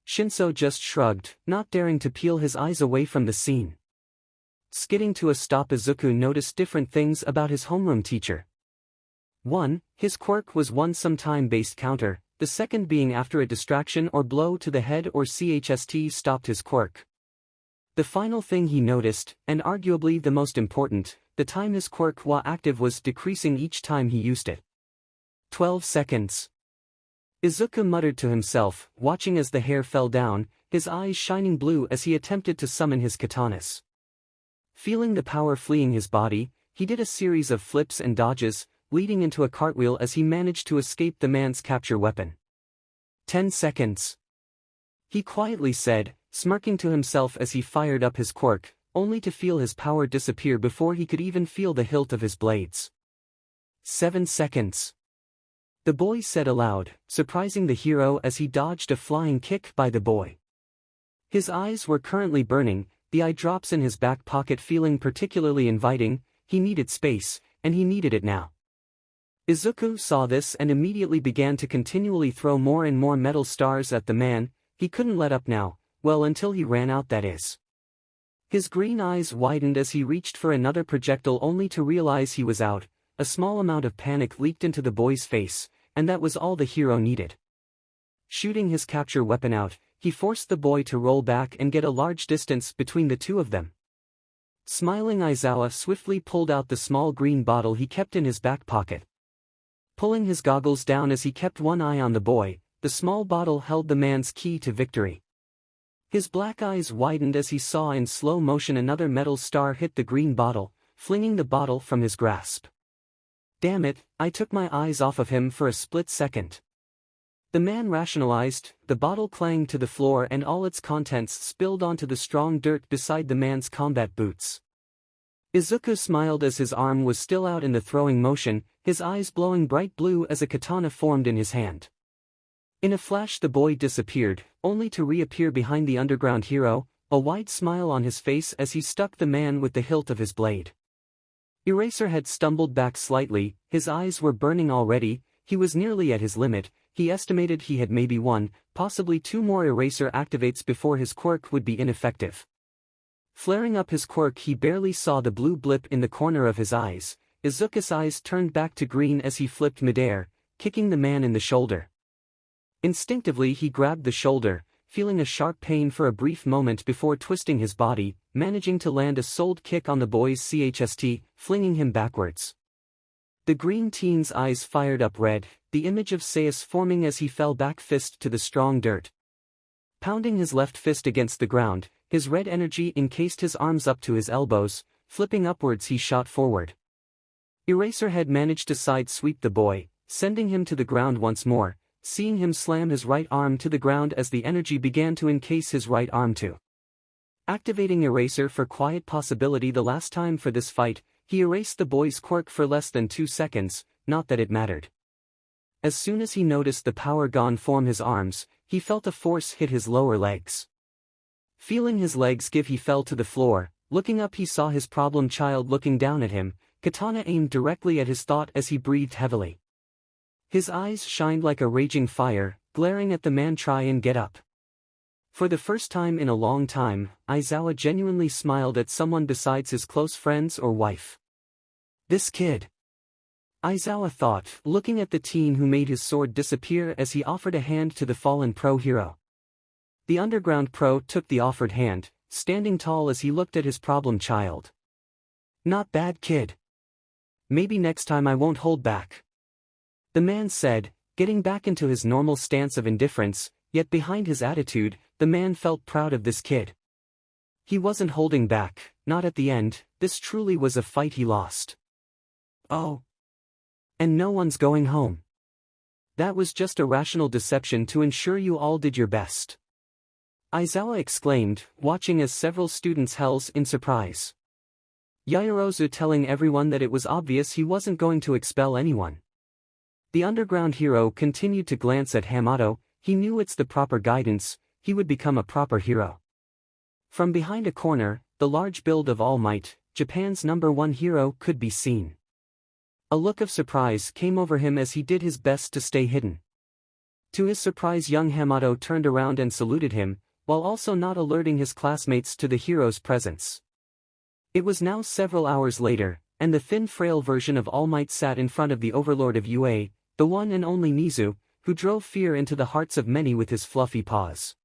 Shinso just shrugged, not daring to peel his eyes away from the scene. Skidding to a stop, Izuku noticed different things about his homeroom teacher. 1. His quirk was one some time-based counter, the second being after a distraction or blow to the head or chst stopped his quirk. The final thing he noticed, and arguably the most important, the time his quirk while active was decreasing each time he used it. 12 seconds. Izuku muttered to himself, watching as the hair fell down, his eyes shining blue as he attempted to summon his katanas. Feeling the power fleeing his body, he did a series of flips and dodges, leading into a cartwheel as he managed to escape the man's capture weapon. 10 seconds. He quietly said, smirking to himself as he fired up his quirk, only to feel his power disappear before he could even feel the hilt of his blades. 7 seconds. The boy said aloud, surprising the hero as he dodged a flying kick by the boy. His eyes were currently burning, the eye drops in his back pocket feeling particularly inviting. He needed space, and he needed it now. Izuku saw this and immediately began to continually throw more and more metal stars at the man. He couldn't let up now, well, until he ran out, that is. His green eyes widened as he reached for another projectile only to realize he was out. A small amount of panic leaked into the boy's face, and that was all the hero needed. Shooting his capture weapon out, he forced the boy to roll back and get a large distance between the two of them. Smiling, Aizawa swiftly pulled out the small green bottle he kept in his back pocket. Pulling his goggles down as he kept one eye on the boy, the small bottle held the man's key to victory. His black eyes widened as he saw in slow motion another metal star hit the green bottle, flinging the bottle from his grasp. Damn it, I took my eyes off of him for a split second. The man rationalized. The bottle clanged to the floor and all its contents spilled onto the strong dirt beside the man's combat boots. Izuku smiled as his arm was still out in the throwing motion, his eyes glowing bright blue as a katana formed in his hand. In a flash the boy disappeared, only to reappear behind the underground hero, a wide smile on his face as he stuck the man with the hilt of his blade. Eraserhead stumbled back slightly, his eyes were burning already. He was nearly at his limit. He estimated he had maybe 1, possibly 2 more eraser activates before his quirk would be ineffective. Flaring up his quirk, he barely saw the blue blip in the corner of his eyes. Izuku's eyes turned back to green as he flipped midair, kicking the man in the shoulder. Instinctively he grabbed the shoulder, feeling a sharp pain for a brief moment before twisting his body, managing to land a sold kick on the boy's chest, flinging him backwards. The green teen's eyes fired up red, the image of Seius forming as he fell back, fist to the strong dirt. Pounding his left fist against the ground, his red energy encased his arms up to his elbows. Flipping upwards he shot forward. Eraserhead managed to side-sweep the boy, sending him to the ground once more, seeing him slam his right arm to the ground as the energy began to encase his right arm too. Activating Eraser for quiet possibility the last time for this fight, he erased the boy's quirk for less than 2 seconds, not that it mattered. As soon as he noticed the power gone from his arms, he felt a force hit his lower legs. Feeling his legs give, he fell to the floor. Looking up he saw his problem child looking down at him, katana aimed directly at his throat as he breathed heavily. His eyes shined like a raging fire, glaring at the man. Try and get up. For the first time in a long time, Aizawa genuinely smiled at someone besides his close friends or wife. This kid. Aizawa thought, looking at the teen who made his sword disappear as he offered a hand to the fallen pro hero. The underground pro took the offered hand, standing tall as he looked at his problem child. Not bad, kid. Maybe next time I won't hold back. The man said, getting back into his normal stance of indifference, yet behind his attitude, the man felt proud of this kid. He wasn't holding back, not at the end. This truly was a fight he lost. Oh. And no one's going home. That was just a rational deception to ensure you all did your best. Aizawa exclaimed, watching as several students held in surprise. Yaoyorozu telling everyone that it was obvious he wasn't going to expel anyone. The underground hero continued to glance at Hamato. He knew it's the proper guidance, he would become a proper hero. From behind a corner, the large build of All Might, Japan's #1 hero, could be seen. A look of surprise came over him as he did his best to stay hidden. To his surprise, young Hamato turned around and saluted him, while also not alerting his classmates to the hero's presence. It was now several hours later, and the thin frail version of All Might sat in front of the overlord of UA, the one and only Nizu, who drove fear into the hearts of many with his fluffy paws.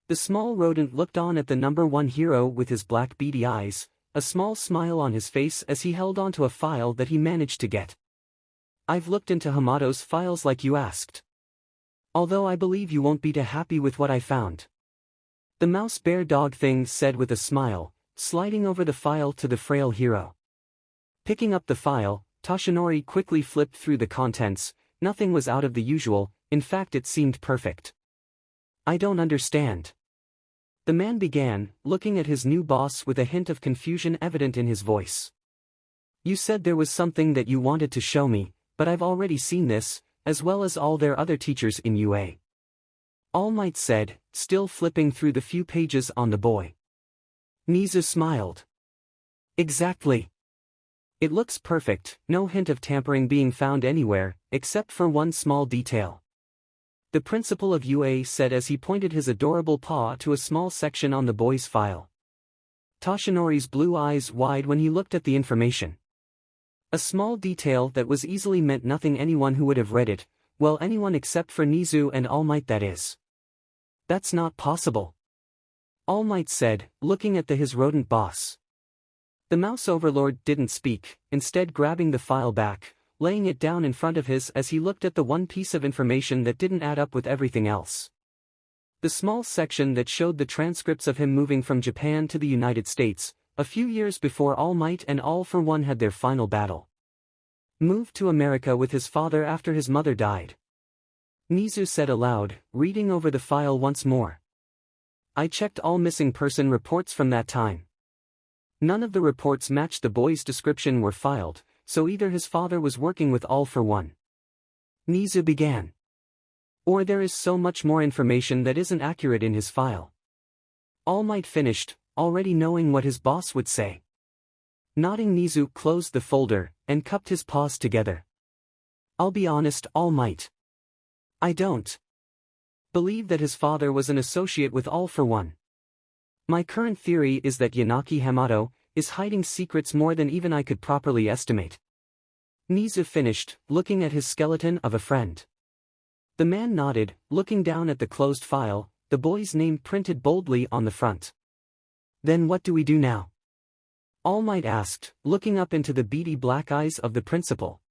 The small rodent looked on at the #1 hero with his black beady eyes, a small smile on his face as he held onto a file that he managed to get. I've looked into Hamato's files like you asked. Although I believe you won't be too happy with what I found. The mouse bear dog thing said with a smile, sliding over the file to the frail hero. Picking up the file, Toshinori quickly flipped through the contents. Nothing was out of the usual, in fact it seemed perfect. I don't understand. The man began, looking at his new boss with a hint of confusion evident in his voice. You said there was something that you wanted to show me, but I've already seen this, as well as all their other teachers in UA. All Might said, still flipping through the few pages on the boy. Nizu smiled. Exactly. It looks perfect, no hint of tampering being found anywhere, except for one small detail. The principal of UA said as he pointed his adorable paw to a small section on the boy's file. Toshinori's blue eyes wide when he looked at the information. A small detail that was easily meant nothing anyone who would have read it, well anyone except for Nizu and All Might that is. That's not possible. All Might said, looking at his rodent boss. The mouse overlord didn't speak, instead grabbing the file back, laying it down in front of his as he looked at the one piece of information that didn't add up with everything else. The small section that showed the transcripts of him moving from Japan to the United States, a few years before All Might and All for One had their final battle. Moved to America with his father after his mother died. Nizu said aloud, reading over the file once more. I checked all missing person reports from that time. None of the reports matched the boy's description were filed, so either his father was working with All for One. Nizu began. Or there is so much more information that isn't accurate in his file. All Might finished, already knowing what his boss would say. Nodding, Nizu closed the folder, and cupped his paws together. I'll be honest, All Might. I don't believe that his father was an associate with All for One. My current theory is that Yanaki Hamato is hiding secrets more than even I could properly estimate. Nizu finished, looking at his skeleton of a friend. The man nodded, looking down at the closed file, the boy's name printed boldly on the front. Then what do we do now? All Might asked, looking up into the beady black eyes of the principal.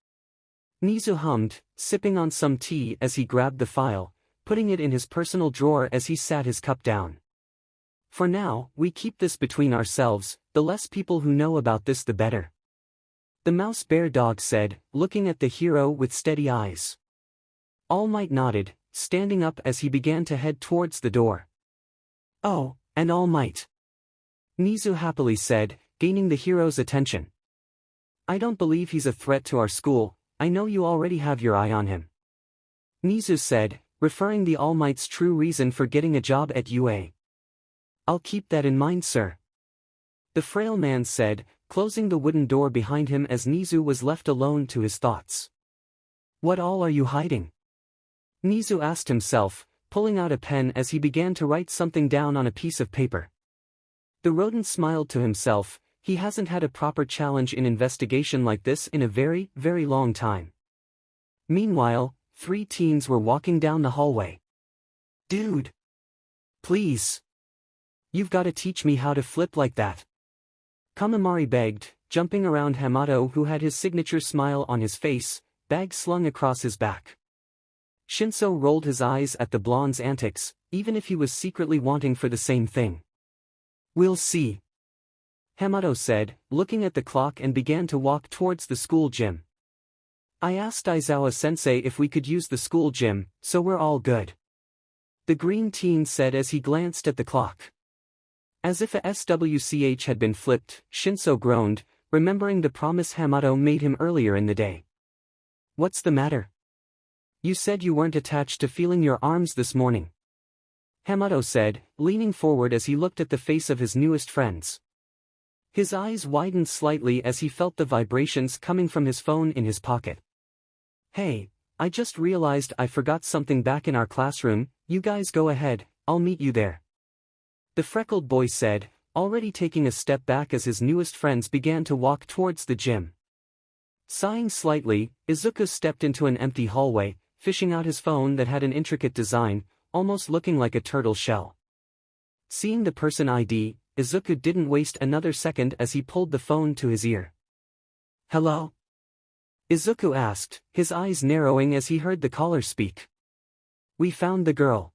Nizu hummed, sipping on some tea as he grabbed the file, putting it in his personal drawer as he sat his cup down. For now, we keep this between ourselves, the less people who know about this the better. The mouse bear dog said, looking at the hero with steady eyes. All Might nodded, standing up as he began to head towards the door. Oh, and All Might. Nizu happily said, gaining the hero's attention. I don't believe he's a threat to our school, I know you already have your eye on him. Nizu said, referring the All Might's true reason for getting a job at UA. I'll keep that in mind, sir. The frail man said, closing the wooden door behind him as Nizu was left alone to his thoughts. What all are you hiding? Nizu asked himself, pulling out a pen as he began to write something down on a piece of paper. The rodent smiled to himself, he hasn't had a proper challenge in investigation like this in a very, very long time. Meanwhile, 3 teens were walking down the hallway. Dude! Please! You've got to teach me how to flip like that. Kamamari begged, jumping around Hamato who had his signature smile on his face, bag slung across his back. Shinso rolled his eyes at the blonde's antics, even if he was secretly wanting for the same thing. We'll see. Hamato said, looking at the clock and began to walk towards the school gym. I asked Aizawa-sensei if we could use the school gym, so we're all good. The green teen said as he glanced at the clock. As if a SWCH had been flipped, Shinso groaned, remembering the promise Hamato made him earlier in the day. What's the matter? You said you weren't attached to feeling your arms this morning. Hamato said, leaning forward as he looked at the face of his newest friends. His eyes widened slightly as he felt the vibrations coming from his phone in his pocket. Hey, I just realized I forgot something back in our classroom, you guys go ahead, I'll meet you there. The freckled boy said, already taking a step back as his newest friends began to walk towards the gym. Sighing slightly, Izuku stepped into an empty hallway, fishing out his phone that had an intricate design, almost looking like a turtle shell. Seeing the person ID, Izuku didn't waste another second as he pulled the phone to his ear. Hello? Izuku asked, his eyes narrowing as he heard the caller speak. We found the girl.